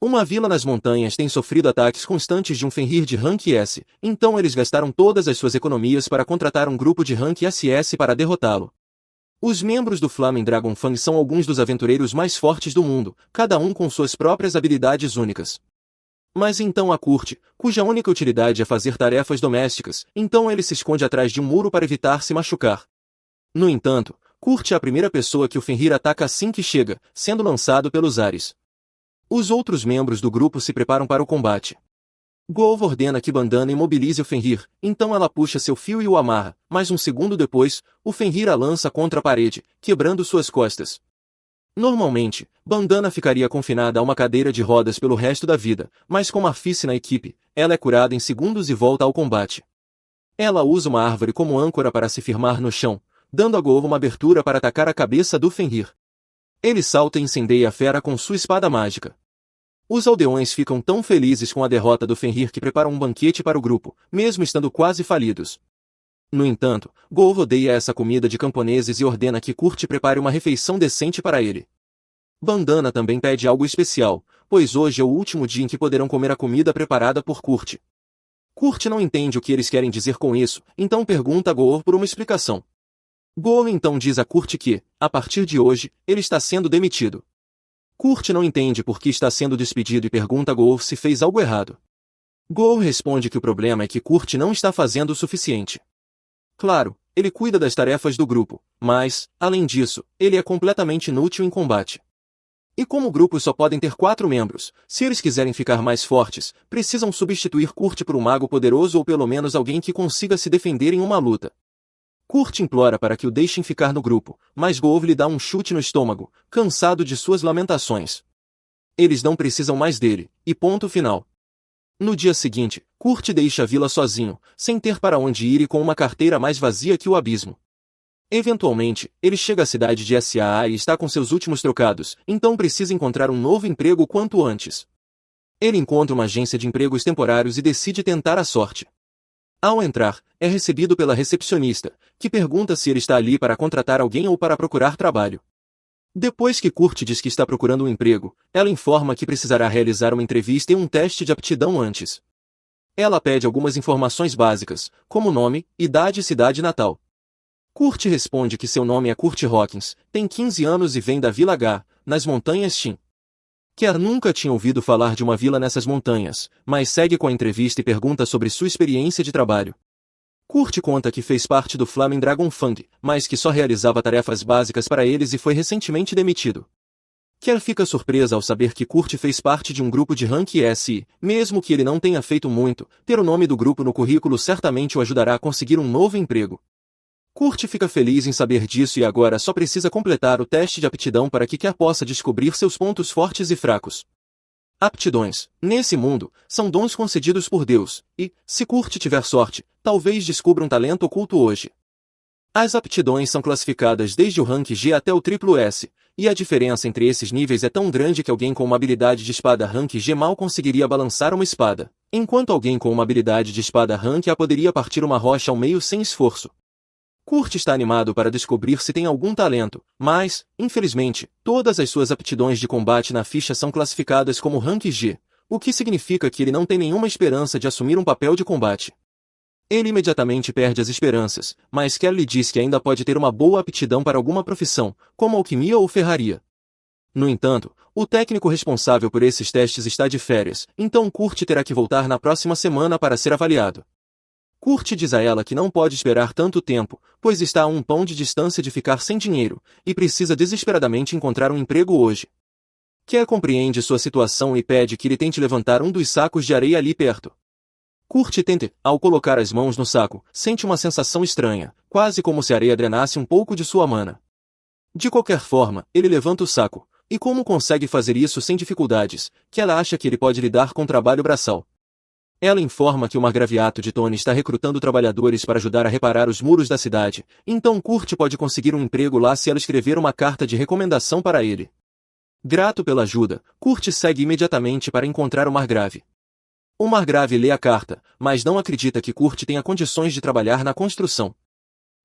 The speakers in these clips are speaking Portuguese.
Uma vila nas montanhas tem sofrido ataques constantes de um Fenrir de rank S, então eles gastaram todas as suas economias para contratar um grupo de rank SS para derrotá-lo. Os membros do Flaming Dragon Fang são alguns dos aventureiros mais fortes do mundo, cada um com suas próprias habilidades únicas. Mas então a Kurt, cuja única utilidade é fazer tarefas domésticas, então ele se esconde atrás de um muro para evitar se machucar. No entanto, Kurt é a primeira pessoa que o Fenrir ataca assim que chega, sendo lançado pelos ares. Os outros membros do grupo se preparam para o combate. Golv ordena que Bandana imobilize o Fenrir, então ela puxa seu fio e o amarra, mas um segundo depois, o Fenrir a lança contra a parede, quebrando suas costas. Normalmente, Bandana ficaria confinada a uma cadeira de rodas pelo resto da vida, mas com Marfice na equipe, ela é curada em segundos e volta ao combate. Ela usa uma árvore como âncora para se firmar no chão, dando a Golv uma abertura para atacar a cabeça do Fenrir. Ele salta e incendeia a fera com sua espada mágica. Os aldeões ficam tão felizes com a derrota do Fenrir que preparam um banquete para o grupo, mesmo estando quase falidos. No entanto, Golv odeia essa comida de camponeses e ordena que Kurt prepare uma refeição decente para ele. Bandana também pede algo especial, pois hoje é o último dia em que poderão comer a comida preparada por Kurt. Kurt não entende o que eles querem dizer com isso, então pergunta a Golv por uma explicação. Golv então diz a Kurt que, a partir de hoje, ele está sendo demitido. Kurt não entende por que está sendo despedido e pergunta a Golv se fez algo errado. Golv responde que o problema é que Kurt não está fazendo o suficiente. Claro, ele cuida das tarefas do grupo, mas, além disso, ele é completamente inútil em combate. E como grupos só podem ter 4 membros, se eles quiserem ficar mais fortes, precisam substituir Kurt por um mago poderoso ou pelo menos alguém que consiga se defender em uma luta. Kurt implora para que o deixem ficar no grupo, mas Golv lhe dá um chute no estômago, cansado de suas lamentações. Eles não precisam mais dele, e ponto final. No dia seguinte, Kurt deixa a vila sozinho, sem ter para onde ir e com uma carteira mais vazia que o abismo. Eventualmente, ele chega à cidade de Saa e está com seus últimos trocados, então precisa encontrar um novo emprego o quanto antes. Ele encontra uma agência de empregos temporários e decide tentar a sorte. Ao entrar, é recebido pela recepcionista, que pergunta se ele está ali para contratar alguém ou para procurar trabalho. Depois que Kurt diz que está procurando um emprego, ela informa que precisará realizar uma entrevista e um teste de aptidão antes. Ela pede algumas informações básicas, como nome, idade e cidade natal. Kurt responde que seu nome é Kurt Hawkins, tem 15 anos e vem da Vila H, nas montanhas Shin. Kerr nunca tinha ouvido falar de uma vila nessas montanhas, mas segue com a entrevista e pergunta sobre sua experiência de trabalho. Kurt conta que fez parte do Flaming Dragon Fang, mas que só realizava tarefas básicas para eles e foi recentemente demitido. Kerr fica surpresa ao saber que Kurt fez parte de um grupo de rank S e, mesmo que ele não tenha feito muito, ter o nome do grupo no currículo certamente o ajudará a conseguir um novo emprego. Kurt fica feliz em saber disso e agora só precisa completar o teste de aptidão para que Kerr possa descobrir seus pontos fortes e fracos. Aptidões, nesse mundo, são dons concedidos por Deus, e, se Kurt tiver sorte, talvez descubra um talento oculto hoje. As aptidões são classificadas desde o rank G até o triplo S, e a diferença entre esses níveis é tão grande que alguém com uma habilidade de espada rank G mal conseguiria balançar uma espada, enquanto alguém com uma habilidade de espada rank A poderia partir uma rocha ao meio sem esforço. Kurt está animado para descobrir se tem algum talento, mas, infelizmente, todas as suas aptidões de combate na ficha são classificadas como rank G, o que significa que ele não tem nenhuma esperança de assumir um papel de combate. Ele imediatamente perde as esperanças, mas Kerr lhe diz que ainda pode ter uma boa aptidão para alguma profissão, como alquimia ou ferraria. No entanto, o técnico responsável por esses testes está de férias, então Kurt terá que voltar na próxima semana para ser avaliado. Kurt diz a ela que não pode esperar tanto tempo, pois está a um pão de distância de ficar sem dinheiro, e precisa desesperadamente encontrar um emprego hoje. Kerr compreende sua situação e pede que ele tente levantar um dos sacos de areia ali perto. Kurt tenta, ao colocar as mãos no saco, sente uma sensação estranha, quase como se a areia drenasse um pouco de sua mana. De qualquer forma, ele levanta o saco, e como consegue fazer isso sem dificuldades, que ela acha que ele pode lidar com trabalho braçal. Ela informa que o margraviato de Tony está recrutando trabalhadores para ajudar a reparar os muros da cidade, então Kurt pode conseguir um emprego lá se ela escrever uma carta de recomendação para ele. Grato pela ajuda, Kurt segue imediatamente para encontrar o margrave. O margrave lê a carta, mas não acredita que Kurt tenha condições de trabalhar na construção.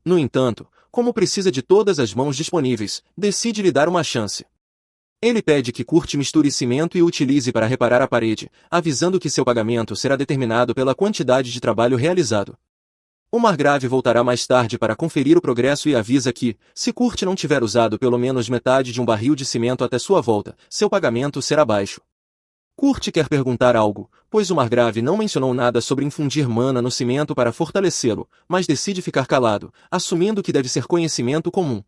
No entanto, como precisa de todas as mãos disponíveis, decide lhe dar uma chance. Ele pede que Kurt misture cimento e o utilize para reparar a parede, avisando que seu pagamento será determinado pela quantidade de trabalho realizado. O Margrave voltará mais tarde para conferir o progresso e avisa que, se Kurt não tiver usado pelo menos metade de um barril de cimento até sua volta, seu pagamento será baixo. Kurt quer perguntar algo, pois o Margrave não mencionou nada sobre infundir mana no cimento para fortalecê-lo, mas decide ficar calado, assumindo que deve ser conhecimento comum.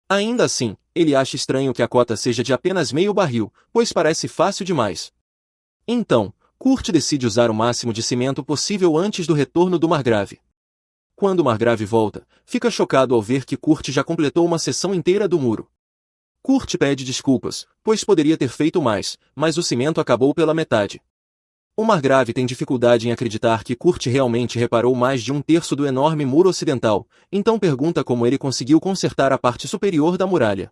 Ainda assim, ele acha estranho que a cota seja de apenas meio barril, pois parece fácil demais. Então, Kurt decide usar o máximo de cimento possível antes do retorno do Margrave. Quando o Margrave volta, fica chocado ao ver que Kurt já completou uma seção inteira do muro. Kurt pede desculpas, pois poderia ter feito mais, mas o cimento acabou pela metade. O Margrave tem dificuldade em acreditar que Kurt realmente reparou mais de um terço do enorme muro ocidental, então pergunta como ele conseguiu consertar a parte superior da muralha.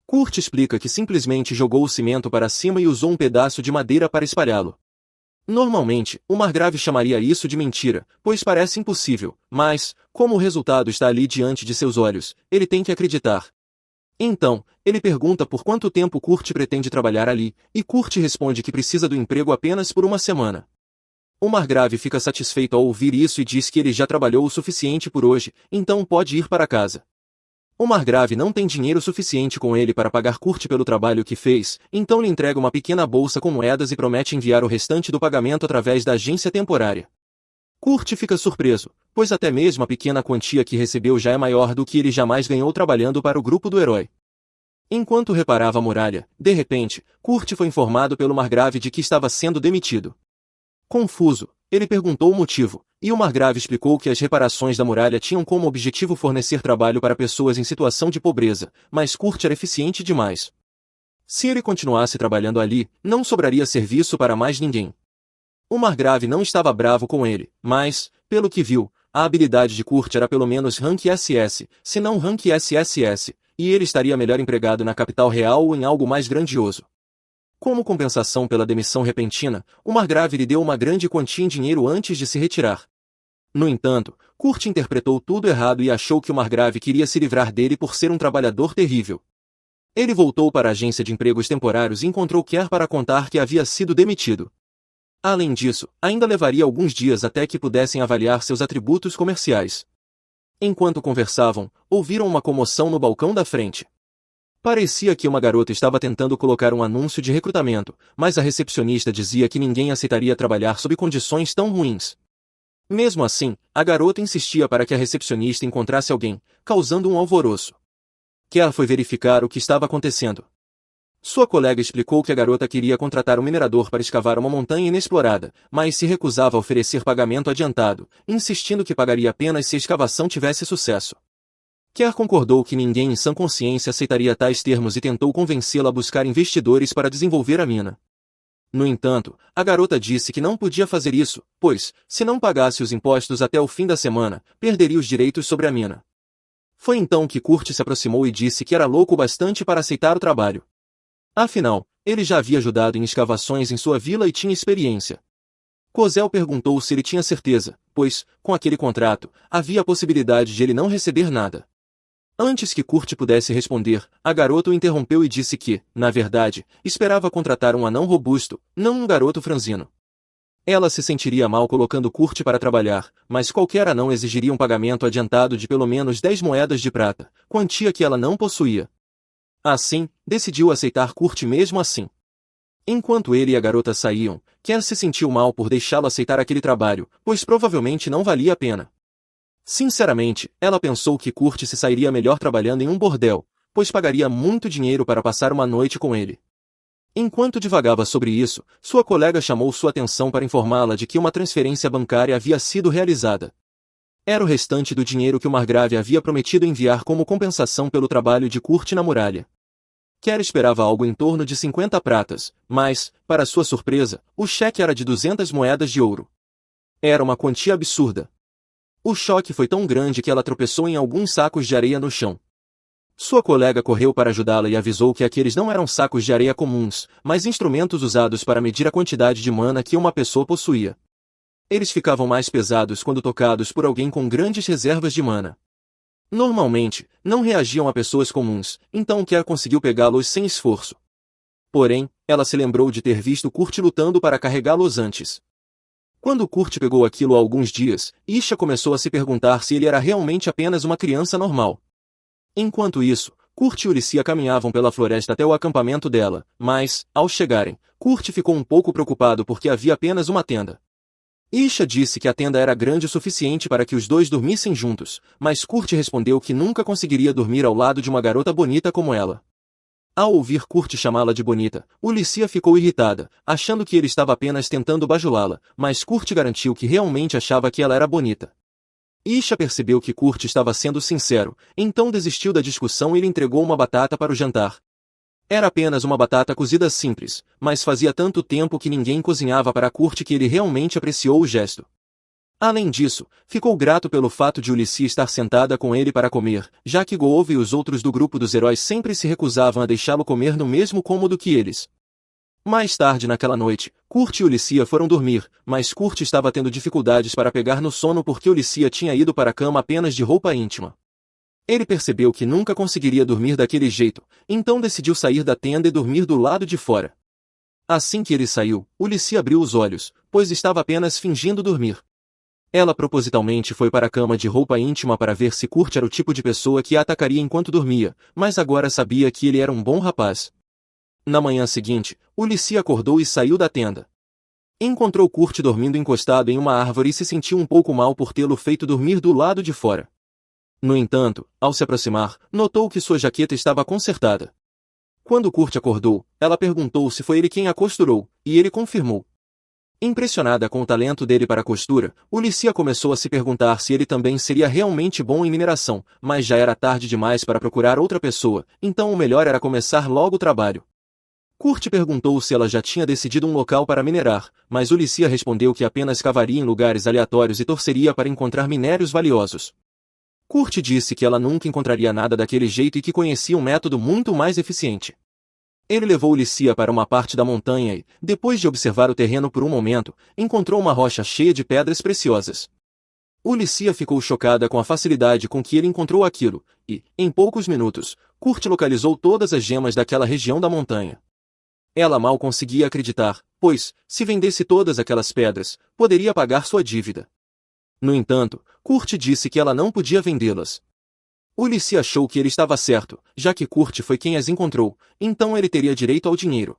Kurt explica que simplesmente jogou o cimento para cima e usou um pedaço de madeira para espalhá-lo. Normalmente, o Margrave chamaria isso de mentira, pois parece impossível, mas, como o resultado está ali diante de seus olhos, ele tem que acreditar. Então, ele pergunta por quanto tempo Kurt pretende trabalhar ali, e Kurt responde que precisa do emprego apenas por uma semana. O Margrave fica satisfeito ao ouvir isso e diz que ele já trabalhou o suficiente por hoje, então pode ir para casa. O Margrave não tem dinheiro suficiente com ele para pagar Kurt pelo trabalho que fez, então lhe entrega uma pequena bolsa com moedas e promete enviar o restante do pagamento através da agência temporária. Kurt fica surpreso, pois até mesmo a pequena quantia que recebeu já é maior do que ele jamais ganhou trabalhando para o grupo do herói. Enquanto reparava a muralha, de repente, Kurt foi informado pelo Margrave de que estava sendo demitido. Confuso, ele perguntou o motivo, e o Margrave explicou que as reparações da muralha tinham como objetivo fornecer trabalho para pessoas em situação de pobreza, mas Kurt era eficiente demais. Se ele continuasse trabalhando ali, não sobraria serviço para mais ninguém. O Margrave não estava bravo com ele, mas, pelo que viu, a habilidade de Kurt era pelo menos rank SS, se não rank SSS, e ele estaria melhor empregado na capital real ou em algo mais grandioso. Como compensação pela demissão repentina, o Margrave lhe deu uma grande quantia em dinheiro antes de se retirar. No entanto, Kurt interpretou tudo errado e achou que o Margrave queria se livrar dele por ser um trabalhador terrível. Ele voltou para a agência de empregos temporários e encontrou Kier para contar que havia sido demitido. Além disso, ainda levaria alguns dias até que pudessem avaliar seus atributos comerciais. Enquanto conversavam, ouviram uma comoção no balcão da frente. Parecia que uma garota estava tentando colocar um anúncio de recrutamento, mas a recepcionista dizia que ninguém aceitaria trabalhar sob condições tão ruins. Mesmo assim, a garota insistia para que a recepcionista encontrasse alguém, causando um alvoroço. Kier foi verificar o que estava acontecendo. Sua colega explicou que a garota queria contratar um minerador para escavar uma montanha inexplorada, mas se recusava a oferecer pagamento adiantado, insistindo que pagaria apenas se a escavação tivesse sucesso. Kier concordou que ninguém em sã consciência aceitaria tais termos e tentou convencê-la a buscar investidores para desenvolver a mina. No entanto, a garota disse que não podia fazer isso, pois, se não pagasse os impostos até o fim da semana, perderia os direitos sobre a mina. Foi então que Kurt se aproximou e disse que era louco bastante para aceitar o trabalho. Afinal, ele já havia ajudado em escavações em sua vila e tinha experiência. Kozel perguntou se ele tinha certeza, pois, com aquele contrato, havia a possibilidade de ele não receber nada. Antes que Kurt pudesse responder, a garota o interrompeu e disse que, na verdade, esperava contratar um anão robusto, não um garoto franzino. Ela se sentiria mal colocando Kurt para trabalhar, mas qualquer anão exigiria um pagamento adiantado de pelo menos 10 moedas de prata, quantia que ela não possuía. Assim, decidiu aceitar Kurt mesmo assim. Enquanto ele e a garota saíam, Kier se sentiu mal por deixá-lo aceitar aquele trabalho, pois provavelmente não valia a pena. Sinceramente, ela pensou que Kurt se sairia melhor trabalhando em um bordel, pois pagaria muito dinheiro para passar uma noite com ele. Enquanto divagava sobre isso, sua colega chamou sua atenção para informá-la de que uma transferência bancária havia sido realizada. Era o restante do dinheiro que o Margrave havia prometido enviar como compensação pelo trabalho de Kurt na muralha. Kier esperava algo em torno de 50 pratas, mas, para sua surpresa, o cheque era de 200 moedas de ouro. Era uma quantia absurda. O choque foi tão grande que ela tropeçou em alguns sacos de areia no chão. Sua colega correu para ajudá-la e avisou que aqueles não eram sacos de areia comuns, mas instrumentos usados para medir a quantidade de mana que uma pessoa possuía. Eles ficavam mais pesados quando tocados por alguém com grandes reservas de mana. Normalmente, não reagiam a pessoas comuns, então Kier conseguiu pegá-los sem esforço. Porém, ela se lembrou de ter visto Kurt lutando para carregá-los antes. Quando Kurt pegou aquilo há alguns dias, Isha começou a se perguntar se ele era realmente apenas uma criança normal. Enquanto isso, Kurt e Ulissia caminhavam pela floresta até o acampamento dela, mas, ao chegarem, Kurt ficou um pouco preocupado porque havia apenas uma tenda. Isha disse que a tenda era grande o suficiente para que os dois dormissem juntos, mas Kurt respondeu que nunca conseguiria dormir ao lado de uma garota bonita como ela. Ao ouvir Kurt chamá-la de bonita, Ulissia ficou irritada, achando que ele estava apenas tentando bajulá-la, mas Kurt garantiu que realmente achava que ela era bonita. Isha percebeu que Kurt estava sendo sincero, então desistiu da discussão e lhe entregou uma batata para o jantar. Era apenas uma batata cozida simples, mas fazia tanto tempo que ninguém cozinhava para Kurt que ele realmente apreciou o gesto. Além disso, ficou grato pelo fato de Ulissia estar sentada com ele para comer, já que Goov e os outros do grupo dos heróis sempre se recusavam a deixá-lo comer no mesmo cômodo que eles. Mais tarde naquela noite, Kurt e Ulissia foram dormir, mas Kurt estava tendo dificuldades para pegar no sono porque Ulissia tinha ido para a cama apenas de roupa íntima. Ele percebeu que nunca conseguiria dormir daquele jeito, então decidiu sair da tenda e dormir do lado de fora. Assim que ele saiu, Ulissia abriu os olhos, pois estava apenas fingindo dormir. Ela propositalmente foi para a cama de roupa íntima para ver se Kurt era o tipo de pessoa que a atacaria enquanto dormia, mas agora sabia que ele era um bom rapaz. Na manhã seguinte, Ulissia acordou e saiu da tenda. Encontrou Kurt dormindo encostado em uma árvore e se sentiu um pouco mal por tê-lo feito dormir do lado de fora. No entanto, ao se aproximar, notou que sua jaqueta estava consertada. Quando Kurt acordou, ela perguntou se foi ele quem a costurou, e ele confirmou. Impressionada com o talento dele para a costura, Ulissia começou a se perguntar se ele também seria realmente bom em mineração, mas já era tarde demais para procurar outra pessoa, então o melhor era começar logo o trabalho. Kurt perguntou se ela já tinha decidido um local para minerar, mas Ulissia respondeu que apenas cavaria em lugares aleatórios e torceria para encontrar minérios valiosos. Kurt disse que ela nunca encontraria nada daquele jeito e que conhecia um método muito mais eficiente. Ele levou Ulissia para uma parte da montanha e, depois de observar o terreno por um momento, encontrou uma rocha cheia de pedras preciosas. Ulissia ficou chocada com a facilidade com que ele encontrou aquilo, e, em poucos minutos, Kurt localizou todas as gemas daquela região da montanha. Ela mal conseguia acreditar, pois, se vendesse todas aquelas pedras, poderia pagar sua dívida. No entanto, Kurt disse que ela não podia vendê-las. Ulissia achou que ele estava certo, já que Kurt foi quem as encontrou, então ele teria direito ao dinheiro.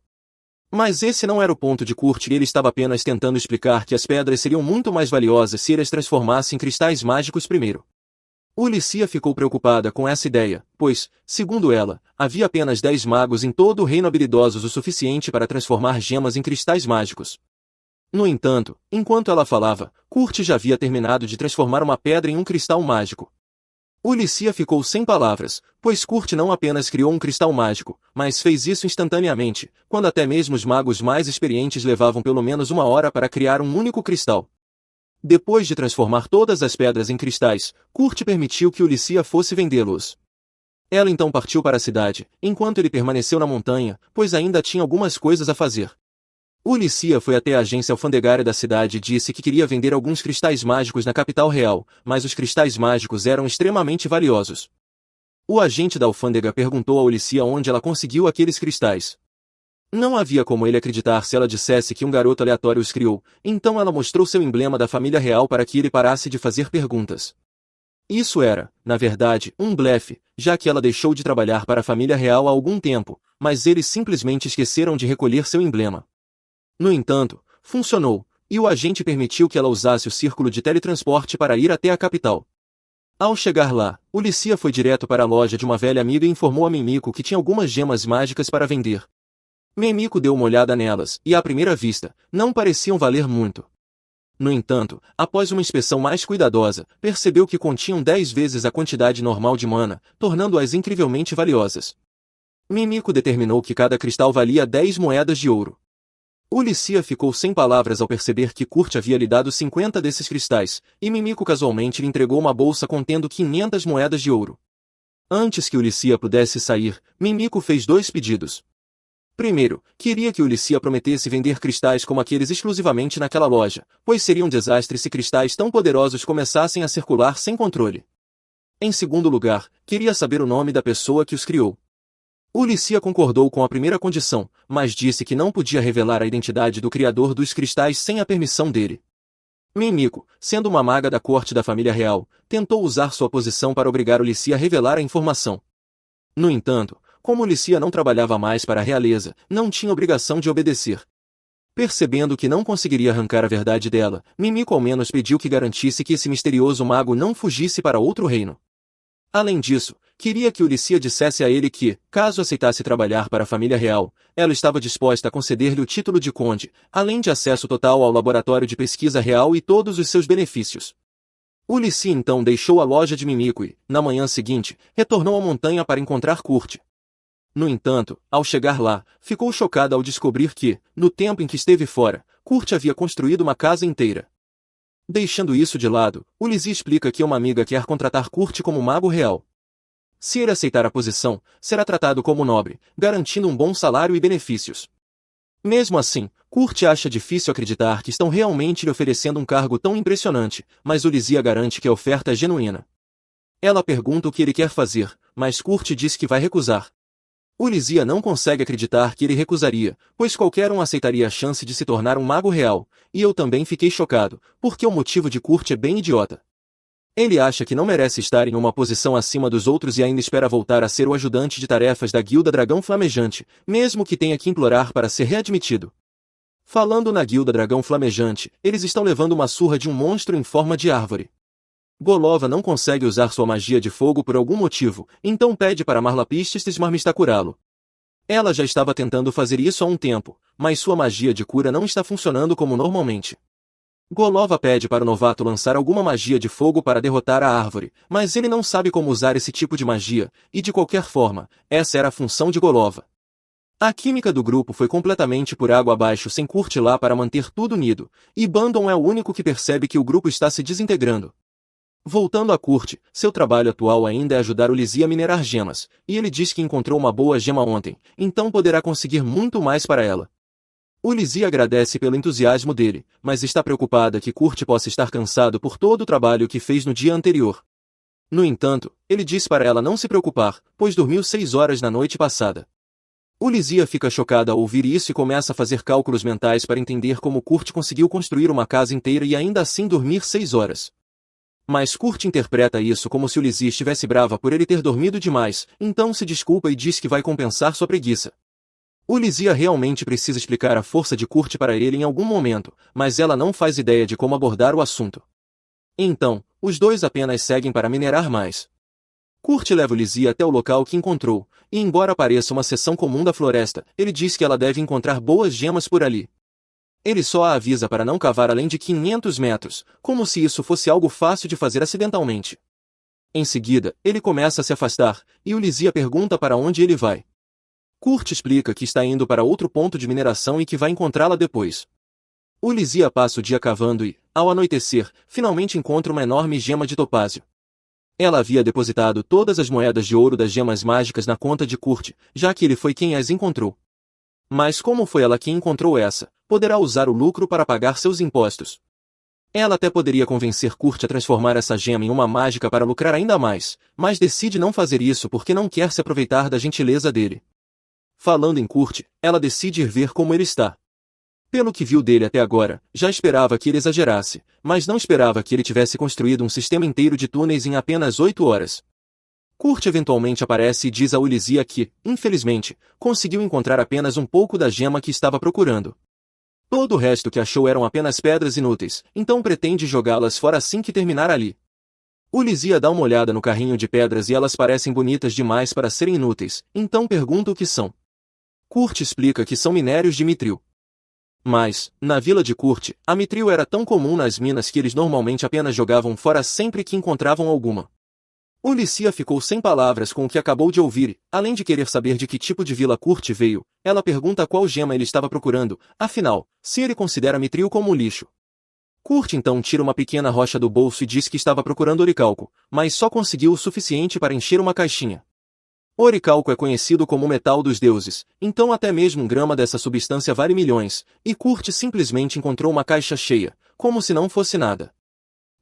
Mas esse não era o ponto de Kurt e ele estava apenas tentando explicar que as pedras seriam muito mais valiosas se ele as transformasse em cristais mágicos primeiro. Ulissia ficou preocupada com essa ideia, pois, segundo ela, havia apenas 10 magos em todo o reino habilidosos o suficiente para transformar gemas em cristais mágicos. No entanto, enquanto ela falava, Kurt já havia terminado de transformar uma pedra em um cristal mágico. Ulissia ficou sem palavras, pois Kurt não apenas criou um cristal mágico, mas fez isso instantaneamente, quando até mesmo os magos mais experientes levavam pelo menos uma hora para criar um único cristal. Depois de transformar todas as pedras em cristais, Kurt permitiu que Ulissia fosse vendê-los. Ela então partiu para a cidade, enquanto ele permaneceu na montanha, pois ainda tinha algumas coisas a fazer. Ulissia foi até a agência alfandegária da cidade e disse que queria vender alguns cristais mágicos na capital real, mas os cristais mágicos eram extremamente valiosos. O agente da alfândega perguntou a Ulissia onde ela conseguiu aqueles cristais. Não havia como ele acreditar se ela dissesse que um garoto aleatório os criou, então ela mostrou seu emblema da família real para que ele parasse de fazer perguntas. Isso era, na verdade, um blefe, já que ela deixou de trabalhar para a família real há algum tempo, mas eles simplesmente esqueceram de recolher seu emblema. No entanto, funcionou, e o agente permitiu que ela usasse o círculo de teletransporte para ir até a capital. Ao chegar lá, Ulissia foi direto para a loja de uma velha amiga e informou a Mimiko que tinha algumas gemas mágicas para vender. Mimiko deu uma olhada nelas, e à primeira vista, não pareciam valer muito. No entanto, após uma inspeção mais cuidadosa, percebeu que continham 10 vezes a quantidade normal de mana, tornando-as incrivelmente valiosas. Mimiko determinou que cada cristal valia 10 moedas de ouro. Ulissia ficou sem palavras ao perceber que Kurt havia lhe dado 50 desses cristais, e Mimiko casualmente lhe entregou uma bolsa contendo 500 moedas de ouro. Antes que Ulissia pudesse sair, Mimiko fez 2 pedidos. Primeiro, queria que Ulissia prometesse vender cristais como aqueles exclusivamente naquela loja, pois seria um desastre se cristais tão poderosos começassem a circular sem controle. Em segundo lugar, queria saber o nome da pessoa que os criou. Ulissia concordou com a primeira condição, mas disse que não podia revelar a identidade do criador dos cristais sem a permissão dele. Mimiko, sendo uma maga da corte da família real, tentou usar sua posição para obrigar Ulissia a revelar a informação. No entanto, como Ulissia não trabalhava mais para a realeza, não tinha obrigação de obedecer. Percebendo que não conseguiria arrancar a verdade dela, Mimiko ao menos pediu que garantisse que esse misterioso mago não fugisse para outro reino. Além disso, queria que Ulissia dissesse a ele que, caso aceitasse trabalhar para a família real, ela estava disposta a conceder-lhe o título de conde, além de acesso total ao laboratório de pesquisa real e todos os seus benefícios. Ulissia então deixou a loja de Mimiko e, na manhã seguinte, retornou à montanha para encontrar Kurt. No entanto, ao chegar lá, ficou chocada ao descobrir que, no tempo em que esteve fora, Kurt havia construído uma casa inteira. Deixando isso de lado, Ulissia explica que uma amiga quer contratar Kurt como mago real. Se ele aceitar a posição, será tratado como nobre, garantindo um bom salário e benefícios. Mesmo assim, Kurt acha difícil acreditar que estão realmente lhe oferecendo um cargo tão impressionante, mas Ulissia garante que a oferta é genuína. Ela pergunta o que ele quer fazer, mas Kurt diz que vai recusar. Ulissia não consegue acreditar que ele recusaria, pois qualquer um aceitaria a chance de se tornar um mago real, e eu também fiquei chocado, porque o motivo de Kurt é bem idiota. Ele acha que não merece estar em uma posição acima dos outros e ainda espera voltar a ser o ajudante de tarefas da Guilda Dragão Flamejante, mesmo que tenha que implorar para ser readmitido. Falando na Guilda Dragão Flamejante, eles estão levando uma surra de um monstro em forma de árvore. Golova não consegue usar sua magia de fogo por algum motivo, então pede para Marlapistes Marmista curá-lo. Ela já estava tentando fazer isso há um tempo, mas sua magia de cura não está funcionando como normalmente. Golova pede para o novato lançar alguma magia de fogo para derrotar a árvore, mas ele não sabe como usar esse tipo de magia, e de qualquer forma, essa era a função de Golova. A química do grupo foi completamente por água abaixo sem Kurt lá para manter tudo unido, e Bandon é o único que percebe que o grupo está se desintegrando. Voltando a Kurt, seu trabalho atual ainda é ajudar Ulissia a minerar gemas, e ele diz que encontrou uma boa gema ontem, então poderá conseguir muito mais para ela. Ulissia agradece pelo entusiasmo dele, mas está preocupada que Kurt possa estar cansado por todo o trabalho que fez no dia anterior. No entanto, ele diz para ela não se preocupar, pois dormiu 6 horas na noite passada. Ulissia fica chocada ao ouvir isso e começa a fazer cálculos mentais para entender como Kurt conseguiu construir uma casa inteira e ainda assim dormir 6 horas. Mas Kurt interpreta isso como se Ulissia estivesse brava por ele ter dormido demais, então se desculpa e diz que vai compensar sua preguiça. Ulissia realmente precisa explicar a força de Kurt para ele em algum momento, mas ela não faz ideia de como abordar o assunto. Então, os dois apenas seguem para minerar mais. Kurt leva Ulissia até o local que encontrou, e embora pareça uma seção comum da floresta, ele diz que ela deve encontrar boas gemas por ali. Ele só a avisa para não cavar além de 500 metros, como se isso fosse algo fácil de fazer acidentalmente. Em seguida, ele começa a se afastar, e Ulissia pergunta para onde ele vai. Kurt explica que está indo para outro ponto de mineração e que vai encontrá-la depois. Ulissia passa o dia cavando e, ao anoitecer, finalmente encontra uma enorme gema de topázio. Ela havia depositado todas as moedas de ouro das gemas mágicas na conta de Kurt, já que ele foi quem as encontrou. Mas como foi ela quem encontrou essa, poderá usar o lucro para pagar seus impostos. Ela até poderia convencer Kurt a transformar essa gema em uma mágica para lucrar ainda mais, mas decide não fazer isso porque não quer se aproveitar da gentileza dele. Falando em Kurt, ela decide ir ver como ele está. Pelo que viu dele até agora, já esperava que ele exagerasse, mas não esperava que ele tivesse construído um sistema inteiro de túneis em apenas 8 horas. Kurt eventualmente aparece e diz a Ulissia que, infelizmente, conseguiu encontrar apenas um pouco da gema que estava procurando. Todo o resto que achou eram apenas pedras inúteis, então pretende jogá-las fora assim que terminar ali. Ulissia dá uma olhada no carrinho de pedras e elas parecem bonitas demais para serem inúteis, então pergunta o que são. Kurt explica que são minérios de mitril. Mas, na vila de Kurt, a mitril era tão comum nas minas que eles normalmente apenas jogavam fora sempre que encontravam alguma. Ulissia ficou sem palavras com o que acabou de ouvir, além de querer saber de que tipo de vila Kurt veio, ela pergunta qual gema ele estava procurando, afinal, se ele considera mitril como lixo. Kurt então tira uma pequena rocha do bolso e diz que estava procurando oricalco, mas só conseguiu o suficiente para encher uma caixinha. Oricalco é conhecido como o metal dos deuses, então até mesmo um grama dessa substância vale milhões, e Kurt simplesmente encontrou uma caixa cheia, como se não fosse nada.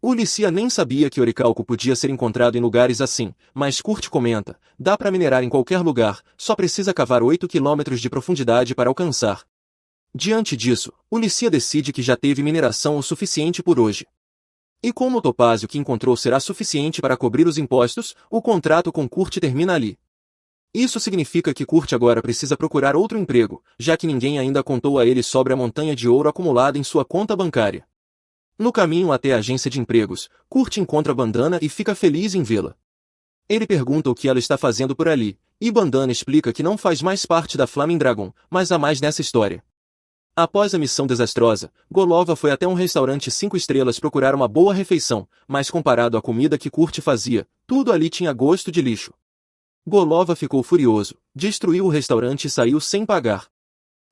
Ulissia nem sabia que oricalco podia ser encontrado em lugares assim, mas Kurt comenta, dá para minerar em qualquer lugar, só precisa cavar 8 quilômetros de profundidade para alcançar. Diante disso, Ulissia decide que já teve mineração o suficiente por hoje. E como o topázio que encontrou será suficiente para cobrir os impostos, o contrato com Kurt termina ali. Isso significa que Kurt agora precisa procurar outro emprego, já que ninguém ainda contou a ele sobre a montanha de ouro acumulada em sua conta bancária. No caminho até a agência de empregos, Kurt encontra Bandana e fica feliz em vê-la. Ele pergunta o que ela está fazendo por ali, e Bandana explica que não faz mais parte da Flaming Dragon, mas há mais nessa história. Após a missão desastrosa, Golova foi até um restaurante 5 estrelas procurar uma boa refeição, mas comparado à comida que Kurt fazia, tudo ali tinha gosto de lixo. Golova ficou furioso, destruiu o restaurante e saiu sem pagar.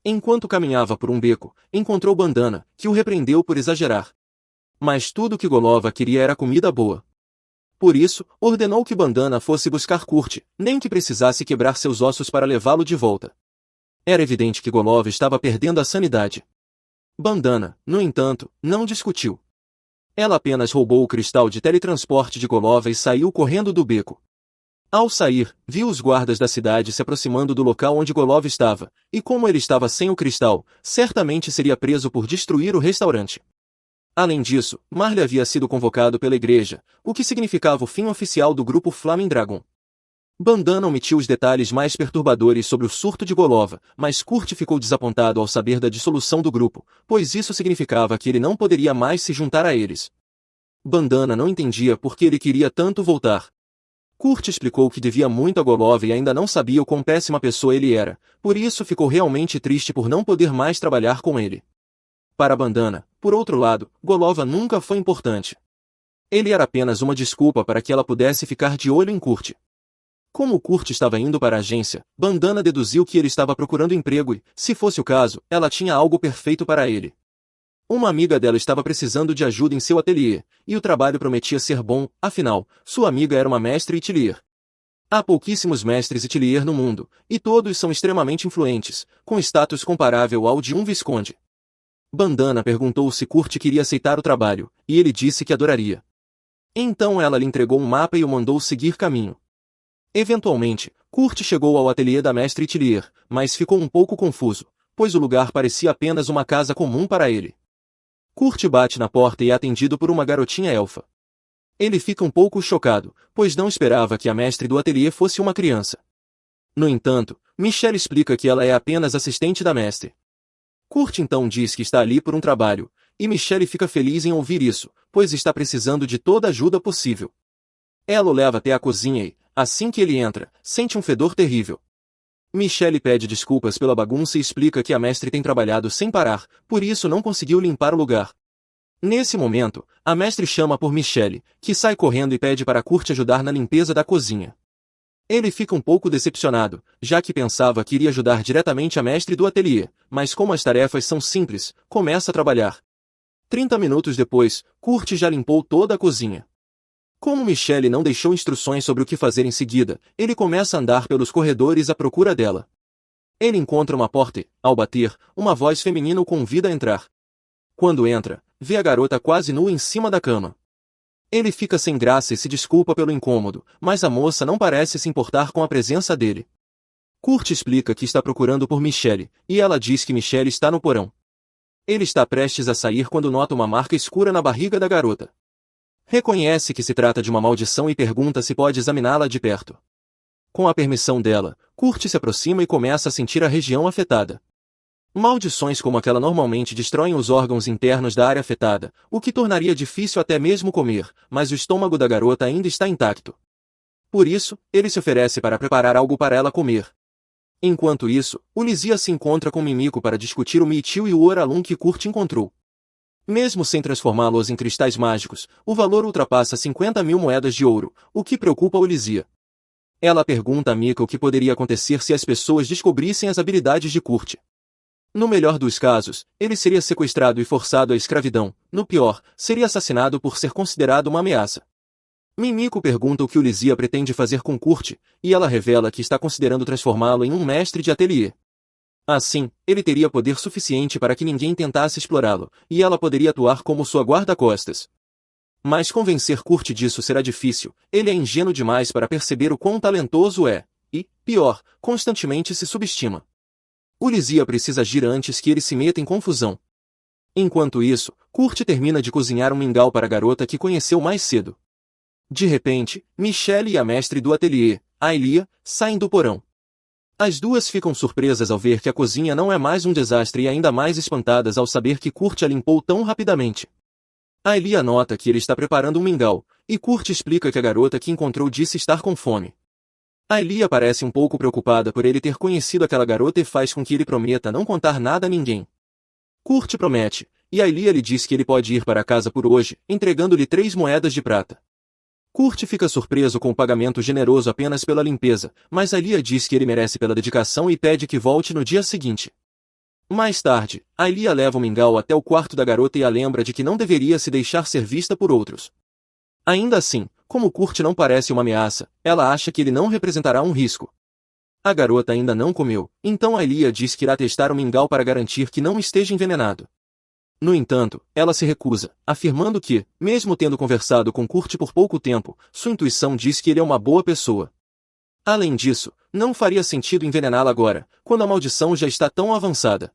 Enquanto caminhava por um beco, encontrou Bandana, que o repreendeu por exagerar. Mas tudo que Golova queria era comida boa. Por isso, ordenou que Bandana fosse buscar Kurt, nem que precisasse quebrar seus ossos para levá-lo de volta. Era evidente que Golova estava perdendo a sanidade. Bandana, no entanto, não discutiu. Ela apenas roubou o cristal de teletransporte de Golova e saiu correndo do beco. Ao sair, viu os guardas da cidade se aproximando do local onde Golova estava, e como ele estava sem o cristal, certamente seria preso por destruir o restaurante. Além disso, Marley havia sido convocado pela igreja, o que significava o fim oficial do grupo Flaming Dragon. Bandana omitiu os detalhes mais perturbadores sobre o surto de Golova, mas Kurt ficou desapontado ao saber da dissolução do grupo, pois isso significava que ele não poderia mais se juntar a eles. Bandana não entendia por que ele queria tanto voltar. Kurt explicou que devia muito a Golova e ainda não sabia o quão péssima pessoa ele era, por isso ficou realmente triste por não poder mais trabalhar com ele. Para Bandana, por outro lado, Golova nunca foi importante. Ele era apenas uma desculpa para que ela pudesse ficar de olho em Kurt. Como Kurt estava indo para a agência, Bandana deduziu que ele estava procurando emprego e, se fosse o caso, ela tinha algo perfeito para ele. Uma amiga dela estava precisando de ajuda em seu ateliê, e o trabalho prometia ser bom, afinal, sua amiga era uma mestre Itilier. Há pouquíssimos mestres Itilier no mundo, e todos são extremamente influentes, com status comparável ao de um visconde. Bandana perguntou se Kurt queria aceitar o trabalho, e ele disse que adoraria. Então ela lhe entregou um mapa e o mandou seguir caminho. Eventualmente, Kurt chegou ao ateliê da mestre Itilier, mas ficou um pouco confuso, pois o lugar parecia apenas uma casa comum para ele. Kurt bate na porta e é atendido por uma garotinha elfa. Ele fica um pouco chocado, pois não esperava que a mestre do ateliê fosse uma criança. No entanto, Michelle explica que ela é apenas assistente da mestre. Kurt então diz que está ali por um trabalho, e Michelle fica feliz em ouvir isso, pois está precisando de toda a ajuda possível. Ela o leva até a cozinha e, assim que ele entra, sente um fedor terrível. Michelle pede desculpas pela bagunça e explica que a mestre tem trabalhado sem parar, por isso não conseguiu limpar o lugar. Nesse momento, a mestre chama por Michelle, que sai correndo e pede para Kurt ajudar na limpeza da cozinha. Ele fica um pouco decepcionado, já que pensava que iria ajudar diretamente a mestre do ateliê, mas como as tarefas são simples, começa a trabalhar. 30 minutos depois, Kurt já limpou toda a cozinha. Como Michelle não deixou instruções sobre o que fazer em seguida, ele começa a andar pelos corredores à procura dela. Ele encontra uma porta e, ao bater, uma voz feminina o convida a entrar. Quando entra, vê a garota quase nua em cima da cama. Ele fica sem graça e se desculpa pelo incômodo, mas a moça não parece se importar com a presença dele. Kurt explica que está procurando por Michelle, e ela diz que Michelle está no porão. Ele está prestes a sair quando nota uma marca escura na barriga da garota. Reconhece que se trata de uma maldição e pergunta se pode examiná-la de perto. Com a permissão dela, Kurt se aproxima e começa a sentir a região afetada. Maldições como aquela normalmente destroem os órgãos internos da área afetada, o que tornaria difícil até mesmo comer, mas o estômago da garota ainda está intacto. Por isso, ele se oferece para preparar algo para ela comer. Enquanto isso, Ulissia se encontra com Mimico para discutir o Meitil e o Oralum que Kurt encontrou. Mesmo sem transformá-los em cristais mágicos, o valor ultrapassa 50.000 moedas de ouro, o que preocupa Ulissia. Ela pergunta a Mika o que poderia acontecer se as pessoas descobrissem as habilidades de Kurt. No melhor dos casos, ele seria sequestrado e forçado à escravidão, no pior, seria assassinado por ser considerado uma ameaça. Mimico pergunta o que Ulissia pretende fazer com Kurt, e ela revela que está considerando transformá-lo em um mestre de ateliê. Assim, ele teria poder suficiente para que ninguém tentasse explorá-lo, e ela poderia atuar como sua guarda-costas. Mas convencer Kurt disso será difícil, ele é ingênuo demais para perceber o quão talentoso é, e, pior, constantemente se subestima. Ulizia precisa agir antes que ele se meta em confusão. Enquanto isso, Kurt termina de cozinhar um mingau para a garota que conheceu mais cedo. De repente, Michelle e a mestre do ateliê, Aelia, saem do porão. As duas ficam surpresas ao ver que a cozinha não é mais um desastre e ainda mais espantadas ao saber que Kurt a limpou tão rapidamente. Aelia nota que ele está preparando um mingau, e Kurt explica que a garota que encontrou disse estar com fome. Aelia parece um pouco preocupada por ele ter conhecido aquela garota e faz com que ele prometa não contar nada a ninguém. Kurt promete, e Aelia lhe diz que ele pode ir para casa por hoje, entregando-lhe 3 moedas de prata. Kurt fica surpreso com o pagamento generoso apenas pela limpeza, mas Aelia diz que ele merece pela dedicação e pede que volte no dia seguinte. Mais tarde, Aelia leva o mingau até o quarto da garota e a lembra de que não deveria se deixar ser vista por outros. Ainda assim, como Kurt não parece uma ameaça, ela acha que ele não representará um risco. A garota ainda não comeu, então Aelia diz que irá testar o mingau para garantir que não esteja envenenado. No entanto, ela se recusa, afirmando que, mesmo tendo conversado com Kurt por pouco tempo, sua intuição diz que ele é uma boa pessoa. Além disso, não faria sentido envenená-la agora, quando a maldição já está tão avançada.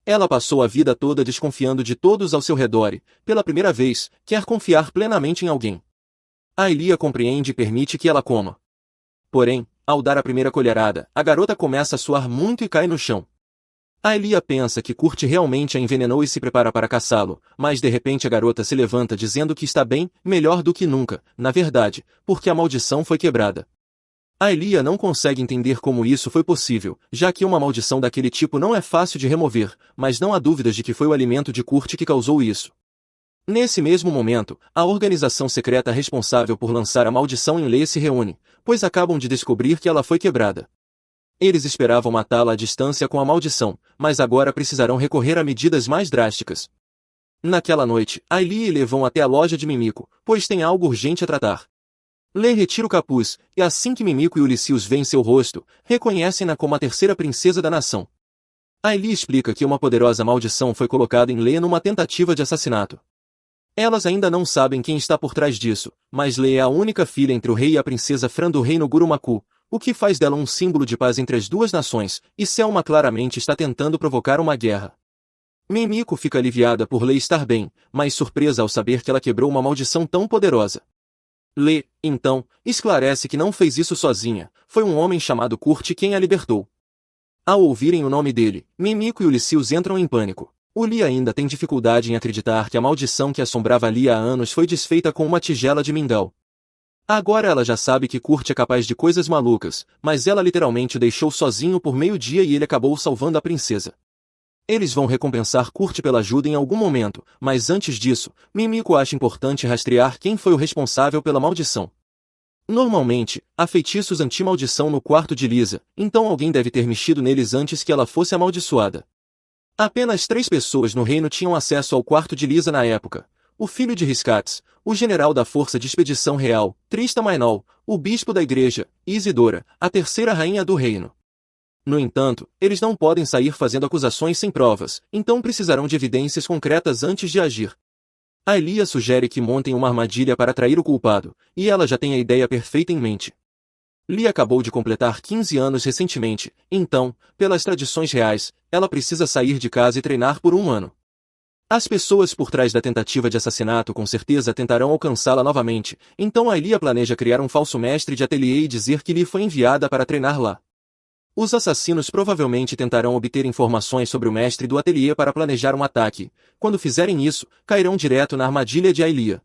Ela passou a vida toda desconfiando de todos ao seu redor e, pela primeira vez, quer confiar plenamente em alguém. Aelia compreende e permite que ela coma. Porém, ao dar a primeira colherada, a garota começa a suar muito e cai no chão. Aelia pensa que Kurt realmente a envenenou e se prepara para caçá-lo, mas de repente a garota se levanta dizendo que está bem, melhor do que nunca, na verdade, porque a maldição foi quebrada. Aelia não consegue entender como isso foi possível, já que uma maldição daquele tipo não é fácil de remover, mas não há dúvidas de que foi o alimento de Kurt que causou isso. Nesse mesmo momento, a organização secreta responsável por lançar a maldição em Lê se reúne, pois acabam de descobrir que ela foi quebrada. Eles esperavam matá-la à distância com a maldição, mas agora precisarão recorrer a medidas mais drásticas. Naquela noite, Aelia e Lê vão até a loja de Mimico, pois tem algo urgente a tratar. Lê retira o capuz, e assim que Mimico e Ulysses veem seu rosto, reconhecem-na como a terceira princesa da nação. Aelia explica que uma poderosa maldição foi colocada em Lê numa tentativa de assassinato. Elas ainda não sabem quem está por trás disso, mas Lê é a única filha entre o rei e a princesa Fran do reino Gurumaku, o que faz dela um símbolo de paz entre as duas nações, e Selma claramente está tentando provocar uma guerra. Mimico fica aliviada por Lê estar bem, mas surpresa ao saber que ela quebrou uma maldição tão poderosa. Lê, então, esclarece que não fez isso sozinha, foi um homem chamado Kurt quem a libertou. Ao ouvirem o nome dele, Mimico e Ulysses entram em pânico. Uli ainda tem dificuldade em acreditar que a maldição que assombrava ali há anos foi desfeita com uma tigela de mingau. Agora ela já sabe que Kurt é capaz de coisas malucas, mas ela literalmente o deixou sozinho por meio-dia e ele acabou salvando a princesa. Eles vão recompensar Kurt pela ajuda em algum momento, mas antes disso, Mimico acha importante rastrear quem foi o responsável pela maldição. Normalmente, há feitiços anti-maldição no quarto de Lisa, então alguém deve ter mexido neles antes que ela fosse amaldiçoada. Apenas 3 pessoas no reino tinham acesso ao quarto de Lisa na época. O filho de Riscats, o general da Força de Expedição Real, Trista Mainol, o bispo da igreja, Isidora, a terceira rainha do reino. No entanto, eles não podem sair fazendo acusações sem provas, então precisarão de evidências concretas antes de agir. Aelia sugere que montem uma armadilha para atrair o culpado, e ela já tem a ideia perfeita em mente. Lee acabou de completar 15 anos recentemente, então, pelas tradições reais, ela precisa sair de casa e treinar por 1 ano. As pessoas por trás da tentativa de assassinato com certeza tentarão alcançá-la novamente, então Aelia planeja criar um falso mestre de ateliê e dizer que Lee foi enviada para treinar lá. Os assassinos provavelmente tentarão obter informações sobre o mestre do ateliê para planejar um ataque. Quando fizerem isso, cairão direto na armadilha de Aelia.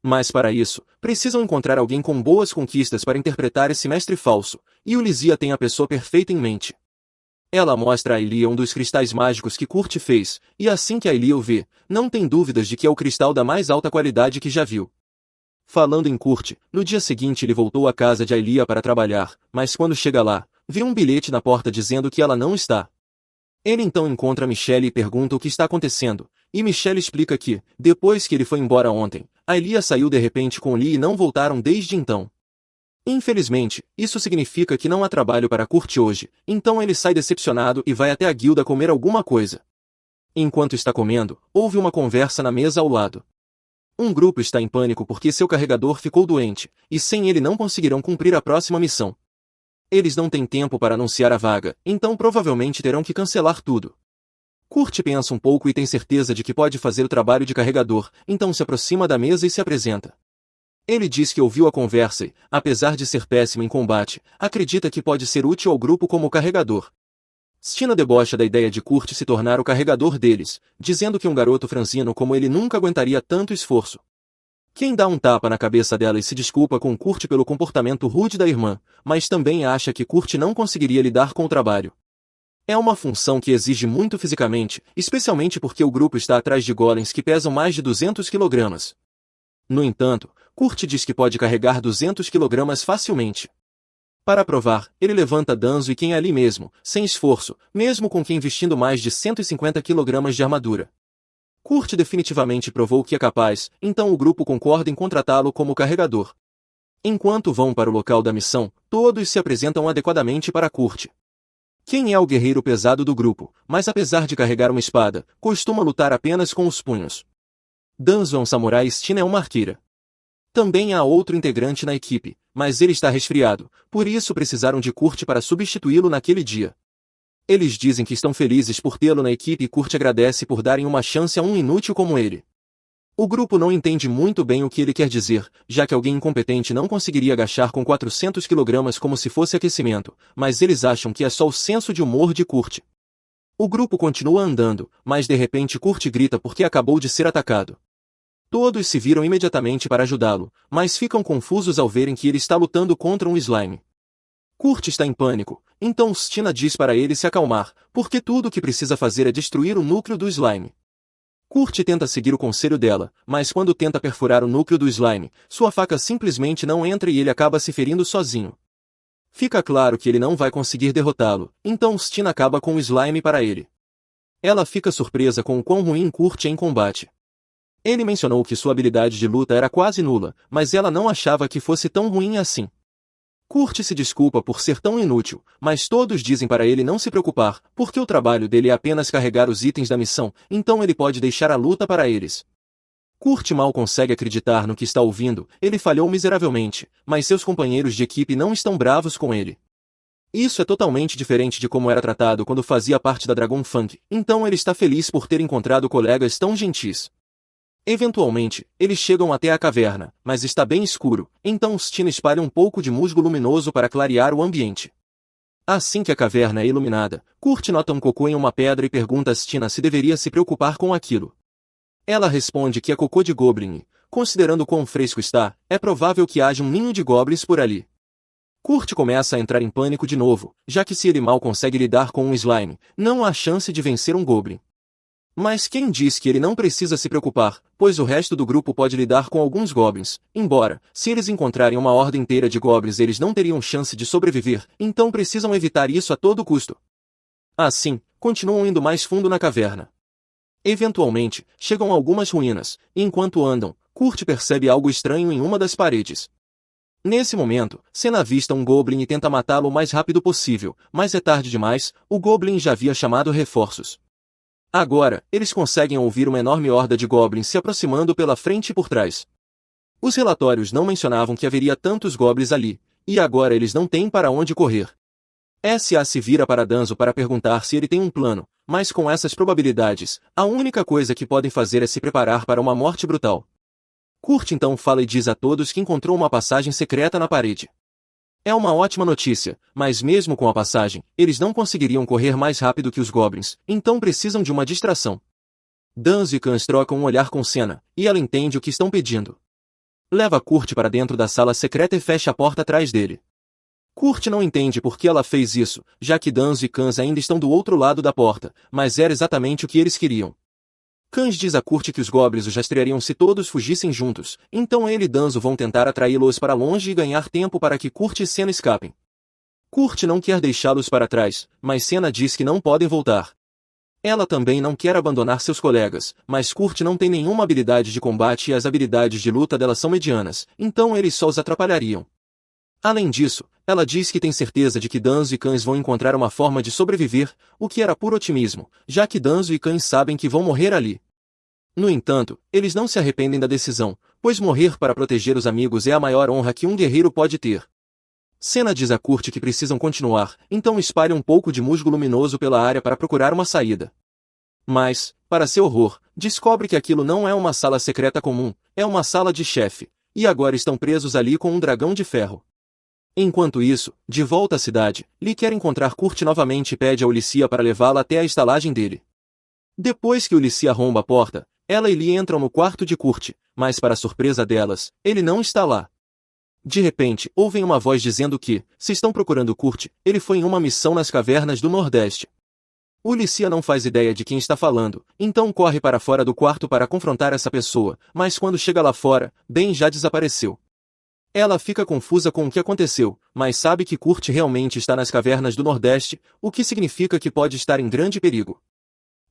Mas para isso, precisam encontrar alguém com boas conquistas para interpretar esse mestre falso, e Ulysses tem a pessoa perfeita em mente. Ela mostra a Aelia um dos cristais mágicos que Kurt fez, e assim que Aelia o vê, não tem dúvidas de que é o cristal da mais alta qualidade que já viu. Falando em Kurt, no dia seguinte ele voltou à casa de Aelia para trabalhar, mas quando chega lá, vê um bilhete na porta dizendo que ela não está. Ele então encontra Michelle e pergunta o que está acontecendo, e Michelle explica que, depois que ele foi embora ontem, Aelia saiu de repente com Lee e não voltaram desde então. Infelizmente, isso significa que não há trabalho para Kurt hoje, então ele sai decepcionado e vai até a guilda comer alguma coisa. Enquanto está comendo, houve uma conversa na mesa ao lado. Um grupo está em pânico porque seu carregador ficou doente, e sem ele não conseguirão cumprir a próxima missão. Eles não têm tempo para anunciar a vaga, então provavelmente terão que cancelar tudo. Kurt pensa um pouco e tem certeza de que pode fazer o trabalho de carregador, então se aproxima da mesa e se apresenta. Ele diz que ouviu a conversa e, apesar de ser péssimo em combate, acredita que pode ser útil ao grupo como carregador. Stina debocha da ideia de Kurt se tornar o carregador deles, dizendo que um garoto franzino como ele nunca aguentaria tanto esforço. Quem dá um tapa na cabeça dela e se desculpa com Kurt pelo comportamento rude da irmã, mas também acha que Kurt não conseguiria lidar com o trabalho. É uma função que exige muito fisicamente, especialmente porque o grupo está atrás de golems que pesam mais de 200 kg. No entanto, Kurt diz que pode carregar 200 kg facilmente. Para provar, ele levanta Danzo e quem é ali mesmo, sem esforço, mesmo com quem vestindo mais de 150 kg de armadura. Kurt definitivamente provou que é capaz, então o grupo concorda em contratá-lo como carregador. Enquanto vão para o local da missão, todos se apresentam adequadamente para Kurt. Quem é o guerreiro pesado do grupo, mas apesar de carregar uma espada, costuma lutar apenas com os punhos. Danzo é um samurai e Stina é uma arqueira. Também há outro integrante na equipe, mas ele está resfriado, por isso precisaram de Kurt para substituí-lo naquele dia. Eles dizem que estão felizes por tê-lo na equipe e Kurt agradece por darem uma chance a um inútil como ele. O grupo não entende muito bem o que ele quer dizer, já que alguém incompetente não conseguiria agachar com 400 kg como se fosse aquecimento, mas eles acham que é só o senso de humor de Kurt. O grupo continua andando, mas de repente Kurt grita porque acabou de ser atacado. Todos se viram imediatamente para ajudá-lo, mas ficam confusos ao verem que ele está lutando contra um slime. Kurt está em pânico, então Stina diz para ele se acalmar, porque tudo o que precisa fazer é destruir o núcleo do slime. Kurt tenta seguir o conselho dela, mas quando tenta perfurar o núcleo do slime, sua faca simplesmente não entra e ele acaba se ferindo sozinho. Fica claro que ele não vai conseguir derrotá-lo, então Stina acaba com o slime para ele. Ela fica surpresa com o quão ruim Kurt é em combate. Ele mencionou que sua habilidade de luta era quase nula, mas ela não achava que fosse tão ruim assim. Kurt se desculpa por ser tão inútil, mas todos dizem para ele não se preocupar, porque o trabalho dele é apenas carregar os itens da missão, então ele pode deixar a luta para eles. Kurt mal consegue acreditar no que está ouvindo, ele falhou miseravelmente, mas seus companheiros de equipe não estão bravos com ele. Isso é totalmente diferente de como era tratado quando fazia parte da Dragon Funk, então ele está feliz por ter encontrado colegas tão gentis. Eventualmente, eles chegam até a caverna, mas está bem escuro, então Stina espalha um pouco de musgo luminoso para clarear o ambiente. Assim que a caverna é iluminada, Kurt nota um cocô em uma pedra e pergunta a Stina se deveria se preocupar com aquilo. Ela responde que é cocô de goblin e, considerando quão fresco está, é provável que haja um ninho de goblins por ali. Kurt começa a entrar em pânico de novo, já que se ele mal consegue lidar com um slime, não há chance de vencer um goblin. Mas quem diz que ele não precisa se preocupar, pois o resto do grupo pode lidar com alguns goblins, embora, se eles encontrarem uma horda inteira de goblins eles não teriam chance de sobreviver, então precisam evitar isso a todo custo. Assim, continuam indo mais fundo na caverna. Eventualmente, chegam a algumas ruínas, e enquanto andam, Kurt percebe algo estranho em uma das paredes. Nesse momento, Senna avista um goblin e tenta matá-lo o mais rápido possível, mas é tarde demais, o goblin já havia chamado reforços. Agora, eles conseguem ouvir uma enorme horda de goblins se aproximando pela frente e por trás. Os relatórios não mencionavam que haveria tantos goblins ali, e agora eles não têm para onde correr. S.A. se vira para Danzo para perguntar se ele tem um plano, mas com essas probabilidades, a única coisa que podem fazer é se preparar para uma morte brutal. Kurt então fala e diz a todos que encontrou uma passagem secreta na parede. É uma ótima notícia, mas mesmo com a passagem, eles não conseguiriam correr mais rápido que os goblins, então precisam de uma distração. Danzo e Kans trocam um olhar com Senna, e ela entende o que estão pedindo. Leva Kurt para dentro da sala secreta e fecha a porta atrás dele. Kurt não entende por que ela fez isso, já que Danzo e Kans ainda estão do outro lado da porta, mas era exatamente o que eles queriam. Kans diz a Kurt que os goblins os rastreariam se todos fugissem juntos, então ele e Danzo vão tentar atraí-los para longe e ganhar tempo para que Kurt e Senna escapem. Kurt não quer deixá-los para trás, mas Senna diz que não podem voltar. Ela também não quer abandonar seus colegas, mas Kurt não tem nenhuma habilidade de combate e as habilidades de luta dela são medianas, então eles só os atrapalhariam. Além disso, ela diz que tem certeza de que Danzo e Kans vão encontrar uma forma de sobreviver, o que era puro otimismo, já que Danzo e Kans sabem que vão morrer ali. No entanto, eles não se arrependem da decisão, pois morrer para proteger os amigos é a maior honra que um guerreiro pode ter. Senna diz a Kurt que precisam continuar, então espalha um pouco de musgo luminoso pela área para procurar uma saída. Mas, para seu horror, descobre que aquilo não é uma sala secreta comum, é uma sala de chefe, e agora estão presos ali com um dragão de ferro. Enquanto isso, de volta à cidade, Lee quer encontrar Kurt novamente e pede a Ulissia para levá-la até a estalagem dele. Depois que Ulissia arromba a porta, ela e Lee entram no quarto de Kurt, mas para surpresa delas, ele não está lá. De repente, ouvem uma voz dizendo que, se estão procurando Kurt, ele foi em uma missão nas cavernas do Nordeste. Ulissia não faz ideia de quem está falando, então corre para fora do quarto para confrontar essa pessoa, mas quando chega lá fora, Ben já desapareceu. Ela fica confusa com o que aconteceu, mas sabe que Kurt realmente está nas cavernas do Nordeste, o que significa que pode estar em grande perigo.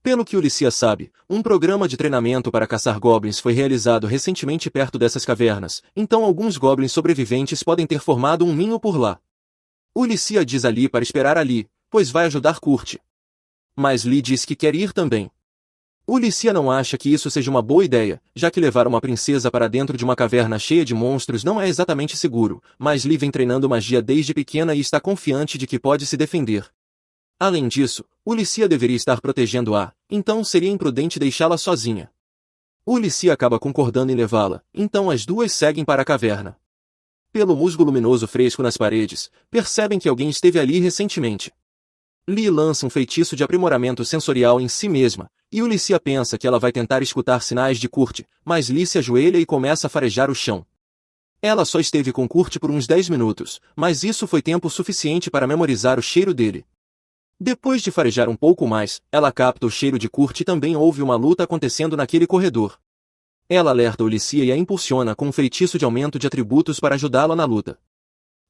Pelo que Ulissia sabe, um programa de treinamento para caçar goblins foi realizado recentemente perto dessas cavernas, então alguns goblins sobreviventes podem ter formado um ninho por lá. Ulissia diz a Lee para esperar ali, pois vai ajudar Kurt. Mas Lee diz que quer ir também. Ulissia não acha que isso seja uma boa ideia, já que levar uma princesa para dentro de uma caverna cheia de monstros não é exatamente seguro, mas Lee vem treinando magia desde pequena e está confiante de que pode se defender. Além disso, Ulissia deveria estar protegendo-a, então seria imprudente deixá-la sozinha. Ulissia acaba concordando em levá-la, então as duas seguem para a caverna. Pelo musgo luminoso fresco nas paredes, percebem que alguém esteve ali recentemente. Lee lança um feitiço de aprimoramento sensorial em si mesma, e Ulissia pensa que ela vai tentar escutar sinais de Kurt, mas Lee se ajoelha e começa a farejar o chão. Ela só esteve com Kurt por uns 10 minutos, mas isso foi tempo suficiente para memorizar o cheiro dele. Depois de farejar um pouco mais, ela capta o cheiro de Kurt e também houve uma luta acontecendo naquele corredor. Ela alerta Ulissia e a impulsiona com um feitiço de aumento de atributos para ajudá-la na luta.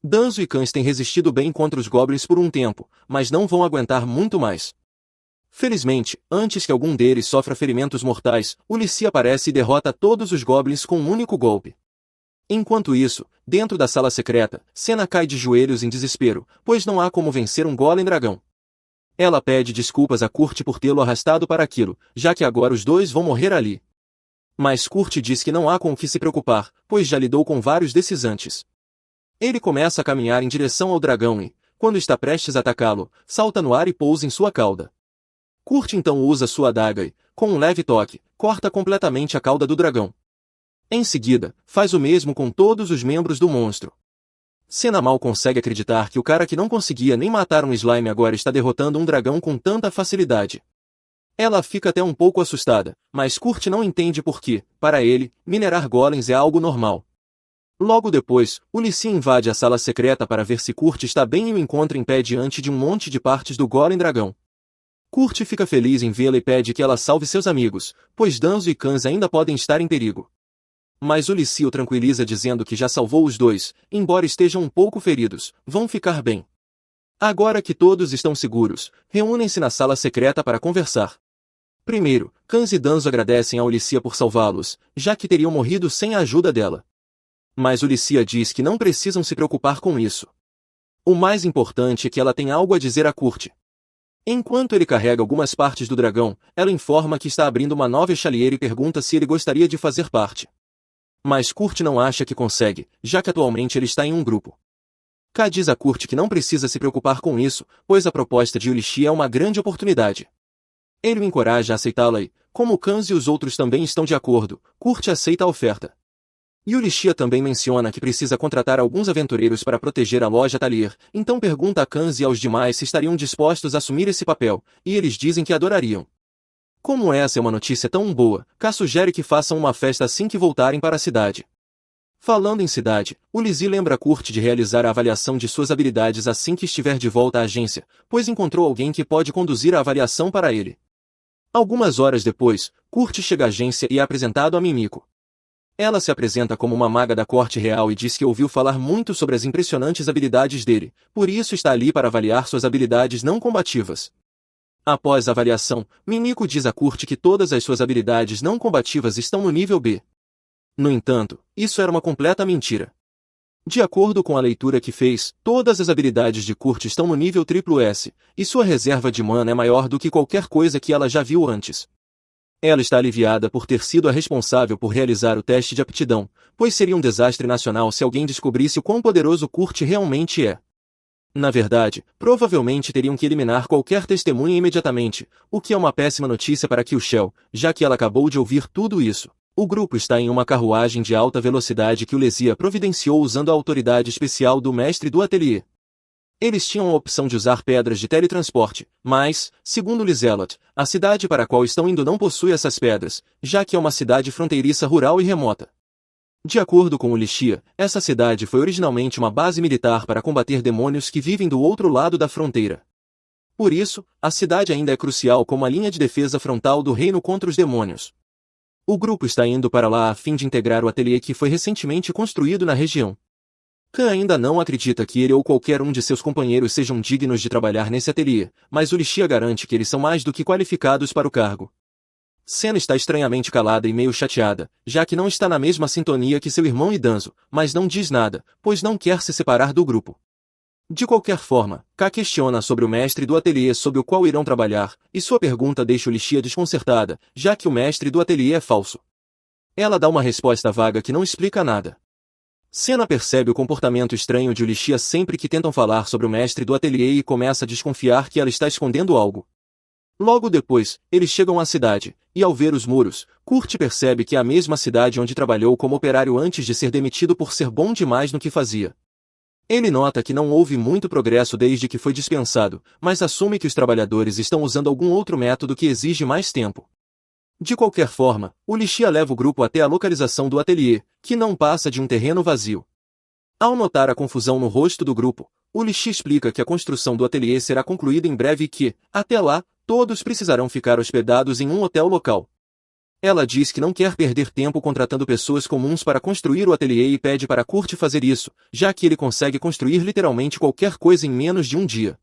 Danzo e Cães têm resistido bem contra os goblins por um tempo, mas não vão aguentar muito mais. Felizmente, antes que algum deles sofra ferimentos mortais, Ulissia aparece e derrota todos os goblins com um único golpe. Enquanto isso, dentro da sala secreta, Senna cai de joelhos em desespero, pois não há como vencer um golem dragão. Ela pede desculpas a Kurt por tê-lo arrastado para aquilo, já que agora os dois vão morrer ali. Mas Kurt diz que não há com o que se preocupar, pois já lidou com vários desses antes. Ele começa a caminhar em direção ao dragão e, quando está prestes a atacá-lo, salta no ar e pousa em sua cauda. Kurt então usa sua adaga e, com um leve toque, corta completamente a cauda do dragão. Em seguida, faz o mesmo com todos os membros do monstro. Senna mal consegue acreditar que o cara que não conseguia nem matar um slime agora está derrotando um dragão com tanta facilidade. Ela fica até um pouco assustada, mas Kurt não entende por que, para ele, minerar golems é algo normal. Logo depois, Ulissia invade a sala secreta para ver se Kurt está bem e o encontra em pé diante de um monte de partes do golem dragão. Kurt fica feliz em vê-la e pede que ela salve seus amigos, pois Danzo e Cães ainda podem estar em perigo. Mas Ulissia o tranquiliza dizendo que já salvou os dois, embora estejam um pouco feridos, vão ficar bem. Agora que todos estão seguros, reúnem-se na sala secreta para conversar. Primeiro, Cães e Danzo agradecem a Ulissia por salvá-los, já que teriam morrido sem a ajuda dela. Mas Ulissia diz que não precisam se preocupar com isso. O mais importante é que ela tem algo a dizer a Kurt. Enquanto ele carrega algumas partes do dragão, ela informa que está abrindo uma nova chaleira e pergunta se ele gostaria de fazer parte. Mas Kurt não acha que consegue, já que atualmente ele está em um grupo. K diz a Kurt que não precisa se preocupar com isso, pois a proposta de Ulissia é uma grande oportunidade. Ele o encoraja a aceitá-la e, como Cães e os outros também estão de acordo, Kurt aceita a oferta. E Ulissia também menciona que precisa contratar alguns aventureiros para proteger a loja Talir, então pergunta a Cães e aos demais se estariam dispostos a assumir esse papel, e eles dizem que adorariam. Como essa é uma notícia tão boa, K sugere que façam uma festa assim que voltarem para a cidade. Falando em cidade, Ulissia lembra Kurt de realizar a avaliação de suas habilidades assim que estiver de volta à agência, pois encontrou alguém que pode conduzir a avaliação para ele. Algumas horas depois, Kurt chega à agência e é apresentado a Mimiko. Ela se apresenta como uma maga da corte real e diz que ouviu falar muito sobre as impressionantes habilidades dele, por isso está ali para avaliar suas habilidades não combativas. Após a avaliação, Mimiko diz a Kurt que todas as suas habilidades não combativas estão no nível B. No entanto, isso era uma completa mentira. De acordo com a leitura que fez, todas as habilidades de Kurt estão no nível SSS, e sua reserva de mana é maior do que qualquer coisa que ela já viu antes. Ela está aliviada por ter sido a responsável por realizar o teste de aptidão, pois seria um desastre nacional se alguém descobrisse o quão poderoso Kurt realmente é. Na verdade, provavelmente teriam que eliminar qualquer testemunha imediatamente, o que é uma péssima notícia para Kyushel, já que ela acabou de ouvir tudo isso. O grupo está em uma carruagem de alta velocidade que o Lesia providenciou usando a autoridade especial do mestre do ateliê. Eles tinham a opção de usar pedras de teletransporte, mas, segundo Lizelot, a cidade para a qual estão indo não possui essas pedras, já que é uma cidade fronteiriça rural e remota. De acordo com o Lixia, essa cidade foi originalmente uma base militar para combater demônios que vivem do outro lado da fronteira. Por isso, a cidade ainda é crucial como a linha de defesa frontal do reino contra os demônios. O grupo está indo para lá a fim de integrar o ateliê que foi recentemente construído na região. Khan ainda não acredita que ele ou qualquer um de seus companheiros sejam dignos de trabalhar nesse ateliê, mas o Lixia garante que eles são mais do que qualificados para o cargo. Senna está estranhamente calada e meio chateada, já que não está na mesma sintonia que seu irmão Idanzo, mas não diz nada, pois não quer se separar do grupo. De qualquer forma, K questiona sobre o mestre do ateliê sob o qual irão trabalhar, e sua pergunta deixa o Lixia desconcertada, já que o mestre do ateliê é falso. Ela dá uma resposta vaga que não explica nada. Senna percebe o comportamento estranho de Lixia sempre que tentam falar sobre o mestre do ateliê e começa a desconfiar que ela está escondendo algo. Logo depois, eles chegam à cidade, e ao ver os muros, Kurt percebe que é a mesma cidade onde trabalhou como operário antes de ser demitido por ser bom demais no que fazia. Ele nota que não houve muito progresso desde que foi dispensado, mas assume que os trabalhadores estão usando algum outro método que exige mais tempo. De qualquer forma, o Lixia leva o grupo até a localização do ateliê, que não passa de um terreno vazio. Ao notar a confusão no rosto do grupo, o Lixia explica que a construção do ateliê será concluída em breve e que, até lá, todos precisarão ficar hospedados em um hotel local. Ela diz que não quer perder tempo contratando pessoas comuns para construir o ateliê e pede para Kurt fazer isso, já que ele consegue construir literalmente qualquer coisa em menos de um dia.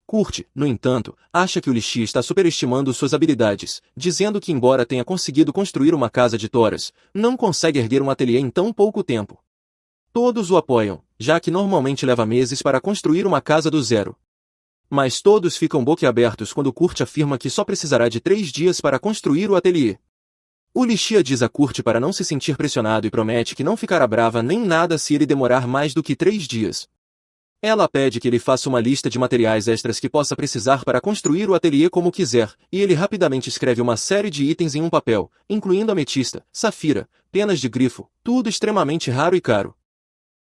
Kurt, no entanto, acha que o Lixia está superestimando suas habilidades, dizendo que embora tenha conseguido construir uma casa de toras, não consegue erguer um ateliê em tão pouco tempo. Todos o apoiam, já que normalmente leva meses para construir uma casa do zero. Mas todos ficam boquiabertos quando Kurt afirma que só precisará de 3 dias para construir o ateliê. O Lixia diz a Kurt para não se sentir pressionado e promete que não ficará brava nem nada se ele demorar mais do que 3 dias. Ela pede que ele faça uma lista de materiais extras que possa precisar para construir o ateliê como quiser, e ele rapidamente escreve uma série de itens em um papel, incluindo ametista, safira, penas de grifo, tudo extremamente raro e caro.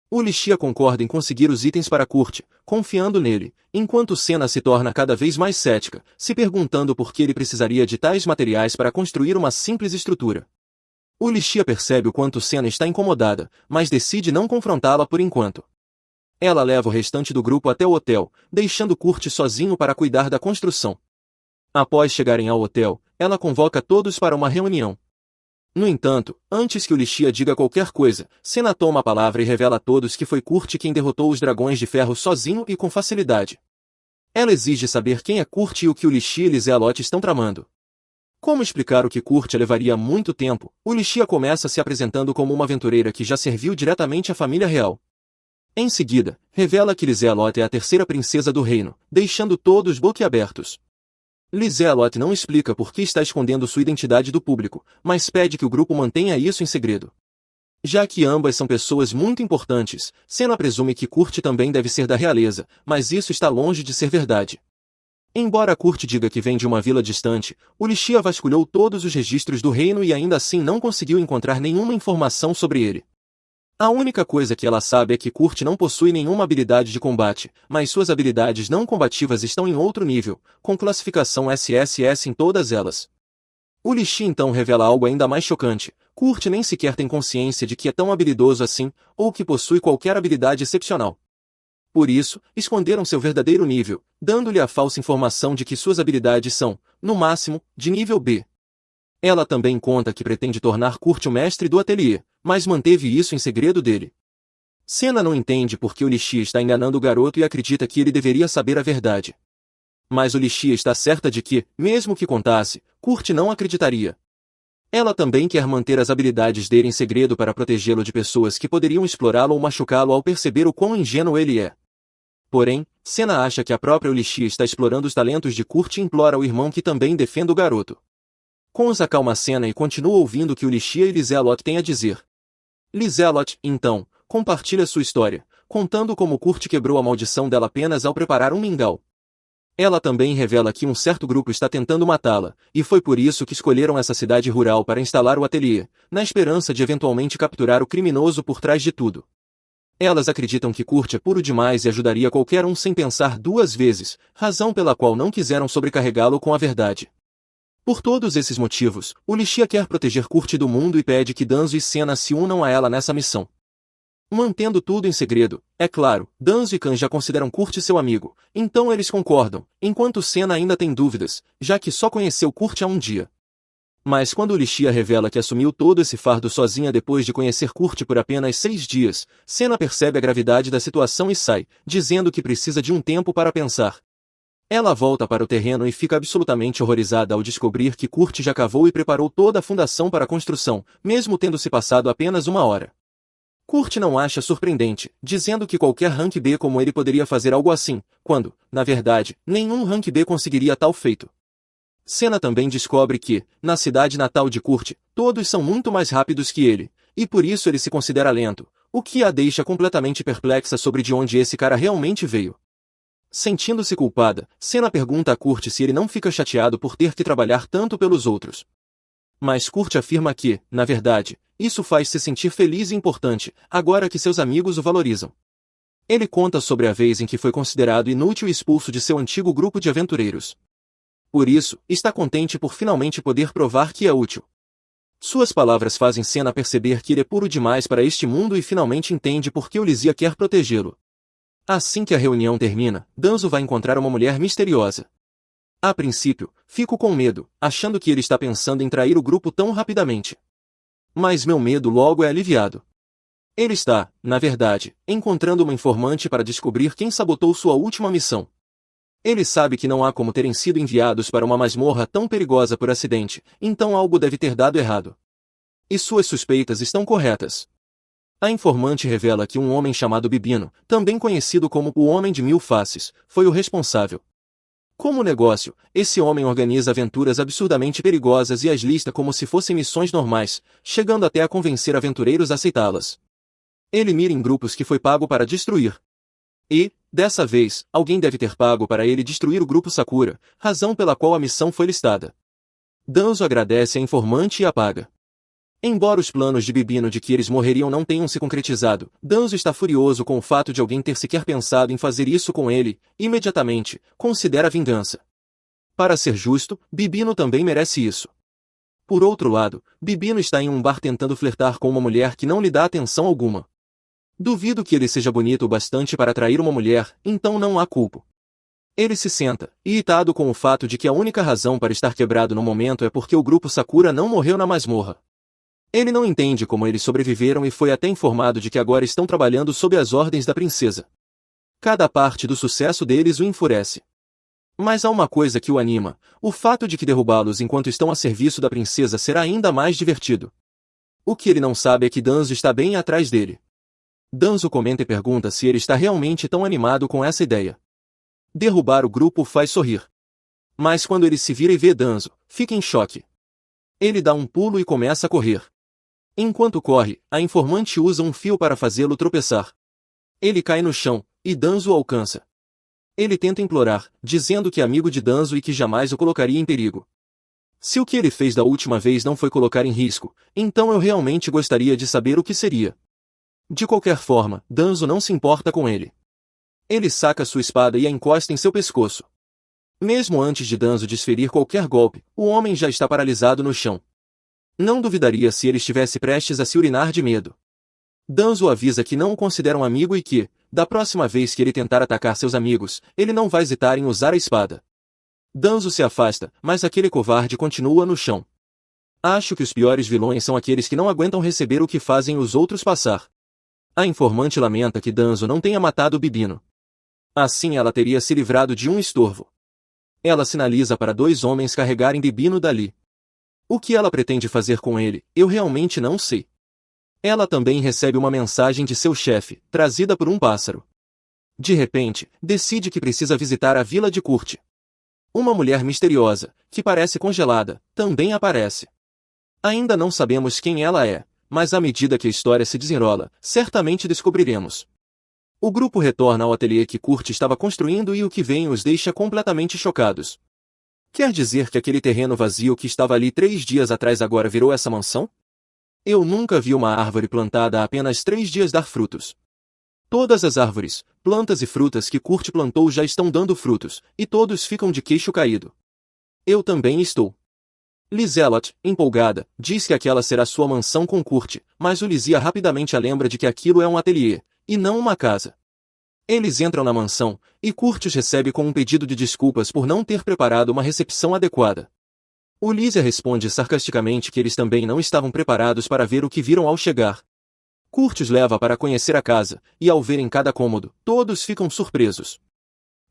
O Lixia concorda em conseguir os itens para Kurt, confiando nele, enquanto Senna se torna cada vez mais cética, se perguntando por que ele precisaria de tais materiais para construir uma simples estrutura. O Lixia percebe o quanto Senna está incomodada, mas decide não confrontá-la por enquanto. Ela leva o restante do grupo até o hotel, deixando Kurt sozinho para cuidar da construção. Após chegarem ao hotel, ela convoca todos para uma reunião. No entanto, antes que o Lixia diga qualquer coisa, Senna toma a palavra e revela a todos que foi Kurt quem derrotou os dragões de ferro sozinho e com facilidade. Ela exige saber quem é Kurt e o que o Lixia e Lizelot estão tramando. Como explicar o que Kurt levaria muito tempo, o Lixia começa se apresentando como uma aventureira que já serviu diretamente à família real. Em seguida, revela que Lizelot é a terceira princesa do reino, deixando todos boquiabertos. Lizelot não explica por que está escondendo sua identidade do público, mas pede que o grupo mantenha isso em segredo. Já que ambas são pessoas muito importantes, Senna presume que Kurt também deve ser da realeza, mas isso está longe de ser verdade. Embora Kurt diga que vem de uma vila distante, o Lixia vasculhou todos os registros do reino e ainda assim não conseguiu encontrar nenhuma informação sobre ele. A única coisa que ela sabe é que Kurt não possui nenhuma habilidade de combate, mas suas habilidades não combativas estão em outro nível, com classificação SSS em todas elas. O Lixia então revela algo ainda mais chocante: Kurt nem sequer tem consciência de que é tão habilidoso assim, ou que possui qualquer habilidade excepcional. Por isso, esconderam seu verdadeiro nível, dando-lhe a falsa informação de que suas habilidades são, no máximo, de nível B. Ela também conta que pretende tornar Kurt o mestre do ateliê, mas manteve isso em segredo dele. Senna não entende por que o Lixia está enganando o garoto e acredita que ele deveria saber a verdade. Mas o Lixia está certa de que, mesmo que contasse, Kurt não acreditaria. Ela também quer manter as habilidades dele em segredo para protegê-lo de pessoas que poderiam explorá-lo ou machucá-lo ao perceber o quão ingênuo ele é. Porém, Senna acha que a própria Lixia está explorando os talentos de Kurt e implora ao irmão que também defenda o garoto. Cons acalma a cena e continua ouvindo o que Ulixia e Lizelot têm a dizer. Lizelot, então, compartilha sua história, contando como Kurt quebrou a maldição dela apenas ao preparar um mingau. Ela também revela que um certo grupo está tentando matá-la, e foi por isso que escolheram essa cidade rural para instalar o ateliê, na esperança de eventualmente capturar o criminoso por trás de tudo. Elas acreditam que Kurt é puro demais e ajudaria qualquer um sem pensar duas vezes, razão pela qual não quiseram sobrecarregá-lo com a verdade. Por todos esses motivos, Ulixia quer proteger Kurt do mundo e pede que Danzo e Senna se unam a ela nessa missão. Mantendo tudo em segredo, é claro, Danzo e Kan já consideram Kurt seu amigo, então eles concordam, enquanto Senna ainda tem dúvidas, já que só conheceu Kurt há um dia. Mas quando Ulixia revela que assumiu todo esse fardo sozinha depois de conhecer Kurt por apenas 6 dias, Senna percebe a gravidade da situação e sai, dizendo que precisa de um tempo para pensar. Ela volta para o terreno e fica absolutamente horrorizada ao descobrir que Kurt já cavou e preparou toda a fundação para a construção, mesmo tendo se passado apenas 1 hora. Kurt não acha surpreendente, dizendo que qualquer Rank B como ele poderia fazer algo assim, quando, na verdade, nenhum Rank B conseguiria tal feito. Senna também descobre que, na cidade natal de Kurt, todos são muito mais rápidos que ele, e por isso ele se considera lento, o que a deixa completamente perplexa sobre de onde esse cara realmente veio. Sentindo-se culpada, Senna pergunta a Kurt se ele não fica chateado por ter que trabalhar tanto pelos outros. Mas Kurt afirma que, na verdade, isso faz se sentir feliz e importante, agora que seus amigos o valorizam. Ele conta sobre a vez em que foi considerado inútil e expulso de seu antigo grupo de aventureiros. Por isso, está contente por finalmente poder provar que é útil. Suas palavras fazem Senna perceber que ele é puro demais para este mundo e finalmente entende por que Ulixia quer protegê-lo. Assim que a reunião termina, Danzo vai encontrar uma mulher misteriosa. A princípio, fico com medo, achando que ele está pensando em trair o grupo tão rapidamente. Mas meu medo logo é aliviado. Ele está, na verdade, encontrando uma informante para descobrir quem sabotou sua última missão. Ele sabe que não há como terem sido enviados para uma masmorra tão perigosa por acidente, então algo deve ter dado errado. E suas suspeitas estão corretas. A informante revela que um homem chamado Bibino, também conhecido como o Homem de Mil Faces, foi o responsável. Como negócio, esse homem organiza aventuras absurdamente perigosas e as lista como se fossem missões normais, chegando até a convencer aventureiros a aceitá-las. Ele mira em grupos que foi pago para destruir. E, dessa vez, alguém deve ter pago para ele destruir o grupo Sakura, razão pela qual a missão foi listada. Danzo agradece a informante e a paga. Embora os planos de Bibino de que eles morreriam não tenham se concretizado, Danzo está furioso com o fato de alguém ter sequer pensado em fazer isso com ele, imediatamente, considera a vingança. Para ser justo, Bibino também merece isso. Por outro lado, Bibino está em um bar tentando flertar com uma mulher que não lhe dá atenção alguma. Duvido que ele seja bonito o bastante para atrair uma mulher, então não há culpa. Ele se senta, irritado com o fato de que a única razão para estar quebrado no momento é porque o grupo Sakura não morreu na masmorra. Ele não entende como eles sobreviveram e foi até informado de que agora estão trabalhando sob as ordens da princesa. Cada parte do sucesso deles o enfurece. Mas há uma coisa que o anima, o fato de que derrubá-los enquanto estão a serviço da princesa será ainda mais divertido. O que ele não sabe é que Danzo está bem atrás dele. Danzo comenta e pergunta se ele está realmente tão animado com essa ideia. Derrubar o grupo o faz sorrir. Mas quando ele se vira e vê Danzo, fica em choque. Ele dá um pulo e começa a correr. Enquanto corre, a informante usa um fio para fazê-lo tropeçar. Ele cai no chão, e Danzo o alcança. Ele tenta implorar, dizendo que é amigo de Danzo e que jamais o colocaria em perigo. Se o que ele fez da última vez não foi colocar em risco, então eu realmente gostaria de saber o que seria. De qualquer forma, Danzo não se importa com ele. Ele saca sua espada e a encosta em seu pescoço. Mesmo antes de Danzo desferir qualquer golpe, o homem já está paralisado no chão. Não duvidaria se ele estivesse prestes a se urinar de medo. Danzo avisa que não o considera um amigo e que, da próxima vez que ele tentar atacar seus amigos, ele não vai hesitar em usar a espada. Danzo se afasta, mas aquele covarde continua no chão. Acho que os piores vilões são aqueles que não aguentam receber o que fazem os outros passar. A informante lamenta que Danzo não tenha matado Bibino. Assim ela teria se livrado de um estorvo. Ela sinaliza para 2 homens carregarem Bibino dali. O que ela pretende fazer com ele, eu realmente não sei. Ela também recebe uma mensagem de seu chefe, trazida por um pássaro. De repente, decide que precisa visitar a vila de Kurt. Uma mulher misteriosa, que parece congelada, também aparece. Ainda não sabemos quem ela é, mas à medida que a história se desenrola, certamente descobriremos. O grupo retorna ao ateliê que Kurt estava construindo e o que vem os deixa completamente chocados. Quer dizer que aquele terreno vazio que estava ali 3 dias atrás agora virou essa mansão? Eu nunca vi uma árvore plantada há apenas 3 dias dar frutos. Todas as árvores, plantas e frutas que Kurt plantou já estão dando frutos, e todos ficam de queixo caído. Eu também estou. Lizelot, empolgada, diz que aquela será sua mansão com Kurt, mas o Lizia rapidamente a lembra de que aquilo é um ateliê, e não uma casa. Eles entram na mansão, e Kurt os recebe com um pedido de desculpas por não ter preparado uma recepção adequada. O Lizia responde sarcasticamente que eles também não estavam preparados para ver o que viram ao chegar. Kurt os leva para conhecer a casa, e ao verem cada cômodo, todos ficam surpresos.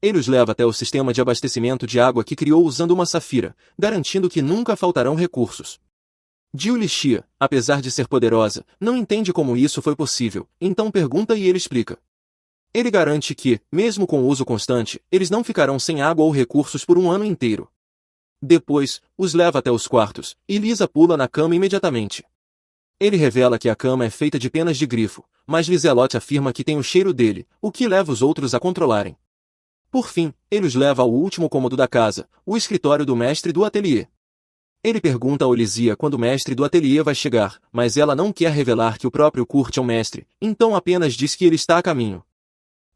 Ele os leva até o sistema de abastecimento de água que criou usando uma safira, garantindo que nunca faltarão recursos. Licia, apesar de ser poderosa, não entende como isso foi possível, então pergunta e ele explica. Ele garante que, mesmo com o uso constante, eles não ficarão sem água ou recursos por um ano inteiro. Depois, os leva até os quartos, e Lisa pula na cama imediatamente. Ele revela que a cama é feita de penas de grifo, mas Lizelot afirma que tem o cheiro dele, o que leva os outros a controlarem. Por fim, ele os leva ao último cômodo da casa, o escritório do mestre do ateliê. Ele pergunta a Olizia quando o mestre do ateliê vai chegar, mas ela não quer revelar que o próprio Kurt é o mestre, então apenas diz que ele está a caminho.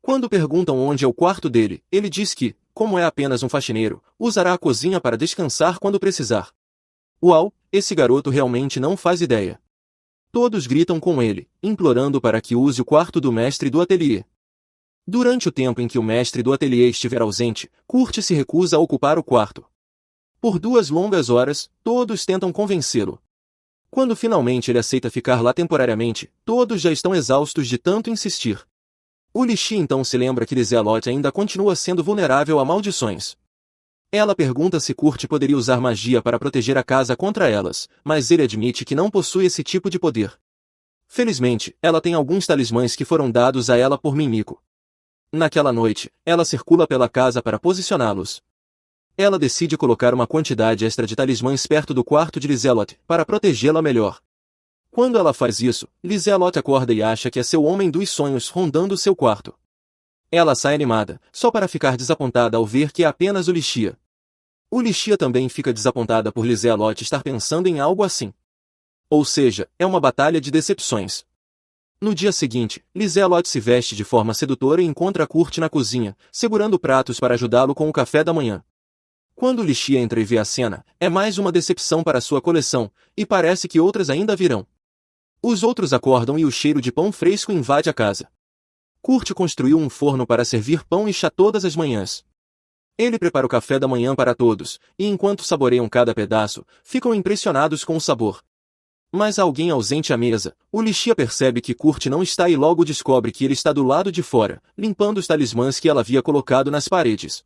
Quando perguntam onde é o quarto dele, ele diz que, como é apenas um faxineiro, usará a cozinha para descansar quando precisar. Uau, esse garoto realmente não faz ideia. Todos gritam com ele, implorando para que use o quarto do mestre do ateliê. Durante o tempo em que o mestre do ateliê estiver ausente, Kurt se recusa a ocupar o quarto. Por 2 longas horas, todos tentam convencê-lo. Quando finalmente ele aceita ficar lá temporariamente, todos já estão exaustos de tanto insistir. O Licia então se lembra que Lizelot ainda continua sendo vulnerável a maldições. Ela pergunta se Kurt poderia usar magia para proteger a casa contra elas, mas ele admite que não possui esse tipo de poder. Felizmente, ela tem alguns talismãs que foram dados a ela por Mimico. Naquela noite, ela circula pela casa para posicioná-los. Ela decide colocar uma quantidade extra de talismãs perto do quarto de Lizelot, para protegê-la melhor. Quando ela faz isso, Lizelot acorda e acha que é seu homem dos sonhos rondando seu quarto. Ela sai animada, só para ficar desapontada ao ver que é apenas o Licia. O Licia também fica desapontada por Lizelot estar pensando em algo assim. Ou seja, é uma batalha de decepções. No dia seguinte, Lizelot se veste de forma sedutora e encontra Kurt na cozinha, segurando pratos para ajudá-lo com o café da manhã. Quando Licia entra e vê a cena, é mais uma decepção para sua coleção, e parece que outras ainda virão. Os outros acordam e o cheiro de pão fresco invade a casa. Kurt construiu um forno para servir pão e chá todas as manhãs. Ele prepara o café da manhã para todos, e enquanto saboreiam cada pedaço, ficam impressionados com o sabor. Mas há alguém ausente à mesa. O Licia percebe que Kurt não está e logo descobre que ele está do lado de fora, limpando os talismãs que ela havia colocado nas paredes.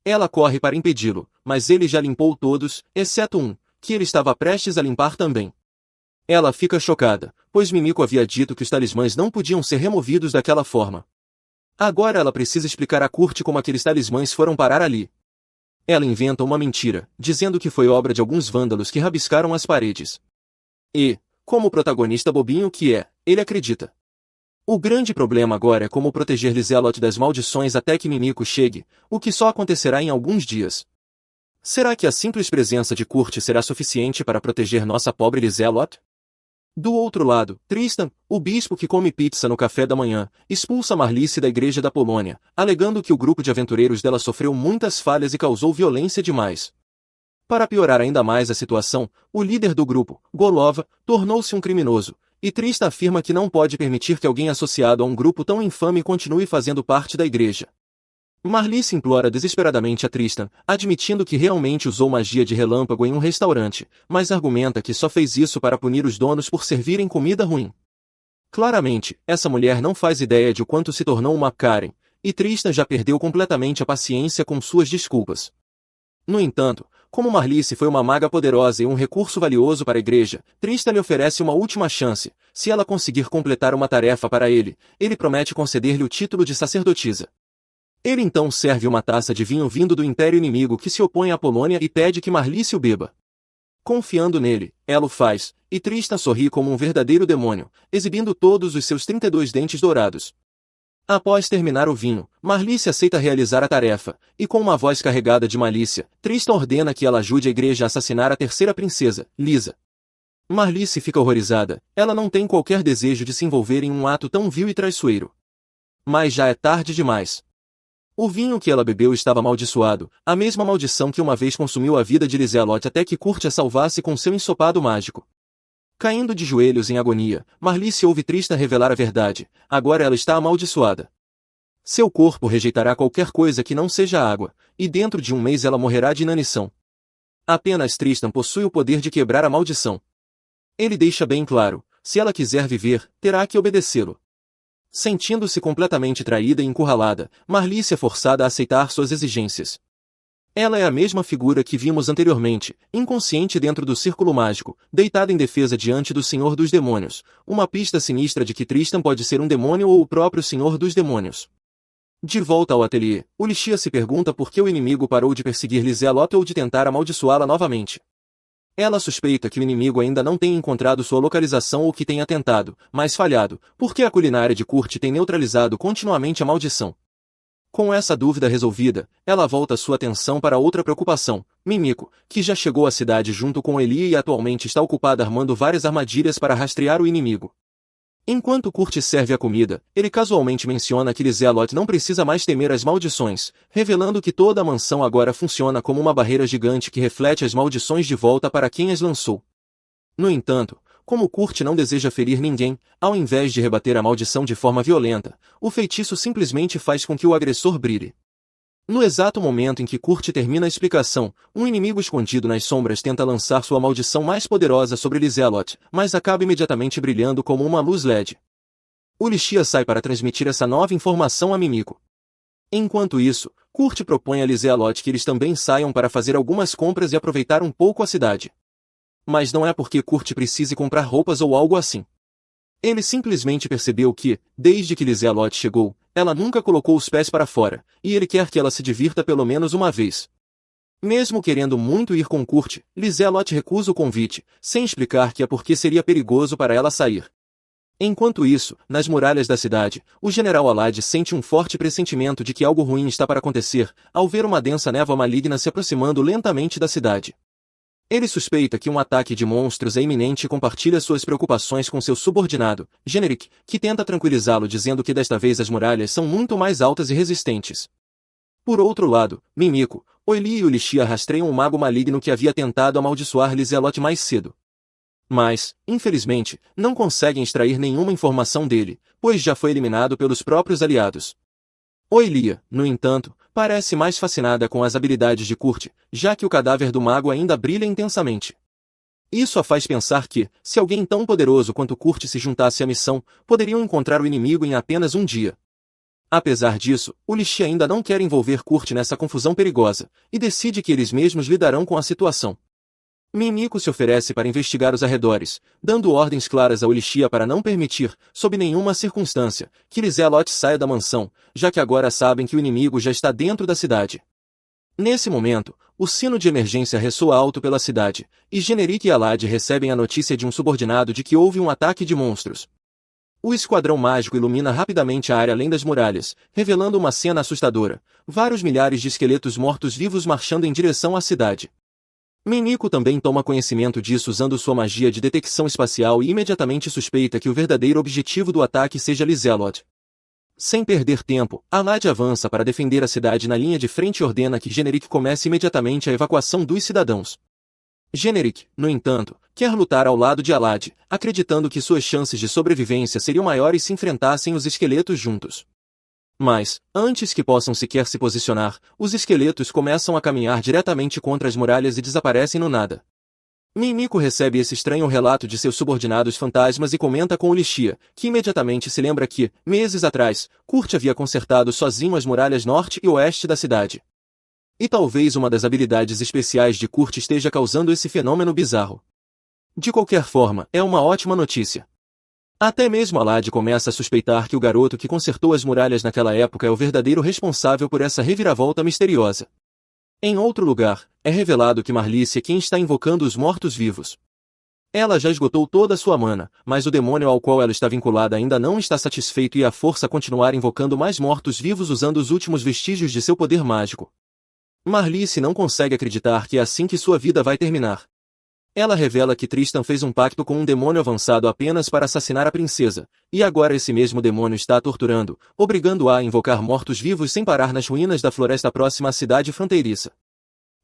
Ela corre para impedi-lo, mas ele já limpou todos, exceto um, que ele estava prestes a limpar também. Ela fica chocada, pois Mimico havia dito que os talismãs não podiam ser removidos daquela forma. Agora ela precisa explicar a Kurt como aqueles talismãs foram parar ali. Ela inventa uma mentira, dizendo que foi obra de alguns vândalos que rabiscaram as paredes. E, como o protagonista bobinho que é, ele acredita. O grande problema agora é como proteger Lizelot das maldições até que Mimico chegue, o que só acontecerá em alguns dias. Será que a simples presença de Kurt será suficiente para proteger nossa pobre Lizelot? Do outro lado, Tristan, o bispo que come pizza no café da manhã, expulsa Marlice da igreja da Polônia, alegando que o grupo de aventureiros dela sofreu muitas falhas e causou violência demais. Para piorar ainda mais a situação, o líder do grupo, Golova, tornou-se um criminoso, e Tristan afirma que não pode permitir que alguém associado a um grupo tão infame continue fazendo parte da igreja. Marlice implora desesperadamente a Tristan, admitindo que realmente usou magia de relâmpago em um restaurante, mas argumenta que só fez isso para punir os donos por servirem comida ruim. Claramente, essa mulher não faz ideia de o quanto se tornou uma Karen, e Tristan já perdeu completamente a paciência com suas desculpas. No entanto, como Marlice foi uma maga poderosa e um recurso valioso para a igreja, Tristan lhe oferece uma última chance. Se ela conseguir completar uma tarefa para ele, ele promete conceder-lhe o título de sacerdotisa. Ele então serve uma taça de vinho vindo do império inimigo que se opõe à Polônia e pede que Marlício beba. Confiando nele, ela o faz, e Tristan sorri como um verdadeiro demônio, exibindo todos os seus 32 dentes dourados. Após terminar o vinho, Marlícia aceita realizar a tarefa, e com uma voz carregada de malícia, Tristan ordena que ela ajude a igreja a assassinar a terceira princesa, Lisa. Marlice fica horrorizada, ela não tem qualquer desejo de se envolver em um ato tão vil e traiçoeiro. Mas já é tarde demais. O vinho que ela bebeu estava amaldiçoado, a mesma maldição que uma vez consumiu a vida de Liselotte até que Kurt a salvasse com seu ensopado mágico. Caindo de joelhos em agonia, Marlice ouve Tristan revelar a verdade, agora ela está amaldiçoada. Seu corpo rejeitará qualquer coisa que não seja água, e dentro de um mês ela morrerá de inanição. Apenas Tristan possui o poder de quebrar a maldição. Ele deixa bem claro, se ela quiser viver, terá que obedecê-lo. Sentindo-se completamente traída e encurralada, Marlice é forçada a aceitar suas exigências. Ela é a mesma figura que vimos anteriormente, inconsciente dentro do círculo mágico, deitada em defesa diante do Senhor dos Demônios, uma pista sinistra de que Tristan pode ser um demônio ou o próprio Senhor dos Demônios. De volta ao ateliê, Ulicia se pergunta por que o inimigo parou de perseguir Liselotte ou de tentar amaldiçoá-la novamente. Ela suspeita que o inimigo ainda não tenha encontrado sua localização ou que tenha tentado, mas falhado, porque a culinária de Kurt tem neutralizado continuamente a maldição. Com essa dúvida resolvida, ela volta sua atenção para outra preocupação, Mimico, que já chegou à cidade junto com Elia e atualmente está ocupada armando várias armadilhas para rastrear o inimigo. Enquanto Kurt serve a comida, ele casualmente menciona que Liselotte não precisa mais temer as maldições, revelando que toda a mansão agora funciona como uma barreira gigante que reflete as maldições de volta para quem as lançou. No entanto, como Kurt não deseja ferir ninguém, ao invés de rebater a maldição de forma violenta, o feitiço simplesmente faz com que o agressor brilhe. No exato momento em que Kurt termina a explicação, um inimigo escondido nas sombras tenta lançar sua maldição mais poderosa sobre Liselotte, mas acaba imediatamente brilhando como uma luz LED. Ulicia sai para transmitir essa nova informação a Mimico. Enquanto isso, Kurt propõe a Liselotte que eles também saiam para fazer algumas compras e aproveitar um pouco a cidade. Mas não é porque Kurt precise comprar roupas ou algo assim. Ele simplesmente percebeu que, desde que Liselotte chegou, ela nunca colocou os pés para fora, e ele quer que ela se divirta pelo menos uma vez. Mesmo querendo muito ir com Kurt, Liselotte recusa o convite, sem explicar que é porque seria perigoso para ela sair. Enquanto isso, nas muralhas da cidade, o general Alad sente um forte pressentimento de que algo ruim está para acontecer, ao ver uma densa névoa maligna se aproximando lentamente da cidade. Ele suspeita que um ataque de monstros é iminente e compartilha suas preocupações com seu subordinado, Generic, que tenta tranquilizá-lo dizendo que desta vez as muralhas são muito mais altas e resistentes. Por outro lado, Mimico, Oili e Ulicia rastreiam um mago maligno que havia tentado amaldiçoar Liselotte mais cedo. Mas, infelizmente, não conseguem extrair nenhuma informação dele, pois já foi eliminado pelos próprios aliados. Oilia, no entanto, parece mais fascinada com as habilidades de Kurt, já que o cadáver do mago ainda brilha intensamente. Isso a faz pensar que, se alguém tão poderoso quanto Kurt se juntasse à missão, poderiam encontrar o inimigo em apenas um dia. Apesar disso, Ulicia ainda não quer envolver Kurt nessa confusão perigosa, e decide que eles mesmos lidarão com a situação. Mimico se oferece para investigar os arredores, dando ordens claras a Ulicia para não permitir, sob nenhuma circunstância, que Liselotte saia da mansão, já que agora sabem que o inimigo já está dentro da cidade. Nesse momento, o sino de emergência ressoa alto pela cidade, e Generic e Alad recebem a notícia de um subordinado de que houve um ataque de monstros. O esquadrão mágico ilumina rapidamente a área além das muralhas, revelando uma cena assustadora, vários milhares de esqueletos mortos-vivos marchando em direção à cidade. Mimico também toma conhecimento disso usando sua magia de detecção espacial e imediatamente suspeita que o verdadeiro objetivo do ataque seja Liselotte. Sem perder tempo, Alad avança para defender a cidade na linha de frente e ordena que Generic comece imediatamente a evacuação dos cidadãos. Generic, no entanto, quer lutar ao lado de Alad, acreditando que suas chances de sobrevivência seriam maiores se enfrentassem os esqueletos juntos. Mas, antes que possam sequer se posicionar, os esqueletos começam a caminhar diretamente contra as muralhas e desaparecem no nada. Mimico recebe esse estranho relato de seus subordinados fantasmas e comenta com Ulicia, que imediatamente se lembra que, meses atrás, Kurt havia consertado sozinho as muralhas norte e oeste da cidade. E talvez uma das habilidades especiais de Kurt esteja causando esse fenômeno bizarro. De qualquer forma, é uma ótima notícia. Até mesmo Alad começa a suspeitar que o garoto que consertou as muralhas naquela época é o verdadeiro responsável por essa reviravolta misteriosa. Em outro lugar, é revelado que Marlice é quem está invocando os mortos-vivos. Ela já esgotou toda a sua mana, mas o demônio ao qual ela está vinculada ainda não está satisfeito e a força continuar invocando mais mortos-vivos usando os últimos vestígios de seu poder mágico. Marlice não consegue acreditar que é assim que sua vida vai terminar. Ela revela que Tristan fez um pacto com um demônio avançado apenas para assassinar a princesa, e agora esse mesmo demônio está a torturando, obrigando-a a invocar mortos-vivos sem parar nas ruínas da floresta próxima à cidade fronteiriça.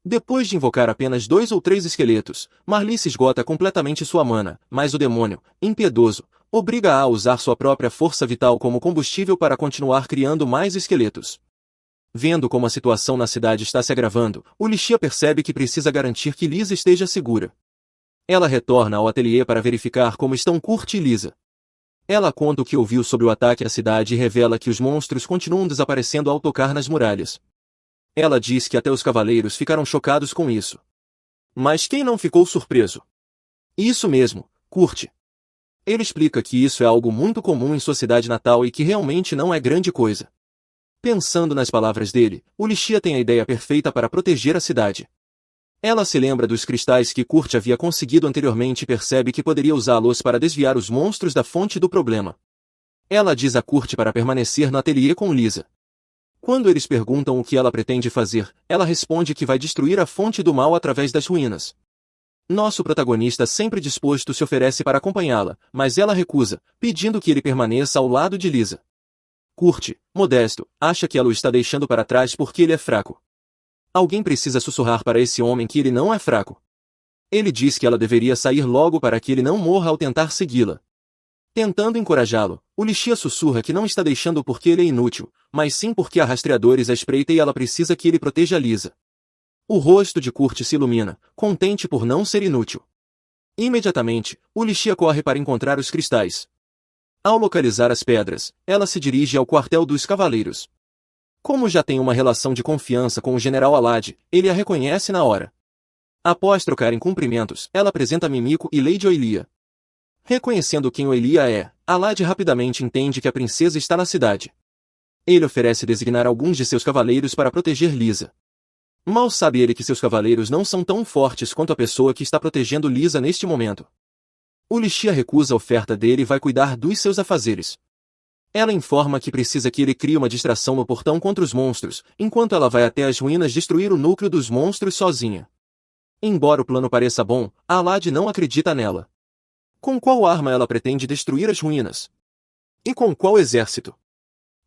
Depois de invocar apenas 2 ou 3 esqueletos, Marlice esgota completamente sua mana, mas o demônio, impiedoso, obriga-a a usar sua própria força vital como combustível para continuar criando mais esqueletos. Vendo como a situação na cidade está se agravando, Ulixia percebe que precisa garantir que Lisa esteja segura. Ela retorna ao ateliê para verificar como estão Kurt e Lisa. Ela conta o que ouviu sobre o ataque à cidade e revela que os monstros continuam desaparecendo ao tocar nas muralhas. Ela diz que até os cavaleiros ficaram chocados com isso. Mas quem não ficou surpreso? Isso mesmo, Kurt. Ele explica que isso é algo muito comum em sua cidade natal e que realmente não é grande coisa. Pensando nas palavras dele, Ulixia tem a ideia perfeita para proteger a cidade. Ela se lembra dos cristais que Kurt havia conseguido anteriormente e percebe que poderia usá-los para desviar os monstros da fonte do problema. Ela diz a Kurt para permanecer no ateliê com Lisa. Quando eles perguntam o que ela pretende fazer, ela responde que vai destruir a fonte do mal através das ruínas. Nosso protagonista, sempre disposto, se oferece para acompanhá-la, mas ela recusa, pedindo que ele permaneça ao lado de Lisa. Kurt, modesto, acha que ela o está deixando para trás porque ele é fraco. Alguém precisa sussurrar para esse homem que ele não é fraco. Ele diz que ela deveria sair logo para que ele não morra ao tentar segui-la. Tentando encorajá-lo, Ulixia sussurra que não está deixando porque ele é inútil, mas sim porque há rastreadores à espreita e ela precisa que ele proteja Lisa. O rosto de Kurt se ilumina, contente por não ser inútil. Imediatamente, Ulixia corre para encontrar os cristais. Ao localizar as pedras, ela se dirige ao quartel dos cavaleiros. Como já tem uma relação de confiança com o general Alad, ele a reconhece na hora. Após trocarem cumprimentos, ela apresenta Mimico e Lady Oilia. Reconhecendo quem Oilia é, Alad rapidamente entende que a princesa está na cidade. Ele oferece designar alguns de seus cavaleiros para proteger Lisa. Mal sabe ele que seus cavaleiros não são tão fortes quanto a pessoa que está protegendo Lisa neste momento. Ulixia recusa a oferta dele e vai cuidar dos seus afazeres. Ela informa que precisa que ele crie uma distração no portão contra os monstros, enquanto ela vai até as ruínas destruir o núcleo dos monstros sozinha. Embora o plano pareça bom, Alad não acredita nela. Com qual arma ela pretende destruir as ruínas? E com qual exército?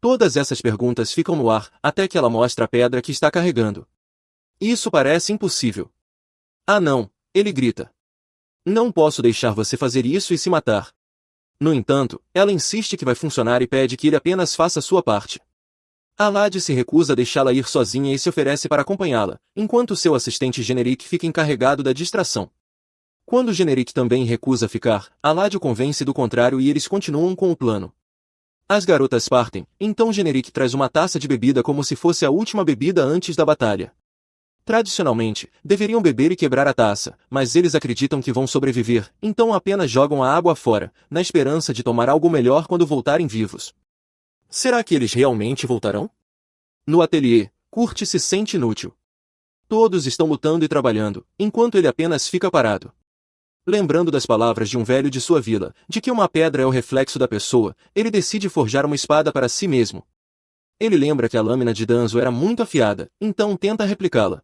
Todas essas perguntas ficam no ar, até que ela mostra a pedra que está carregando. Isso parece impossível. Ah não, ele grita. Não posso deixar você fazer isso e se matar. No entanto, ela insiste que vai funcionar e pede que ele apenas faça sua parte. Alad se recusa a deixá-la ir sozinha e se oferece para acompanhá-la, enquanto seu assistente Generic fica encarregado da distração. Quando Generic também recusa ficar, Alad o convence do contrário e eles continuam com o plano. As garotas partem, então Generic traz uma taça de bebida como se fosse a última bebida antes da batalha. Tradicionalmente, deveriam beber e quebrar a taça, mas eles acreditam que vão sobreviver, então apenas jogam a água fora, na esperança de tomar algo melhor quando voltarem vivos. Será que eles realmente voltarão? No ateliê, Kurt se sente inútil. Todos estão lutando e trabalhando, enquanto ele apenas fica parado. Lembrando das palavras de um velho de sua vila, de que uma pedra é o reflexo da pessoa, ele decide forjar uma espada para si mesmo. Ele lembra que a lâmina de Danzo era muito afiada, então tenta replicá-la.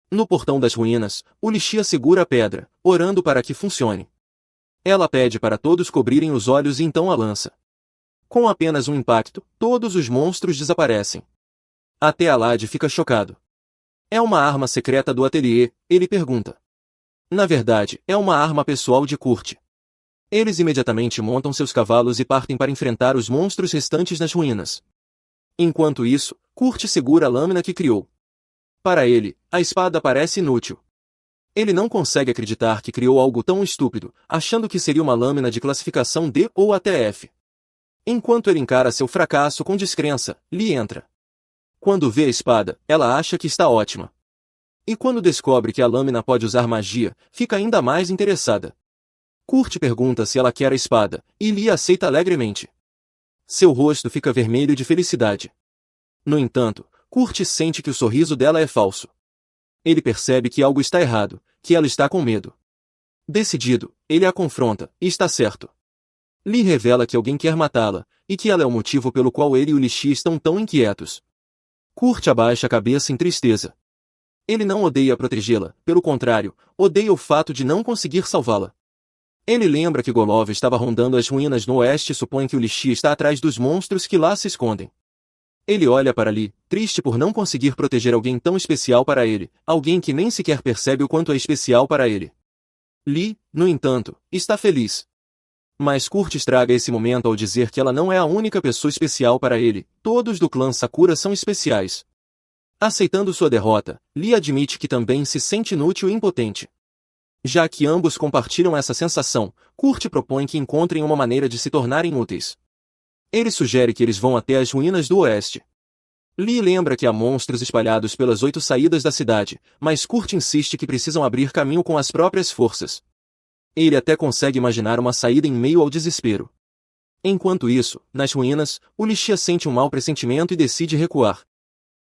No portão das ruínas, Ulixia segura a pedra, orando para que funcione. Ela pede para todos cobrirem os olhos e então a lança. Com apenas um impacto, todos os monstros desaparecem. Até Alad fica chocado. É uma arma secreta do ateliê, ele pergunta. Na verdade, é uma arma pessoal de Kurt. Eles imediatamente montam seus cavalos e partem para enfrentar os monstros restantes nas ruínas. Enquanto isso, Kurt segura a lâmina que criou. Para ele, a espada parece inútil. Ele não consegue acreditar que criou algo tão estúpido, achando que seria uma lâmina de classificação D ou até F. Enquanto ele encara seu fracasso com descrença, Lee entra. Quando vê a espada, ela acha que está ótima. E quando descobre que a lâmina pode usar magia, fica ainda mais interessada. Kurt pergunta se ela quer a espada, e Lee aceita alegremente. Seu rosto fica vermelho de felicidade. No entanto, Kurt sente que o sorriso dela é falso. Ele percebe que algo está errado, que ela está com medo. Decidido, ele a confronta, e está certo. Lee revela que alguém quer matá-la, e que ela é o motivo pelo qual ele e o Lixia estão tão inquietos. Kurt abaixa a cabeça em tristeza. Ele não odeia protegê-la, pelo contrário, odeia o fato de não conseguir salvá-la. Ele lembra que Golov estava rondando as ruínas no oeste e supõe que o Lixia está atrás dos monstros que lá se escondem. Ele olha para Lee, triste por não conseguir proteger alguém tão especial para ele, alguém que nem sequer percebe o quanto é especial para ele. Lee, no entanto, está feliz. Mas Kurt estraga esse momento ao dizer que ela não é a única pessoa especial para ele, todos do clã Sakura são especiais. Aceitando sua derrota, Lee admite que também se sente inútil e impotente. Já que ambos compartilham essa sensação, Kurt propõe que encontrem uma maneira de se tornarem úteis. Ele sugere que eles vão até as ruínas do oeste. Lee lembra que há monstros espalhados pelas 8 saídas da cidade, mas Kurt insiste que precisam abrir caminho com as próprias forças. Ele até consegue imaginar uma saída em meio ao desespero. Enquanto isso, nas ruínas, o Lixia sente um mau pressentimento e decide recuar.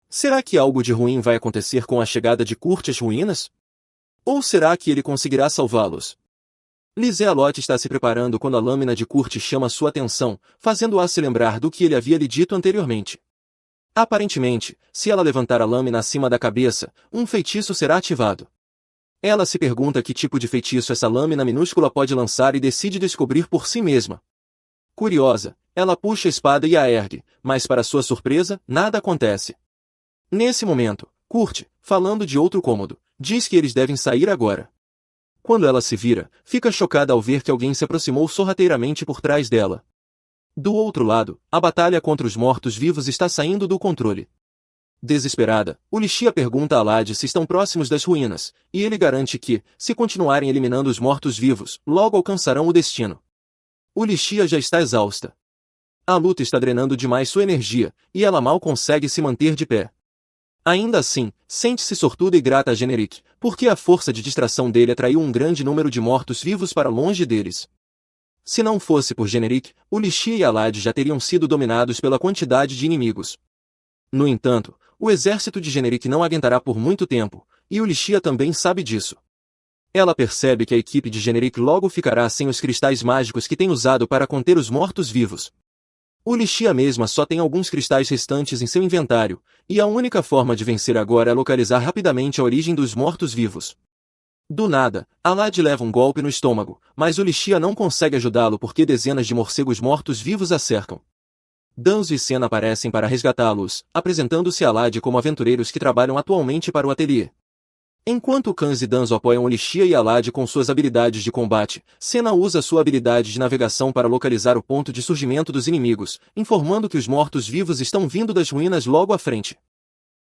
Será que algo de ruim vai acontecer com a chegada de Kurt às ruínas? Ou será que ele conseguirá salvá-los? Lisealotte está se preparando quando a lâmina de Kurt chama sua atenção, fazendo-a se lembrar do que ele havia lhe dito anteriormente. Aparentemente, se ela levantar a lâmina acima da cabeça, um feitiço será ativado. Ela se pergunta que tipo de feitiço essa lâmina minúscula pode lançar e decide descobrir por si mesma. Curiosa, ela puxa a espada e a ergue, mas para sua surpresa, nada acontece. Nesse momento, Kurt, falando de outro cômodo, diz que eles devem sair agora. Quando ela se vira, fica chocada ao ver que alguém se aproximou sorrateiramente por trás dela. Do outro lado, a batalha contra os mortos-vivos está saindo do controle. Desesperada, o Lixia pergunta a Lade se estão próximos das ruínas, e ele garante que, se continuarem eliminando os mortos-vivos, logo alcançarão o destino. O Lixia já está exausta. A luta está drenando demais sua energia, e ela mal consegue se manter de pé. Ainda assim, sente-se sortuda e grata a Generic, porque a força de distração dele atraiu um grande número de mortos-vivos para longe deles. Se não fosse por Generic, o Lixia e a Lade já teriam sido dominados pela quantidade de inimigos. No entanto, o exército de Generic não aguentará por muito tempo, e o Lixia também sabe disso. Ela percebe que a equipe de Generic logo ficará sem os cristais mágicos que tem usado para conter os mortos-vivos. O Lixia mesma só tem alguns cristais restantes em seu inventário, e a única forma de vencer agora é localizar rapidamente a origem dos mortos-vivos. Do nada, Alad leva um golpe no estômago, mas o Lixia não consegue ajudá-lo porque dezenas de morcegos mortos-vivos a cercam. Danzo e Senna aparecem para resgatá-los, apresentando-se a Alad como aventureiros que trabalham atualmente para o ateliê. Enquanto Kanz e Danzo apoiam o Lixia e Alad com suas habilidades de combate, Senna usa sua habilidade de navegação para localizar o ponto de surgimento dos inimigos, informando que os mortos-vivos estão vindo das ruínas logo à frente.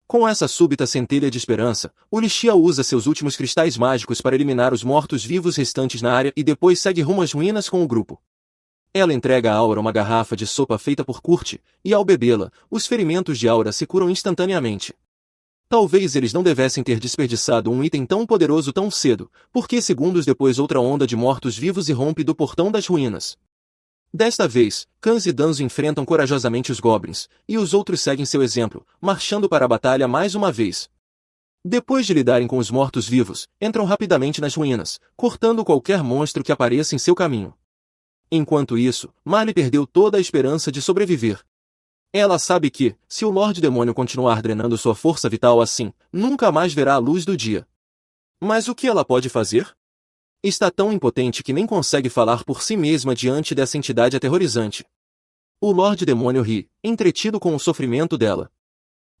Com essa súbita centelha de esperança, o Lixia usa seus últimos cristais mágicos para eliminar os mortos-vivos restantes na área e depois segue rumo às ruínas com o grupo. Ela entrega a Aura uma garrafa de sopa feita por Kurt, e ao bebê-la, os ferimentos de Aura se curam instantaneamente. Talvez eles não devessem ter desperdiçado um item tão poderoso tão cedo, porque segundos depois outra onda de mortos-vivos irrompe do portão das ruínas. Desta vez, Kanz e Danzo enfrentam corajosamente os goblins, e os outros seguem seu exemplo, marchando para a batalha mais uma vez. Depois de lidarem com os mortos-vivos, entram rapidamente nas ruínas, cortando qualquer monstro que apareça em seu caminho. Enquanto isso, Marley perdeu toda a esperança de sobreviver. Ela sabe que, se o Lorde Demônio continuar drenando sua força vital assim, nunca mais verá a luz do dia. Mas o que ela pode fazer? Está tão impotente que nem consegue falar por si mesma diante dessa entidade aterrorizante. O Lorde Demônio ri, entretido com o sofrimento dela.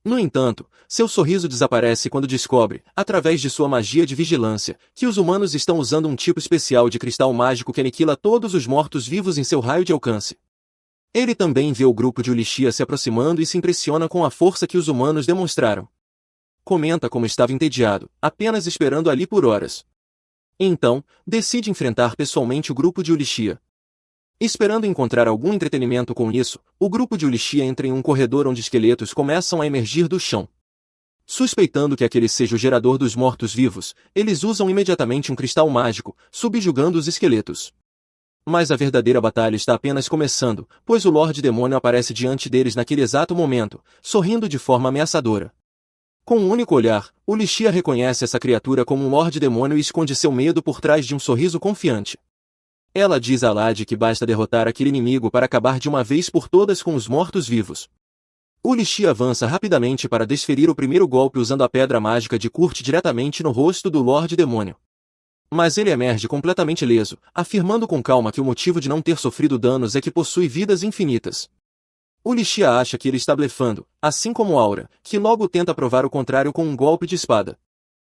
No entanto, seu sorriso desaparece quando descobre, através de sua magia de vigilância, que os humanos estão usando um tipo especial de cristal mágico que aniquila todos os mortos-vivos em seu raio de alcance. Ele também vê o grupo de Lixia se aproximando e se impressiona com a força que os humanos demonstraram. Comenta como estava entediado, apenas esperando ali por horas. Então, decide enfrentar pessoalmente o grupo de Lixia. Esperando encontrar algum entretenimento com isso, o grupo de Lixia entra em um corredor onde esqueletos começam a emergir do chão. Suspeitando que aquele seja o gerador dos mortos-vivos, eles usam imediatamente um cristal mágico, subjugando os esqueletos. Mas a verdadeira batalha está apenas começando, pois o Lorde Demônio aparece diante deles naquele exato momento, sorrindo de forma ameaçadora. Com um único olhar, o Lixia reconhece essa criatura como um Lorde Demônio e esconde seu medo por trás de um sorriso confiante. Ela diz a Alad que basta derrotar aquele inimigo para acabar de uma vez por todas com os mortos-vivos. O Lixia avança rapidamente para desferir o primeiro golpe usando a pedra mágica de Kurt diretamente no rosto do Lorde Demônio. Mas ele emerge completamente ileso, afirmando com calma que o motivo de não ter sofrido danos é que possui vidas infinitas. O Lixia acha que ele está blefando, assim como Aura, que logo tenta provar o contrário com um golpe de espada.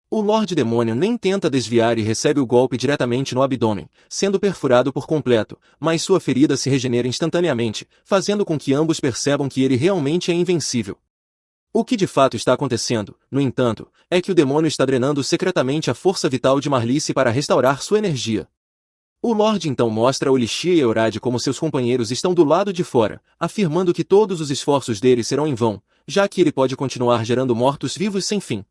O Lorde Demônio nem tenta desviar e recebe o golpe diretamente no abdômen, sendo perfurado por completo, mas sua ferida se regenera instantaneamente, fazendo com que ambos percebam que ele realmente é invencível. O que de fato está acontecendo, no entanto, é que o demônio está drenando secretamente a força vital de Marlice para restaurar sua energia. O Lorde então mostra a Lixia e Eurad como seus companheiros estão do lado de fora, afirmando que todos os esforços dele serão em vão, já que ele pode continuar gerando mortos-vivos sem fim.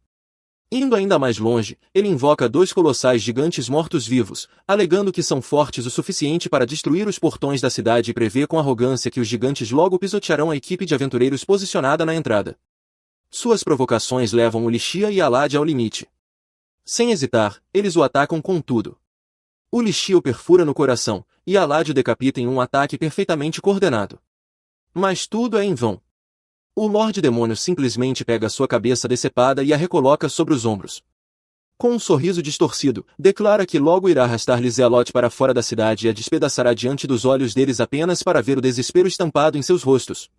Indo ainda mais longe, ele invoca dois colossais gigantes mortos-vivos, alegando que são fortes o suficiente para destruir os portões da cidade e prevê com arrogância que os gigantes logo pisotearão a equipe de aventureiros posicionada na entrada. Suas provocações levam o Lixia e Alad ao limite. Sem hesitar, eles o atacam com tudo. O Lixia o perfura no coração, e Alad o decapita em um ataque perfeitamente coordenado. Mas tudo é em vão. O Lorde Demônio simplesmente pega sua cabeça decepada e a recoloca sobre os ombros. Com um sorriso distorcido, declara que logo irá arrastar Lizealote para fora da cidade e a despedaçará diante dos olhos deles apenas para ver o desespero estampado em seus rostos.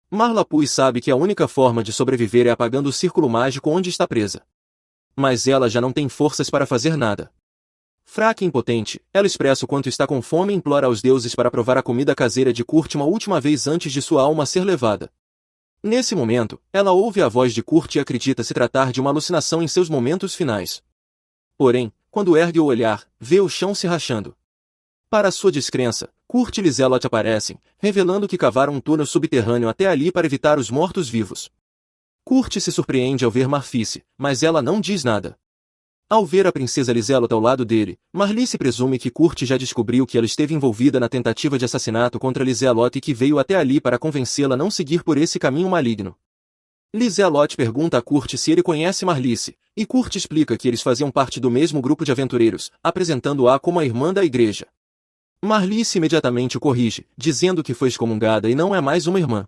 Marlapus sabe que a única forma de sobreviver é apagando o círculo mágico onde está presa. Mas ela já não tem forças para fazer nada. Fraca e impotente, ela expressa o quanto está com fome e implora aos deuses para provar a comida caseira de Kurt uma última vez antes de sua alma ser levada. Nesse momento, ela ouve a voz de Kurt e acredita se tratar de uma alucinação em seus momentos finais. Porém, quando ergue o olhar, vê o chão se rachando. Para sua descrença, Kurt e Lizealote aparecem, revelando que cavaram um túnel subterrâneo até ali para evitar os mortos-vivos. Kurt se surpreende ao ver Marfice, mas ela não diz nada. Ao ver a princesa Lizealote ao lado dele, Marlice presume que Kurt já descobriu que ela esteve envolvida na tentativa de assassinato contra Lizealote e que veio até ali para convencê-la a não seguir por esse caminho maligno. Lizealote pergunta a Kurt se ele conhece Marlice, e Kurt explica que eles faziam parte do mesmo grupo de aventureiros, apresentando-a como a irmã da igreja. Marlice imediatamente o corrige, dizendo que foi excomungada e não é mais uma irmã.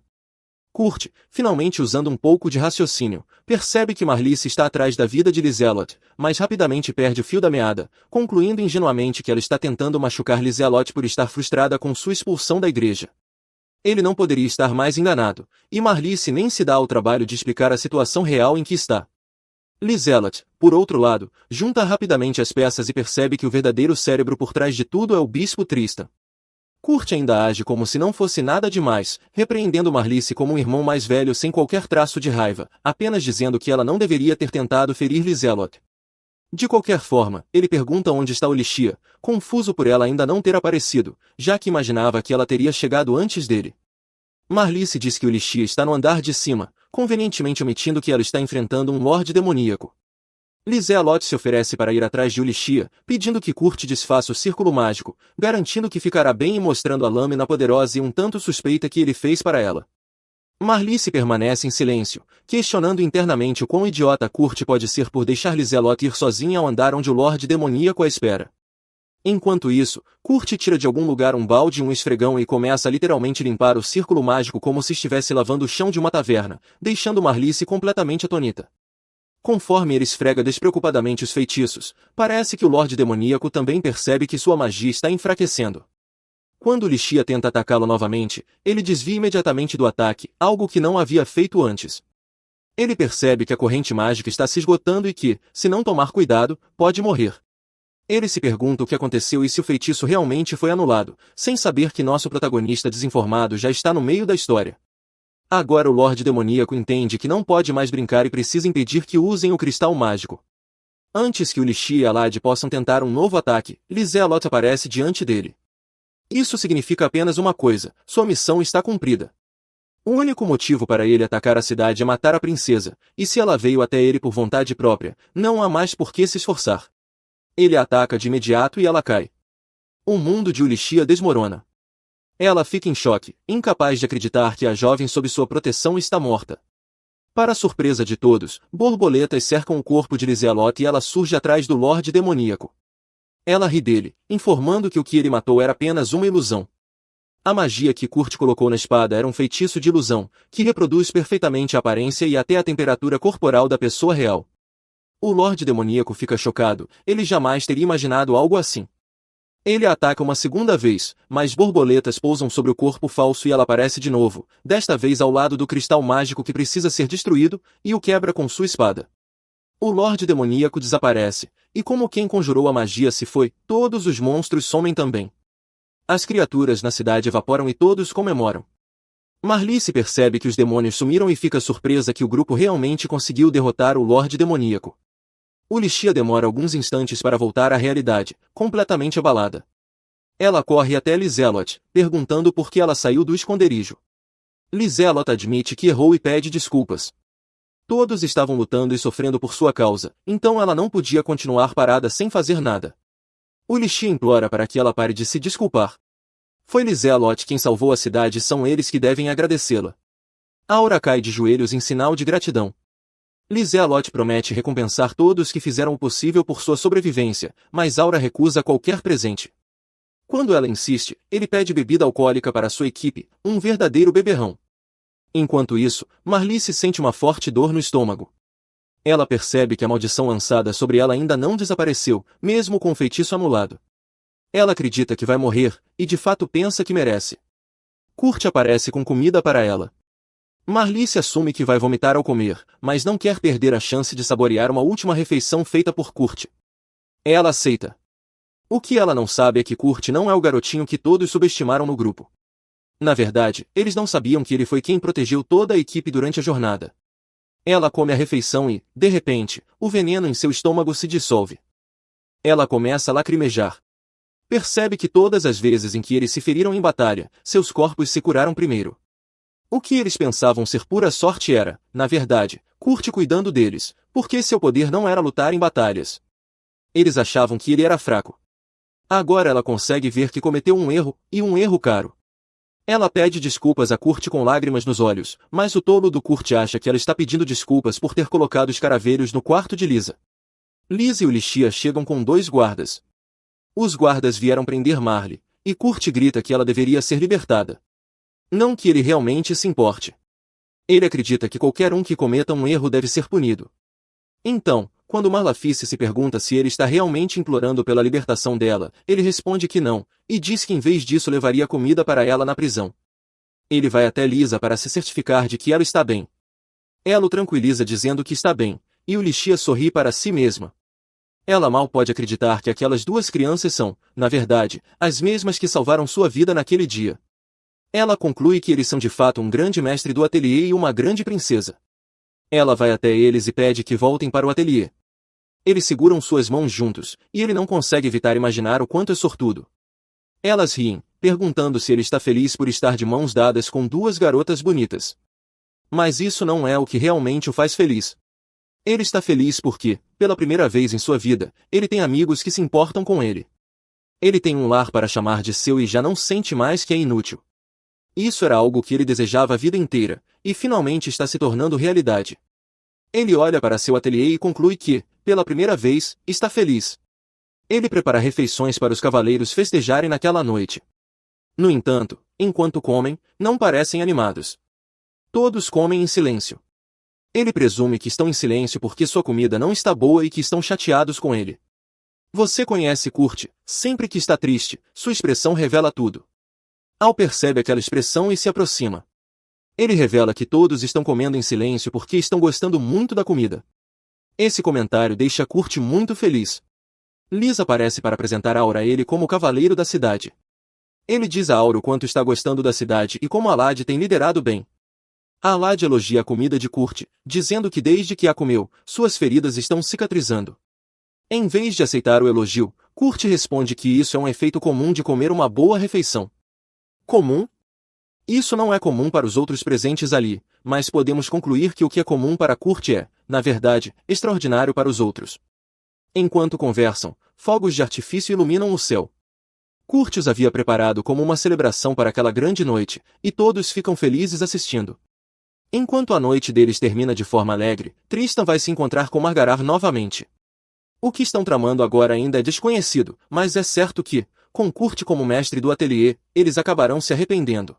Kurt, finalmente usando um pouco de raciocínio, percebe que Marlice está atrás da vida de Lizealote, mas rapidamente perde o fio da meada, concluindo ingenuamente que ela está tentando machucar Lizealote por estar frustrada com sua expulsão da igreja. Ele não poderia estar mais enganado, e Marlice nem se dá ao trabalho de explicar a situação real em que está. Lizealote, por outro lado, junta rapidamente as peças e percebe que o verdadeiro cérebro por trás de tudo é o Bispo Tristan. Kurt ainda age como se não fosse nada demais, repreendendo Marlice como um irmão mais velho sem qualquer traço de raiva, apenas dizendo que ela não deveria ter tentado ferir Lizealote. De qualquer forma, ele pergunta onde está o Lixia, confuso por ela ainda não ter aparecido, já que imaginava que ela teria chegado antes dele. Marlice diz que o Lixia está no andar de cima, convenientemente omitindo que ela está enfrentando um lorde demoníaco. Lizealote se oferece para ir atrás de Lixia, pedindo que Kurt desfaça o círculo mágico, garantindo que ficará bem e mostrando a lâmina poderosa e um tanto suspeita que ele fez para ela. Marlice permanece em silêncio, questionando internamente o quão idiota Kurt pode ser por deixar Lizealote ir sozinha ao andar onde o Lorde Demoníaco a espera. Enquanto isso, Kurt tira de algum lugar um balde e um esfregão e começa a literalmente limpar o círculo mágico como se estivesse lavando o chão de uma taverna, deixando Marlice completamente atônita. Conforme ele esfrega despreocupadamente os feitiços, parece que o Lorde Demoníaco também percebe que sua magia está enfraquecendo. Quando Lixia tenta atacá-lo novamente, ele desvia imediatamente do ataque, algo que não havia feito antes. Ele percebe que a corrente mágica está se esgotando e que, se não tomar cuidado, pode morrer. Ele se pergunta o que aconteceu e se o feitiço realmente foi anulado, sem saber que nosso protagonista desinformado já está no meio da história. Agora o Lorde Demoníaco entende que não pode mais brincar e precisa impedir que usem o cristal mágico. Antes que o Lixia e Alad possam tentar um novo ataque, Lizealote aparece diante dele. Isso significa apenas uma coisa: sua missão está cumprida. O único motivo para ele atacar a cidade é matar a princesa, e se ela veio até ele por vontade própria, não há mais por que se esforçar. Ele a ataca de imediato e ela cai. O mundo de Ulixia desmorona. Ela fica em choque, incapaz de acreditar que a jovem sob sua proteção está morta. Para a surpresa de todos, borboletas cercam o corpo de Lizealoth e ela surge atrás do Lorde Demoníaco. Ela ri dele, informando que o que ele matou era apenas uma ilusão. A magia que Kurt colocou na espada era um feitiço de ilusão, que reproduz perfeitamente a aparência e até a temperatura corporal da pessoa real. O Lorde Demoníaco fica chocado, ele jamais teria imaginado algo assim. Ele a ataca uma segunda vez, mas borboletas pousam sobre o corpo falso e ela aparece de novo, desta vez ao lado do cristal mágico que precisa ser destruído, e o quebra com sua espada. O Lorde Demoníaco desaparece, e como quem conjurou a magia se foi, todos os monstros somem também. As criaturas na cidade evaporam e todos comemoram. Marlice percebe que os demônios sumiram e fica surpresa que o grupo realmente conseguiu derrotar o Lorde Demoníaco. Ulixia demora alguns instantes para voltar à realidade, completamente abalada. Ela corre até Lizealoth, perguntando por que ela saiu do esconderijo. Lizealoth admite que errou e pede desculpas. Todos estavam lutando e sofrendo por sua causa, então ela não podia continuar parada sem fazer nada. Ulixia implora para que ela pare de se desculpar. Foi Lizealoth quem salvou a cidade e são eles que devem agradecê-la. Aura cai de joelhos em sinal de gratidão. Lizealoth promete recompensar todos que fizeram o possível por sua sobrevivência, mas Aura recusa qualquer presente. Quando ela insiste, ele pede bebida alcoólica para sua equipe, um verdadeiro beberrão. Enquanto isso, Marlice sente uma forte dor no estômago. Ela percebe que a maldição lançada sobre ela ainda não desapareceu, mesmo com o feitiço anulado. Ela acredita que vai morrer, e de fato pensa que merece. Kurt aparece com comida para ela. Marlice assume que vai vomitar ao comer, mas não quer perder a chance de saborear uma última refeição feita por Kurt. Ela aceita. O que ela não sabe é que Kurt não é o garotinho que todos subestimaram no grupo. Na verdade, eles não sabiam que ele foi quem protegeu toda a equipe durante a jornada. Ela come a refeição e, de repente, o veneno em seu estômago se dissolve. Ela começa a lacrimejar. Percebe que todas as vezes em que eles se feriram em batalha, seus corpos se curaram primeiro. O que eles pensavam ser pura sorte era, na verdade, Kurt cuidando deles, porque seu poder não era lutar em batalhas. Eles achavam que ele era fraco. Agora ela consegue ver que cometeu um erro, e um erro caro. Ela pede desculpas a Kurt com lágrimas nos olhos, mas o tolo do Kurt acha que ela está pedindo desculpas por ter colocado os caravelhos no quarto de Lisa. Lisa e Ulixia chegam com 2 guardas. Os guardas vieram prender Marley, e Kurt grita que ela deveria ser libertada. Não que ele realmente se importe. Ele acredita que qualquer um que cometa um erro deve ser punido. Então, quando Marlafice se pergunta se ele está realmente implorando pela libertação dela, ele responde que não, e diz que em vez disso levaria comida para ela na prisão. Ele vai até Lisa para se certificar de que ela está bem. Ela o tranquiliza dizendo que está bem, e Ulixia sorri para si mesma. Ela mal pode acreditar que aquelas 2 crianças são, na verdade, as mesmas que salvaram sua vida naquele dia. Ela conclui que eles são de fato um grande mestre do ateliê e uma grande princesa. Ela vai até eles e pede que voltem para o ateliê. Eles seguram suas mãos juntos, e ele não consegue evitar imaginar o quanto é sortudo. Elas riem, perguntando se ele está feliz por estar de mãos dadas com 2 garotas bonitas. Mas isso não é o que realmente o faz feliz. Ele está feliz porque, pela primeira vez em sua vida, ele tem amigos que se importam com ele. Ele tem um lar para chamar de seu e já não sente mais que é inútil. Isso era algo que ele desejava a vida inteira, e finalmente está se tornando realidade. Ele olha para seu ateliê e conclui que, pela primeira vez, está feliz. Ele prepara refeições para os cavaleiros festejarem naquela noite. No entanto, enquanto comem, não parecem animados. Todos comem em silêncio. Ele presume que estão em silêncio porque sua comida não está boa e que estão chateados com ele. Você conhece Kurt, sempre que está triste, sua expressão revela tudo. Al percebe aquela expressão e se aproxima. Ele revela que todos estão comendo em silêncio porque estão gostando muito da comida. Esse comentário deixa Kurt muito feliz. Lisa aparece para apresentar Aura a ele como o cavaleiro da cidade. Ele diz a Aura o quanto está gostando da cidade e como Alad tem liderado bem. A Alad elogia a comida de Kurt, dizendo que desde que a comeu, suas feridas estão cicatrizando. Em vez de aceitar o elogio, Kurt responde que isso é um efeito comum de comer uma boa refeição. Comum? Isso não é comum para os outros presentes ali, mas podemos concluir que o que é comum para Kurt é, na verdade, extraordinário para os outros. Enquanto conversam, fogos de artifício iluminam o céu. Kurt os havia preparado como uma celebração para aquela grande noite, e todos ficam felizes assistindo. Enquanto a noite deles termina de forma alegre, Tristan vai se encontrar com Margaret novamente. O que estão tramando agora ainda é desconhecido, mas é certo que, com Kurt como mestre do ateliê, eles acabarão se arrependendo.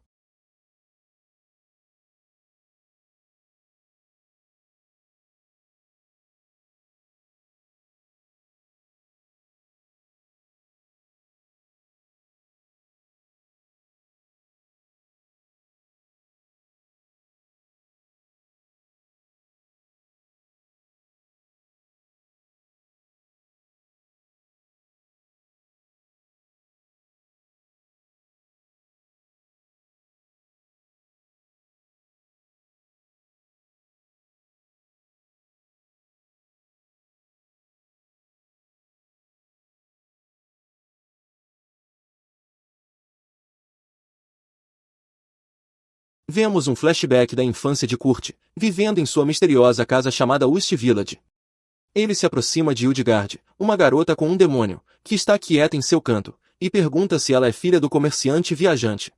Vemos um flashback da infância de Kurt, vivendo em sua misteriosa casa chamada Ust Village. Ele se aproxima de Hildegard, uma garota com um demônio, que está quieta em seu canto, e pergunta se ela é filha do comerciante viajante.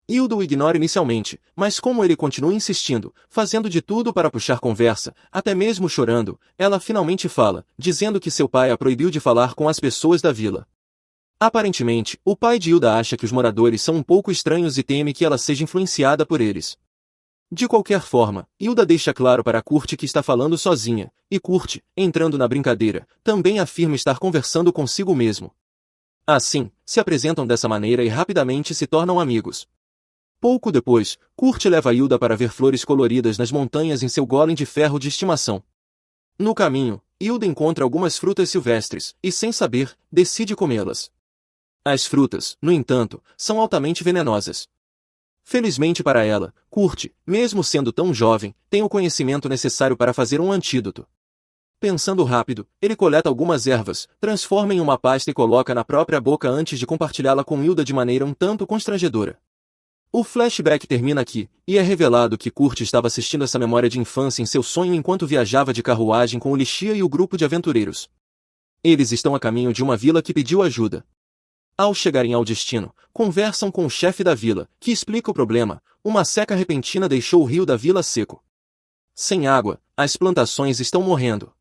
Hilda o ignora inicialmente, mas como ele continua insistindo, fazendo de tudo para puxar conversa, até mesmo chorando, ela finalmente fala, dizendo que seu pai a proibiu de falar com as pessoas da vila. Aparentemente, o pai de Hilda acha que os moradores são um pouco estranhos e teme que ela seja influenciada por eles. De qualquer forma, Hilda deixa claro para Kurt que está falando sozinha, e Kurt, entrando na brincadeira, também afirma estar conversando consigo mesmo. Assim, se apresentam dessa maneira e rapidamente se tornam amigos. Pouco depois, Kurt leva Hilda para ver flores coloridas nas montanhas em seu golem de ferro de estimação. No caminho, Hilda encontra algumas frutas silvestres, e sem saber, decide comê-las. As frutas, no entanto, são altamente venenosas. Felizmente para ela, Kurt, mesmo sendo tão jovem, tem o conhecimento necessário para fazer um antídoto. Pensando rápido, ele coleta algumas ervas, transforma em uma pasta e coloca na própria boca antes de compartilhá-la com Hilda de maneira um tanto constrangedora. O flashback termina aqui, e é revelado que Kurt estava assistindo essa memória de infância em seu sonho enquanto viajava de carruagem com Ulicia e o grupo de aventureiros. Eles estão a caminho de uma vila que pediu ajuda. Ao chegarem ao destino, conversam com o chefe da vila, que explica o problema: uma seca repentina deixou o rio da vila seco. Sem água, as plantações estão morrendo.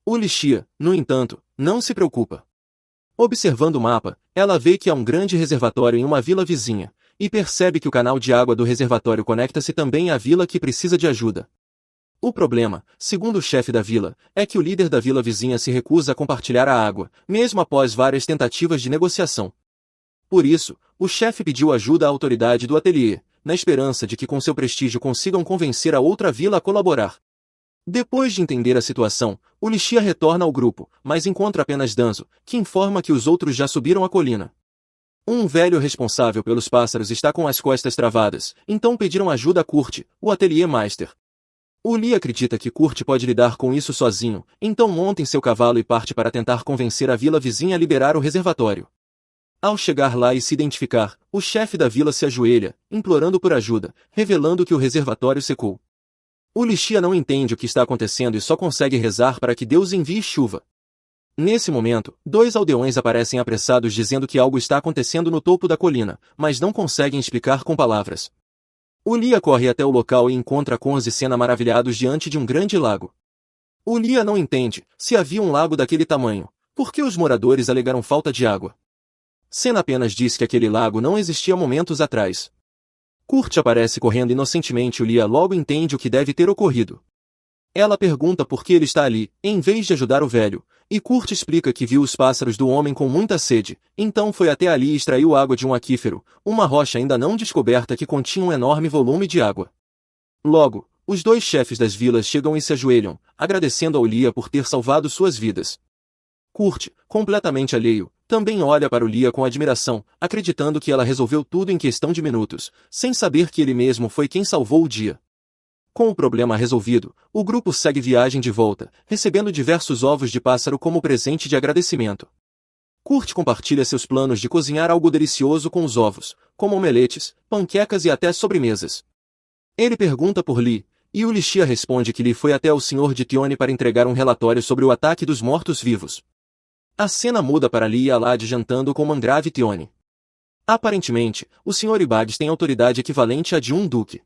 Ulicia, no entanto, não se preocupa. Observando o mapa, ela vê que há um grande reservatório em uma vila vizinha, e percebe que o canal de água do reservatório conecta-se também à vila que precisa de ajuda. O problema, segundo o chefe da vila, é que o líder da vila vizinha se recusa a compartilhar a água, mesmo após várias tentativas de negociação. Por isso, o chefe pediu ajuda à autoridade do ateliê, na esperança de que com seu prestígio consigam convencer a outra vila a colaborar. Depois de entender a situação, Ulicia retorna ao grupo, mas encontra apenas Danzo, que informa que os outros já subiram a colina. Um velho responsável pelos pássaros está com as costas travadas, então pediram ajuda a Kurt, o ateliê master. Uli acredita que Kurt pode lidar com isso sozinho, então monta em seu cavalo e parte para tentar convencer a vila vizinha a liberar o reservatório. Ao chegar lá e se identificar, o chefe da vila se ajoelha, implorando por ajuda, revelando que o reservatório secou. Ulicia não entende o que está acontecendo e só consegue rezar para que Deus envie chuva. Nesse momento, dois aldeões aparecem apressados dizendo que algo está acontecendo no topo da colina, mas não conseguem explicar com palavras. Ulia corre até o local e encontra Conz e Senna maravilhados diante de um grande lago. Ulia não entende, se havia um lago daquele tamanho, por que os moradores alegaram falta de água? Senna apenas diz que aquele lago não existia momentos atrás. Kurt aparece correndo inocentemente e Ulia logo entende o que deve ter ocorrido. Ela pergunta por que ele está ali, em vez de ajudar o velho, e Kurt explica que viu os pássaros do homem com muita sede, então foi até ali e extraiu água de um aquífero, uma rocha ainda não descoberta que continha um enorme volume de água. Logo, os dois chefes das vilas chegam e se ajoelham, agradecendo a Ulia por ter salvado suas vidas. Kurt, completamente alheio, também olha para Ulia com admiração, acreditando que ela resolveu tudo em questão de minutos, sem saber que ele mesmo foi quem salvou o dia. Com o problema resolvido, o grupo segue viagem de volta, recebendo diversos ovos de pássaro como presente de agradecimento. Kurt compartilha seus planos de cozinhar algo delicioso com os ovos, como omeletes, panquecas e até sobremesas. Ele pergunta por Lee, e Ulicia responde que Lee foi até o Sr. de Tione para entregar um relatório sobre o ataque dos mortos-vivos. A cena muda para Lee e Alad jantando com Mangrave e Tione. Aparentemente, o Sr. Ibags tem autoridade equivalente à de um duque.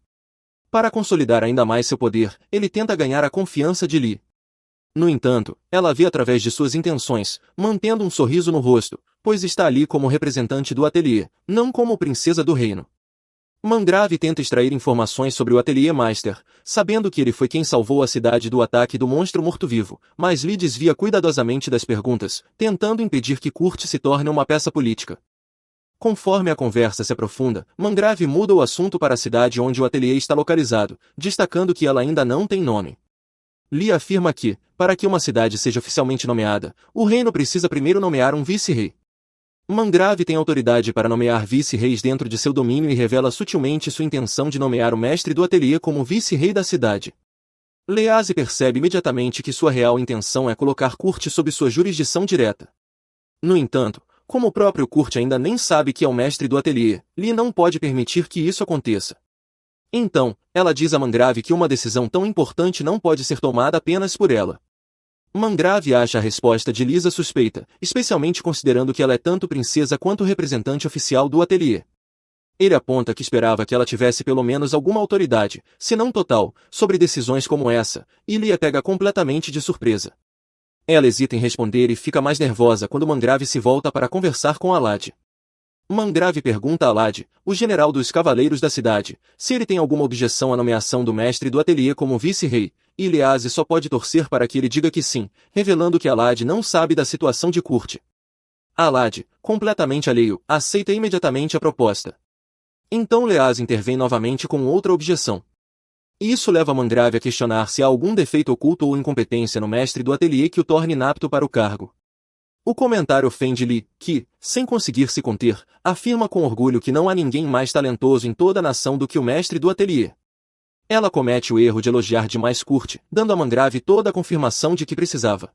Para consolidar ainda mais seu poder, ele tenta ganhar a confiança de Li. No entanto, ela vê através de suas intenções, mantendo um sorriso no rosto, pois está ali como representante do ateliê, não como princesa do reino. Mangrave tenta extrair informações sobre o Ateliê Master, sabendo que ele foi quem salvou a cidade do ataque do monstro morto-vivo, mas Li desvia cuidadosamente das perguntas, tentando impedir que Kurt se torne uma peça política. Conforme a conversa se aprofunda, Mangrave muda o assunto para a cidade onde o ateliê está localizado, destacando que ela ainda não tem nome. Li afirma que, para que uma cidade seja oficialmente nomeada, o reino precisa primeiro nomear um vice-rei. Mangrave tem autoridade para nomear vice-reis dentro de seu domínio e revela sutilmente sua intenção de nomear o mestre do ateliê como vice-rei da cidade. Leaze percebe imediatamente que sua real intenção é colocar Kurt sob sua jurisdição direta. No entanto, como o próprio Kurt ainda nem sabe que é o mestre do ateliê, Li não pode permitir que isso aconteça. Então, ela diz a Mangrave que uma decisão tão importante não pode ser tomada apenas por ela. Mangrave acha a resposta de Lisa suspeita, especialmente considerando que ela é tanto princesa quanto representante oficial do ateliê. Ele aponta que esperava que ela tivesse pelo menos alguma autoridade, se não total, sobre decisões como essa, e Li a pega completamente de surpresa. Ela hesita em responder e fica mais nervosa quando Mangrave se volta para conversar com Alad. Mangrave pergunta a Alad, o general dos cavaleiros da cidade, se ele tem alguma objeção à nomeação do mestre do ateliê como vice-rei, e Leaze só pode torcer para que ele diga que sim, revelando que Alad não sabe da situação de Kurt. Alad, completamente alheio, aceita imediatamente a proposta. Então Leaze intervém novamente com outra objeção. Isso leva Mangrave a questionar se há algum defeito oculto ou incompetência no mestre do ateliê que o torne inapto para o cargo. O comentário ofende Li, que, sem conseguir se conter, afirma com orgulho que não há ninguém mais talentoso em toda a nação do que o mestre do ateliê. Ela comete o erro de elogiar demais Kurt, dando a Mangrave toda a confirmação de que precisava.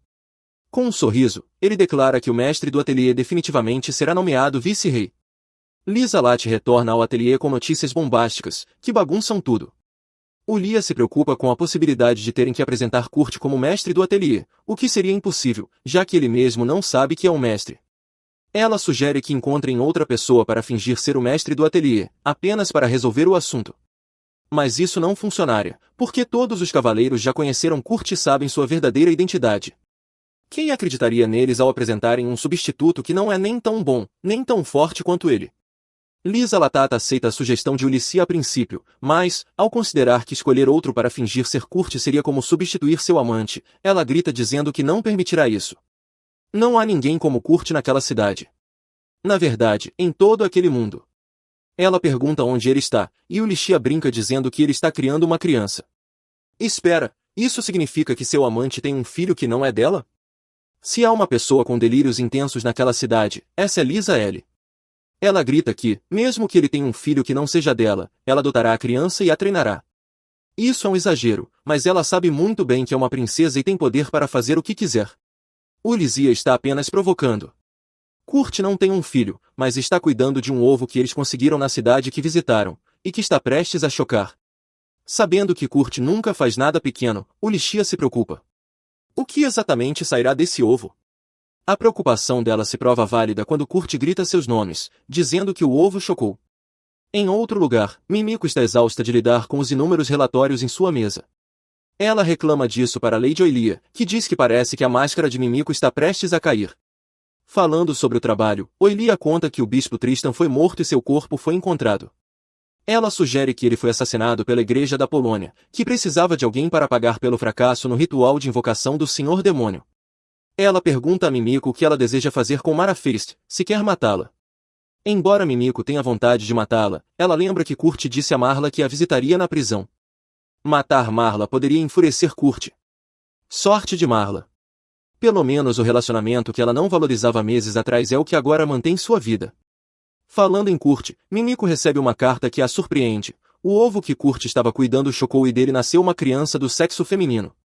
Com um sorriso, ele declara que o mestre do ateliê definitivamente será nomeado vice-rei. Lisa Lat retorna ao ateliê com notícias bombásticas, que bagunçam tudo. O Lia se preocupa com a possibilidade de terem que apresentar Kurt como mestre do ateliê, o que seria impossível, já que ele mesmo não sabe que é um mestre. Ela sugere que encontrem outra pessoa para fingir ser o mestre do ateliê, apenas para resolver o assunto. Mas isso não funcionaria, porque todos os cavaleiros já conheceram Kurt e sabem sua verdadeira identidade. Quem acreditaria neles ao apresentarem um substituto que não é nem tão bom, nem tão forte quanto ele? Lisa Latata aceita a sugestão de Ulissi a princípio, mas, ao considerar que escolher outro para fingir ser Kurt seria como substituir seu amante, ela grita dizendo que não permitirá isso. Não há ninguém como Kurt naquela cidade. Na verdade, em todo aquele mundo. Ela pergunta onde ele está, e Ulissi brinca dizendo que ele está criando uma criança. Espera, isso significa que seu amante tem um filho que não é dela? Se há uma pessoa com delírios intensos naquela cidade, essa é Lisa L. Ela grita que, mesmo que ele tenha um filho que não seja dela, ela adotará a criança e a treinará. Isso é um exagero, mas ela sabe muito bem que é uma princesa e tem poder para fazer o que quiser. Ulysses está apenas provocando. Kurt não tem um filho, mas está cuidando de um ovo que eles conseguiram na cidade que visitaram, e que está prestes a chocar. Sabendo que Kurt nunca faz nada pequeno, Ulysses se preocupa. O que exatamente sairá desse ovo? A preocupação dela se prova válida quando Kurt grita seus nomes, dizendo que o ovo chocou. Em outro lugar, Mimiko está exausta de lidar com os inúmeros relatórios em sua mesa. Ela reclama disso para Lady Oilia, que diz que parece que a máscara de Mimiko está prestes a cair. Falando sobre o trabalho, Oilia conta que o bispo Tristan foi morto e seu corpo foi encontrado. Ela sugere que ele foi assassinado pela Igreja da Polônia, que precisava de alguém para pagar pelo fracasso no ritual de invocação do Senhor Demônio. Ela pergunta a Mimiko o que ela deseja fazer com Mara First, se quer matá-la. Embora Mimiko tenha vontade de matá-la, ela lembra que Kurt disse a Marla que a visitaria na prisão. Matar Marla poderia enfurecer Kurt. Sorte de Marla. Pelo menos o relacionamento que ela não valorizava meses atrás é o que agora mantém sua vida. Falando em Kurt, Mimiko recebe uma carta que a surpreende. O ovo que Kurt estava cuidando chocou e dele nasceu uma criança do sexo feminino.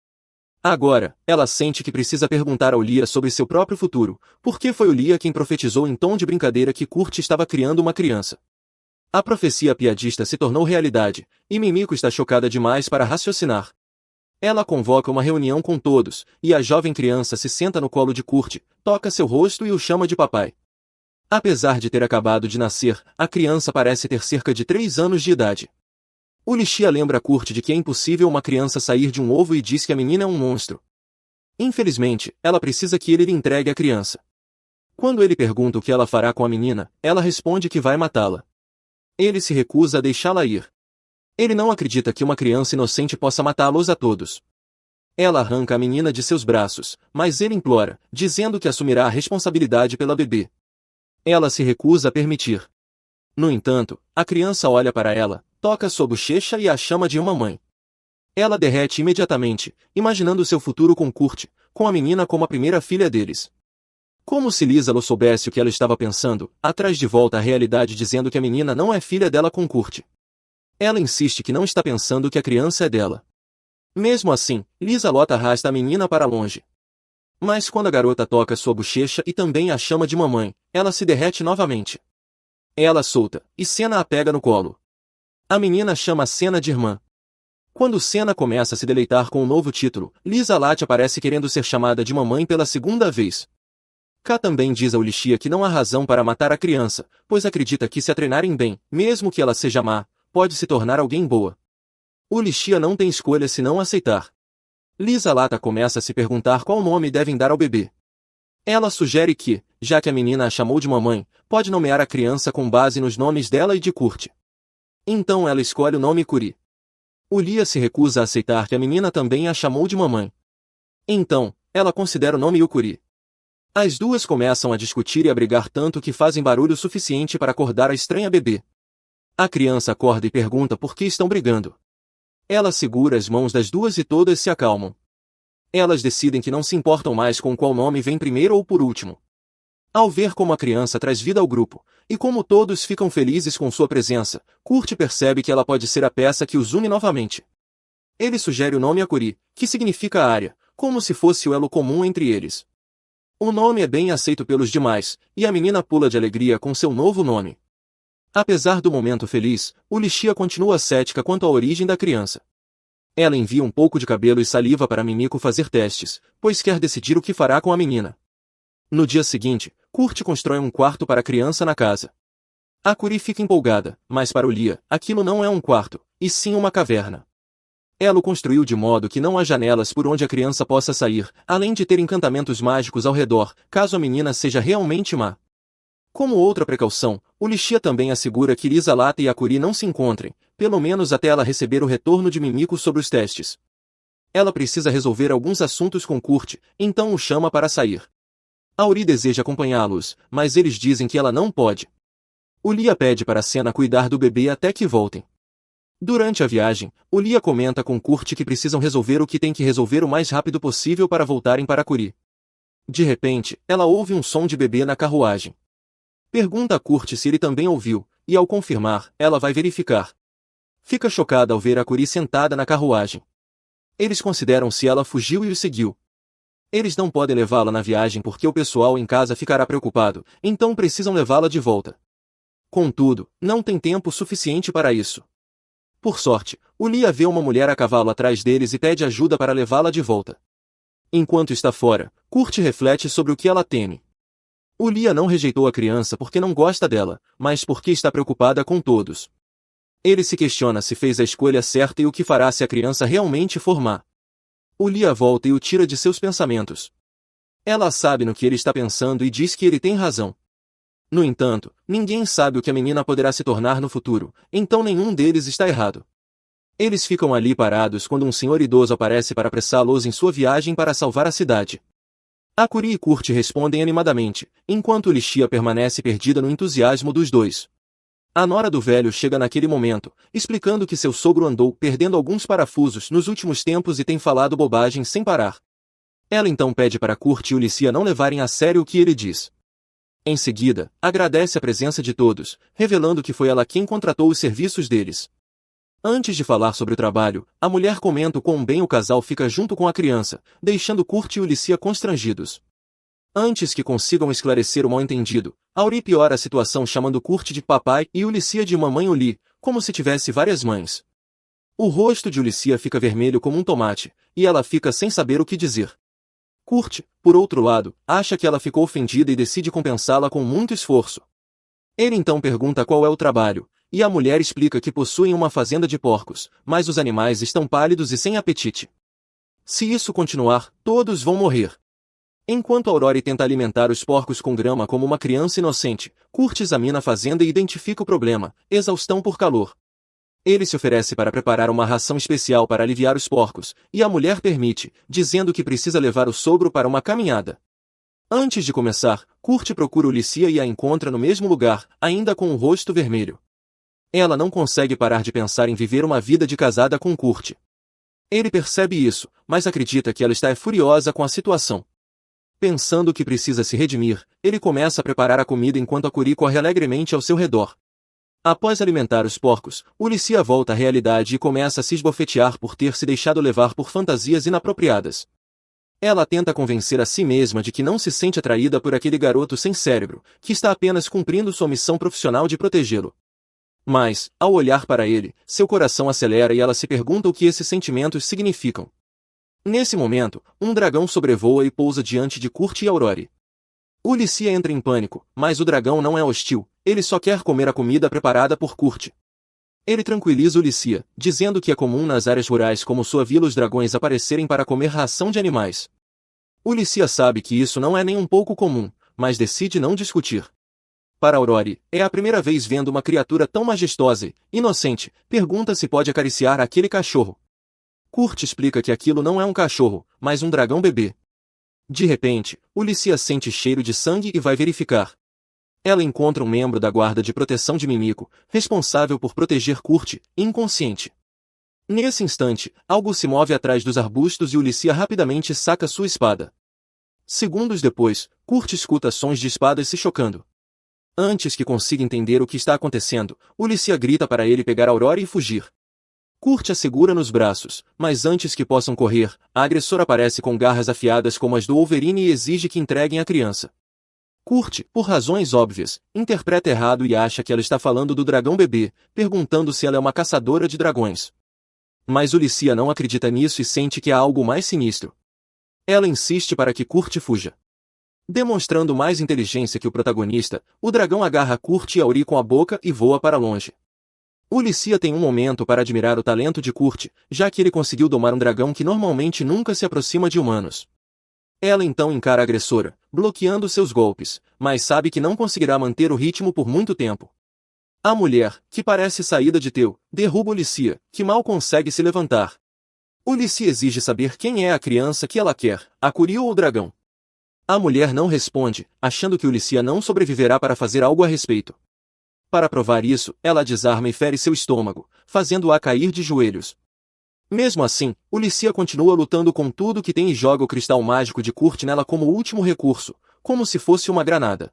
Agora, ela sente que precisa perguntar ao Lia sobre seu próprio futuro, porque foi o Lia quem profetizou em tom de brincadeira que Kurt estava criando uma criança. A profecia piadista se tornou realidade, e Mimiko está chocada demais para raciocinar. Ela convoca uma reunião com todos, e a jovem criança se senta no colo de Kurt, toca seu rosto e o chama de papai. Apesar de ter acabado de nascer, a criança parece ter cerca de 3 anos de idade. Ulicia lembra Kurt de que é impossível uma criança sair de um ovo e diz que a menina é um monstro. Infelizmente, ela precisa que ele lhe entregue a criança. Quando ele pergunta o que ela fará com a menina, ela responde que vai matá-la. Ele se recusa a deixá-la ir. Ele não acredita que uma criança inocente possa matá-los a todos. Ela arranca a menina de seus braços, mas ele implora, dizendo que assumirá a responsabilidade pela bebê. Ela se recusa a permitir. No entanto, a criança olha para ela, toca sua bochecha e a chama de mamãe. Ela derrete imediatamente, imaginando seu futuro com Kurt, com a menina como a primeira filha deles. Como se Lisa soubesse o que ela estava pensando, traz de volta a realidade dizendo que a menina não é filha dela com Kurt. Ela insiste que não está pensando que a criança é dela. Mesmo assim, Lisa arrasta a menina para longe. Mas quando a garota toca sua bochecha e também a chama de mamãe, ela se derrete novamente. Ela solta, e Senna a pega no colo. A menina chama Senna de irmã. Quando Senna começa a se deleitar com o novo título, Lisa aparece querendo ser chamada de mamãe pela segunda vez. K também diz a Ulicia que não há razão para matar a criança, pois acredita que se a treinarem bem, mesmo que ela seja má, pode se tornar alguém boa. Ulicia não tem escolha senão aceitar. Lisa começa a se perguntar qual nome devem dar ao bebê. Ela sugere que, já que a menina a chamou de mamãe, pode nomear a criança com base nos nomes dela e de Kurt. Então ela escolhe o nome Curi. Ulia se recusa a aceitar que a menina também a chamou de mamãe. Então, ela considera o nome Yukuri. As duas começam a discutir e a brigar tanto que fazem barulho suficiente para acordar a estranha bebê. A criança acorda e pergunta por que estão brigando. Ela segura as mãos das duas e todas se acalmam. Elas decidem que não se importam mais com qual nome vem primeiro ou por último. Ao ver como a criança traz vida ao grupo, e como todos ficam felizes com sua presença, Kurt percebe que ela pode ser a peça que os une novamente. Ele sugere o nome Akuri, que significa área, como se fosse o elo comum entre eles. O nome é bem aceito pelos demais, e a menina pula de alegria com seu novo nome. Apesar do momento feliz, Ulicia continua cética quanto à origem da criança. Ela envia um pouco de cabelo e saliva para Mimiko fazer testes, pois quer decidir o que fará com a menina. No dia seguinte, Kurt constrói um quarto para a criança na casa. A Kuri fica empolgada, mas para Ulia, aquilo não é um quarto, e sim uma caverna. Ela o construiu de modo que não há janelas por onde a criança possa sair, além de ter encantamentos mágicos ao redor, caso a menina seja realmente má. Como outra precaução, Ulicia também assegura que Lisa e a Kuri não se encontrem, pelo menos até ela receber o retorno de Mimiko sobre os testes. Ela precisa resolver alguns assuntos com Kurt, então o chama para sair. Auri deseja acompanhá-los, mas eles dizem que ela não pode. Ulia pede para Senna cuidar do bebê até que voltem. Durante a viagem, Ulia comenta com Kurt que precisam resolver o que tem que resolver o mais rápido possível para voltarem para Kuri. De repente, ela ouve um som de bebê na carruagem. Pergunta a Kurt se ele também ouviu, e ao confirmar, ela vai verificar. Fica chocada ao ver a Kuri sentada na carruagem. Eles consideram se ela fugiu e o seguiu. Eles não podem levá-la na viagem porque o pessoal em casa ficará preocupado, então precisam levá-la de volta. Contudo, não tem tempo suficiente para isso. Por sorte, Ulia vê uma mulher a cavalo atrás deles e pede ajuda para levá-la de volta. Enquanto está fora, Kurt reflete sobre o que ela teme. Ulia não rejeitou a criança porque não gosta dela, mas porque está preocupada com todos. Ele se questiona se fez a escolha certa e o que fará se a criança realmente for má. Ulia volta e o tira de seus pensamentos. Ela sabe no que ele está pensando e diz que ele tem razão. No entanto, ninguém sabe o que a menina poderá se tornar no futuro, então nenhum deles está errado. Eles ficam ali parados quando um senhor idoso aparece para apressá-los em sua viagem para salvar a cidade. Akuri e Kurt respondem animadamente, enquanto Ulicia permanece perdida no entusiasmo dos dois. A nora do velho chega naquele momento, explicando que seu sogro andou perdendo alguns parafusos nos últimos tempos e tem falado bobagem sem parar. Ela então pede para Kurt e Ulicia não levarem a sério o que ele diz. Em seguida, agradece a presença de todos, revelando que foi ela quem contratou os serviços deles. Antes de falar sobre o trabalho, a mulher comenta o quão bem o casal fica junto com a criança, deixando Kurt e Ulicia constrangidos. Antes que consigam esclarecer o mal-entendido, Auri piora a situação chamando Kurt de papai e Ulicia de mamãe Uli, como se tivesse várias mães. O rosto de Ulicia fica vermelho como um tomate, e ela fica sem saber o que dizer. Kurt, por outro lado, acha que ela ficou ofendida e decide compensá-la com muito esforço. Ele então pergunta qual é o trabalho, e a mulher explica que possuem uma fazenda de porcos, mas os animais estão pálidos e sem apetite. Se isso continuar, todos vão morrer. Enquanto Aurore tenta alimentar os porcos com grama como uma criança inocente, Kurt examina a fazenda e identifica o problema: exaustão por calor. Ele se oferece para preparar uma ração especial para aliviar os porcos, e a mulher permite, dizendo que precisa levar o sogro para uma caminhada. Antes de começar, Kurt procura Ulissia e a encontra no mesmo lugar, ainda com o rosto vermelho. Ela não consegue parar de pensar em viver uma vida de casada com Kurt. Ele percebe isso, mas acredita que ela está furiosa com a situação. Pensando que precisa se redimir, ele começa a preparar a comida enquanto a Curi corre alegremente ao seu redor. Após alimentar os porcos, Ulissia volta à realidade e começa a se esbofetear por ter se deixado levar por fantasias inapropriadas. Ela tenta convencer a si mesma de que não se sente atraída por aquele garoto sem cérebro, que está apenas cumprindo sua missão profissional de protegê-lo. Mas, ao olhar para ele, seu coração acelera e ela se pergunta o que esses sentimentos significam. Nesse momento, um dragão sobrevoa e pousa diante de Kurt e Aurore. Ulissia entra em pânico, mas o dragão não é hostil, ele só quer comer a comida preparada por Kurt. Ele tranquiliza Ulissia, dizendo que é comum nas áreas rurais como sua vila os dragões aparecerem para comer ração de animais. Ulissia sabe que isso não é nem um pouco comum, mas decide não discutir. Para Aurore, é a primeira vez vendo uma criatura tão majestosa e, inocente, pergunta se pode acariciar aquele cachorro. Kurt explica que aquilo não é um cachorro, mas um dragão bebê. De repente, Ulissia sente cheiro de sangue e vai verificar. Ela encontra um membro da guarda de proteção de Mimico, responsável por proteger Kurt, inconsciente. Nesse instante, algo se move atrás dos arbustos e Ulissia rapidamente saca sua espada. Segundos depois, Kurt escuta sons de espadas se chocando. Antes que consiga entender o que está acontecendo, Ulissia grita para ele pegar Aurore e fugir. Kurt a segura nos braços, mas antes que possam correr, a agressora aparece com garras afiadas como as do Wolverine e exige que entreguem a criança. Kurt, por razões óbvias, interpreta errado e acha que ela está falando do dragão bebê, perguntando se ela é uma caçadora de dragões. Mas Ulissia não acredita nisso e sente que há algo mais sinistro. Ela insiste para que Kurt fuja. Demonstrando mais inteligência que o protagonista, o dragão agarra Kurt e Auri com a boca e voa para longe. Ulissia tem um momento para admirar o talento de Kurt, já que ele conseguiu domar um dragão que normalmente nunca se aproxima de humanos. Ela então encara a agressora, bloqueando seus golpes, mas sabe que não conseguirá manter o ritmo por muito tempo. A mulher, que parece saída de teu, derruba Ulissia, que mal consegue se levantar. Ulissia exige saber quem é a criança que ela quer, a Curi ou o dragão. A mulher não responde, achando que Ulissia não sobreviverá para fazer algo a respeito. Para provar isso, ela desarma e fere seu estômago, fazendo-a cair de joelhos. Mesmo assim, Ulissia continua lutando com tudo que tem e joga o cristal mágico de Kurt nela como último recurso, como se fosse uma granada.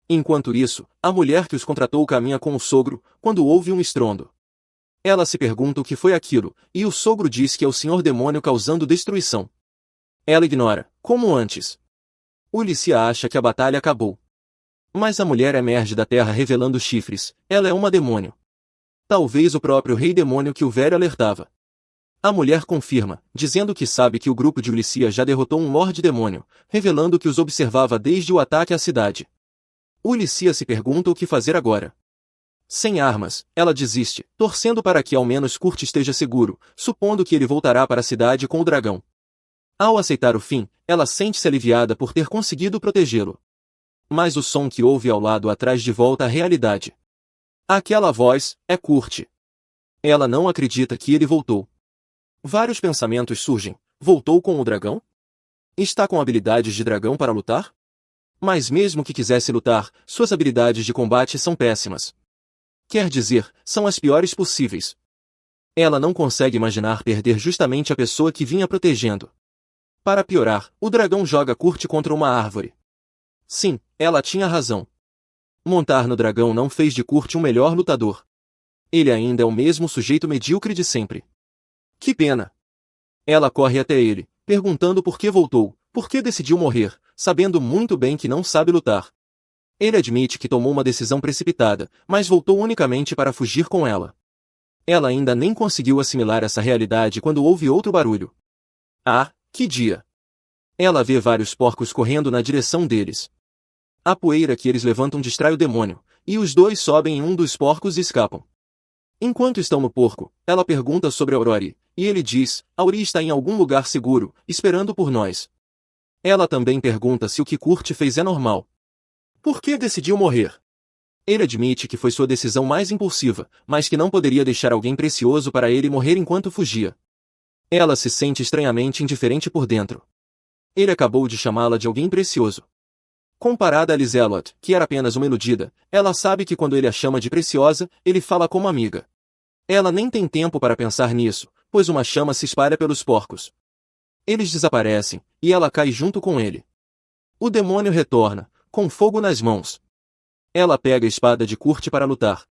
Enquanto isso, a mulher que os contratou caminha com o sogro, quando ouve um estrondo. Ela se pergunta o que foi aquilo, e o sogro diz que é o senhor demônio causando destruição. Ela ignora, como antes. Ulissia acha que a batalha acabou. Mas a mulher emerge da terra revelando chifres, ela é uma demônio. Talvez o próprio rei demônio que o velho alertava. A mulher confirma, dizendo que sabe que o grupo de Ulissia já derrotou um Lorde Demônio, revelando que os observava desde o ataque à cidade. Ulissia se pergunta o que fazer agora. Sem armas, ela desiste, torcendo para que ao menos Kurt esteja seguro, supondo que ele voltará para a cidade com o dragão. Ao aceitar o fim, ela sente-se aliviada por ter conseguido protegê-lo. Mas o som que ouve ao lado atrás de volta à realidade. Aquela voz é Kurt. Ela não acredita que ele voltou. Vários pensamentos surgem. Voltou com o dragão? Está com habilidades de dragão para lutar? Mas mesmo que quisesse lutar, suas habilidades de combate são péssimas. Quer dizer, são as piores possíveis. Ela não consegue imaginar perder justamente a pessoa que vinha protegendo. Para piorar, o dragão joga Kurt contra uma árvore. Sim, ela tinha razão. Montar no dragão não fez de Kurt um melhor lutador. Ele ainda é o mesmo sujeito medíocre de sempre. Que pena! Ela corre até ele, perguntando por que voltou, por que decidiu morrer, sabendo muito bem que não sabe lutar. Ele admite que tomou uma decisão precipitada, mas voltou unicamente para fugir com ela. Ela ainda nem conseguiu assimilar essa realidade quando houve outro barulho. Ah, que dia! Ela vê vários porcos correndo na direção deles. A poeira que eles levantam distrai o demônio, e os dois sobem em um dos porcos e escapam. Enquanto estão no porco, ela pergunta sobre Aurori, e ele diz, Auri está em algum lugar seguro, esperando por nós. Ela também pergunta se o que Kurt fez é normal. Por que decidiu morrer? Ele admite que foi sua decisão mais impulsiva, mas que não poderia deixar alguém precioso para ele morrer enquanto fugia. Ela se sente estranhamente indiferente por dentro. Ele acabou de chamá-la de alguém precioso. Comparada a Lizelot, que era apenas uma iludida, ela sabe que quando ele a chama de preciosa, ele fala como amiga. Ela nem tem tempo para pensar nisso, pois uma chama se espalha pelos porcos. Eles desaparecem, e ela cai junto com ele. O demônio retorna, com fogo nas mãos. Ela pega a espada de Kurt para lutar.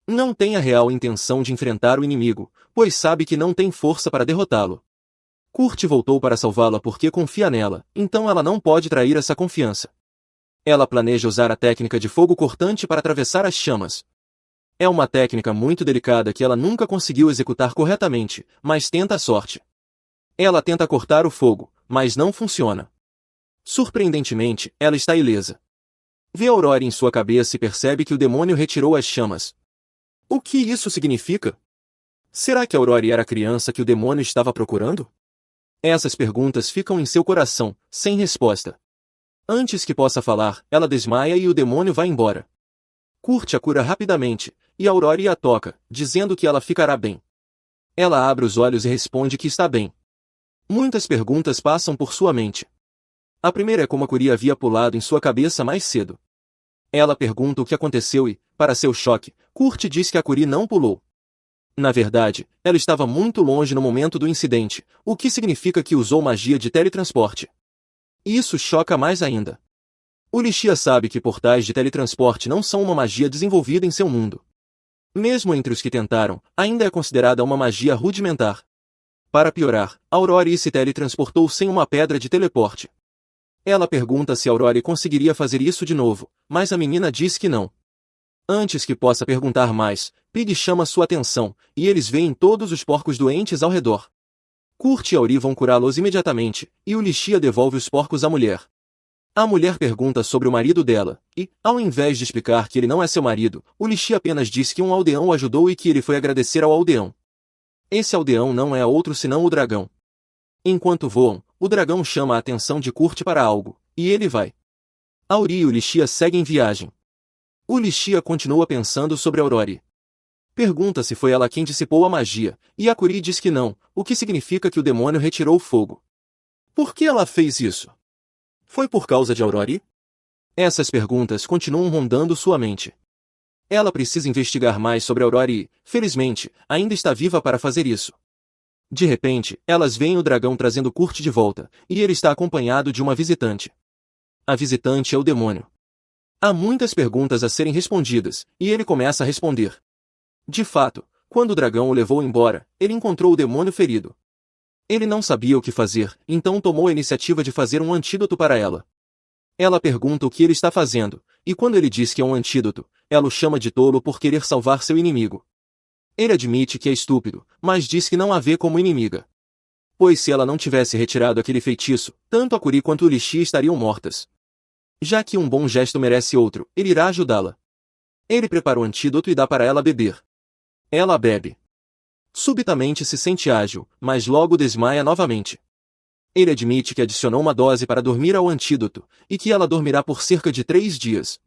Não tem a real intenção de enfrentar o inimigo, pois sabe que não tem força para derrotá-lo. Kurt voltou para salvá-la porque confia nela, então ela não pode trair essa confiança. Ela planeja usar a técnica de fogo cortante para atravessar as chamas. É uma técnica muito delicada que ela nunca conseguiu executar corretamente, mas tenta a sorte. Ela tenta cortar o fogo, mas não funciona. Surpreendentemente, ela está ilesa. Vê Aurori em sua cabeça e percebe que o demônio retirou as chamas. O que isso significa? Será que Aurori era a criança que o demônio estava procurando? Essas perguntas ficam em seu coração, sem resposta. Antes que possa falar, ela desmaia e o demônio vai embora. Kurt a cura rapidamente, e Aurori a toca, dizendo que ela ficará bem. Ela abre os olhos e responde que está bem. Muitas perguntas passam por sua mente. A primeira é como a Curi havia pulado em sua cabeça mais cedo. Ela pergunta o que aconteceu e, para seu choque, Kurt diz que a Curi não pulou. Na verdade, ela estava muito longe no momento do incidente, o que significa que usou magia de teletransporte. Isso choca mais ainda. O Lixia sabe que portais de teletransporte não são uma magia desenvolvida em seu mundo. Mesmo entre os que tentaram, ainda é considerada uma magia rudimentar. Para piorar, Aurori se teletransportou sem uma pedra de teleporte. Ela pergunta se Aurori conseguiria fazer isso de novo, mas a menina diz que não. Antes que possa perguntar mais, Pig chama sua atenção, e eles veem todos os porcos doentes ao redor. Kurt e Auri vão curá-los imediatamente, e o Lixia devolve os porcos à mulher. A mulher pergunta sobre o marido dela, e, ao invés de explicar que ele não é seu marido, o Lixia apenas diz que um aldeão o ajudou e que ele foi agradecer ao aldeão. Esse aldeão não é outro senão o dragão. Enquanto voam, o dragão chama a atenção de Kurt para algo, e ele vai. Auri e o Lixia seguem viagem. O Lixia continua pensando sobre Aurori. Pergunta se foi ela quem dissipou a magia, e a Curi diz que não, o que significa que o demônio retirou o fogo. Por que ela fez isso? Foi por causa de Aurori? Essas perguntas continuam rondando sua mente. Ela precisa investigar mais sobre Aurori e, felizmente, ainda está viva para fazer isso. De repente, elas veem o dragão trazendo Kurt de volta, e ele está acompanhado de uma visitante. A visitante é o demônio. Há muitas perguntas a serem respondidas, e ele começa a responder. De fato, quando o dragão o levou embora, ele encontrou o demônio ferido. Ele não sabia o que fazer, então tomou a iniciativa de fazer um antídoto para ela. Ela pergunta o que ele está fazendo, e quando ele diz que é um antídoto, ela o chama de tolo por querer salvar seu inimigo. Ele admite que é estúpido, mas diz que não a vê como inimiga. Pois se ela não tivesse retirado aquele feitiço, tanto a Curi quanto o Lixia estariam mortas. Já que um bom gesto merece outro, ele irá ajudá-la. Ele prepara o antídoto e dá para ela beber. Ela bebe. Subitamente se sente ágil, mas logo desmaia novamente. Ele admite que adicionou uma dose para dormir ao antídoto, e que ela dormirá por cerca de 3 dias.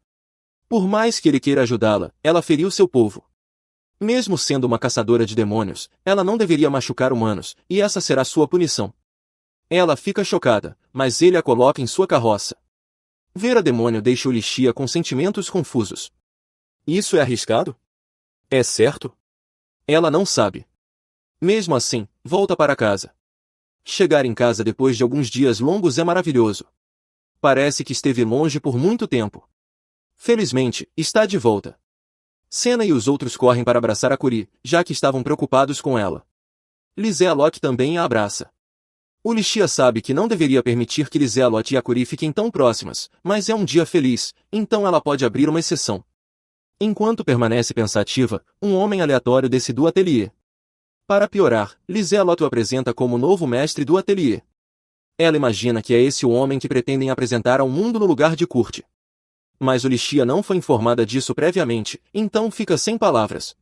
Por mais que ele queira ajudá-la, ela feriu seu povo. Mesmo sendo uma caçadora de demônios, ela não deveria machucar humanos, e essa será sua punição. Ela fica chocada, mas ele a coloca em sua carroça. Ver a demônio deixa o Lixia com sentimentos confusos. Isso é arriscado? É certo? Ela não sabe. Mesmo assim, volta para casa. Chegar em casa depois de alguns dias longos é maravilhoso. Parece que esteve longe por muito tempo. Felizmente, está de volta. Senna e os outros correm para abraçar a Curi, já que estavam preocupados com ela. Lizelot também a abraça. O Lixia sabe que não deveria permitir que Lizelot e a Curi fiquem tão próximas, mas é um dia feliz, então ela pode abrir uma exceção. Enquanto permanece pensativa, um homem aleatório desce do ateliê. Para piorar, Lizelot o apresenta como novo mestre do ateliê. Ela imagina que é esse o homem que pretendem apresentar ao mundo no lugar de Kurt. Mas Ulixia não foi informada disso previamente, então fica sem palavras.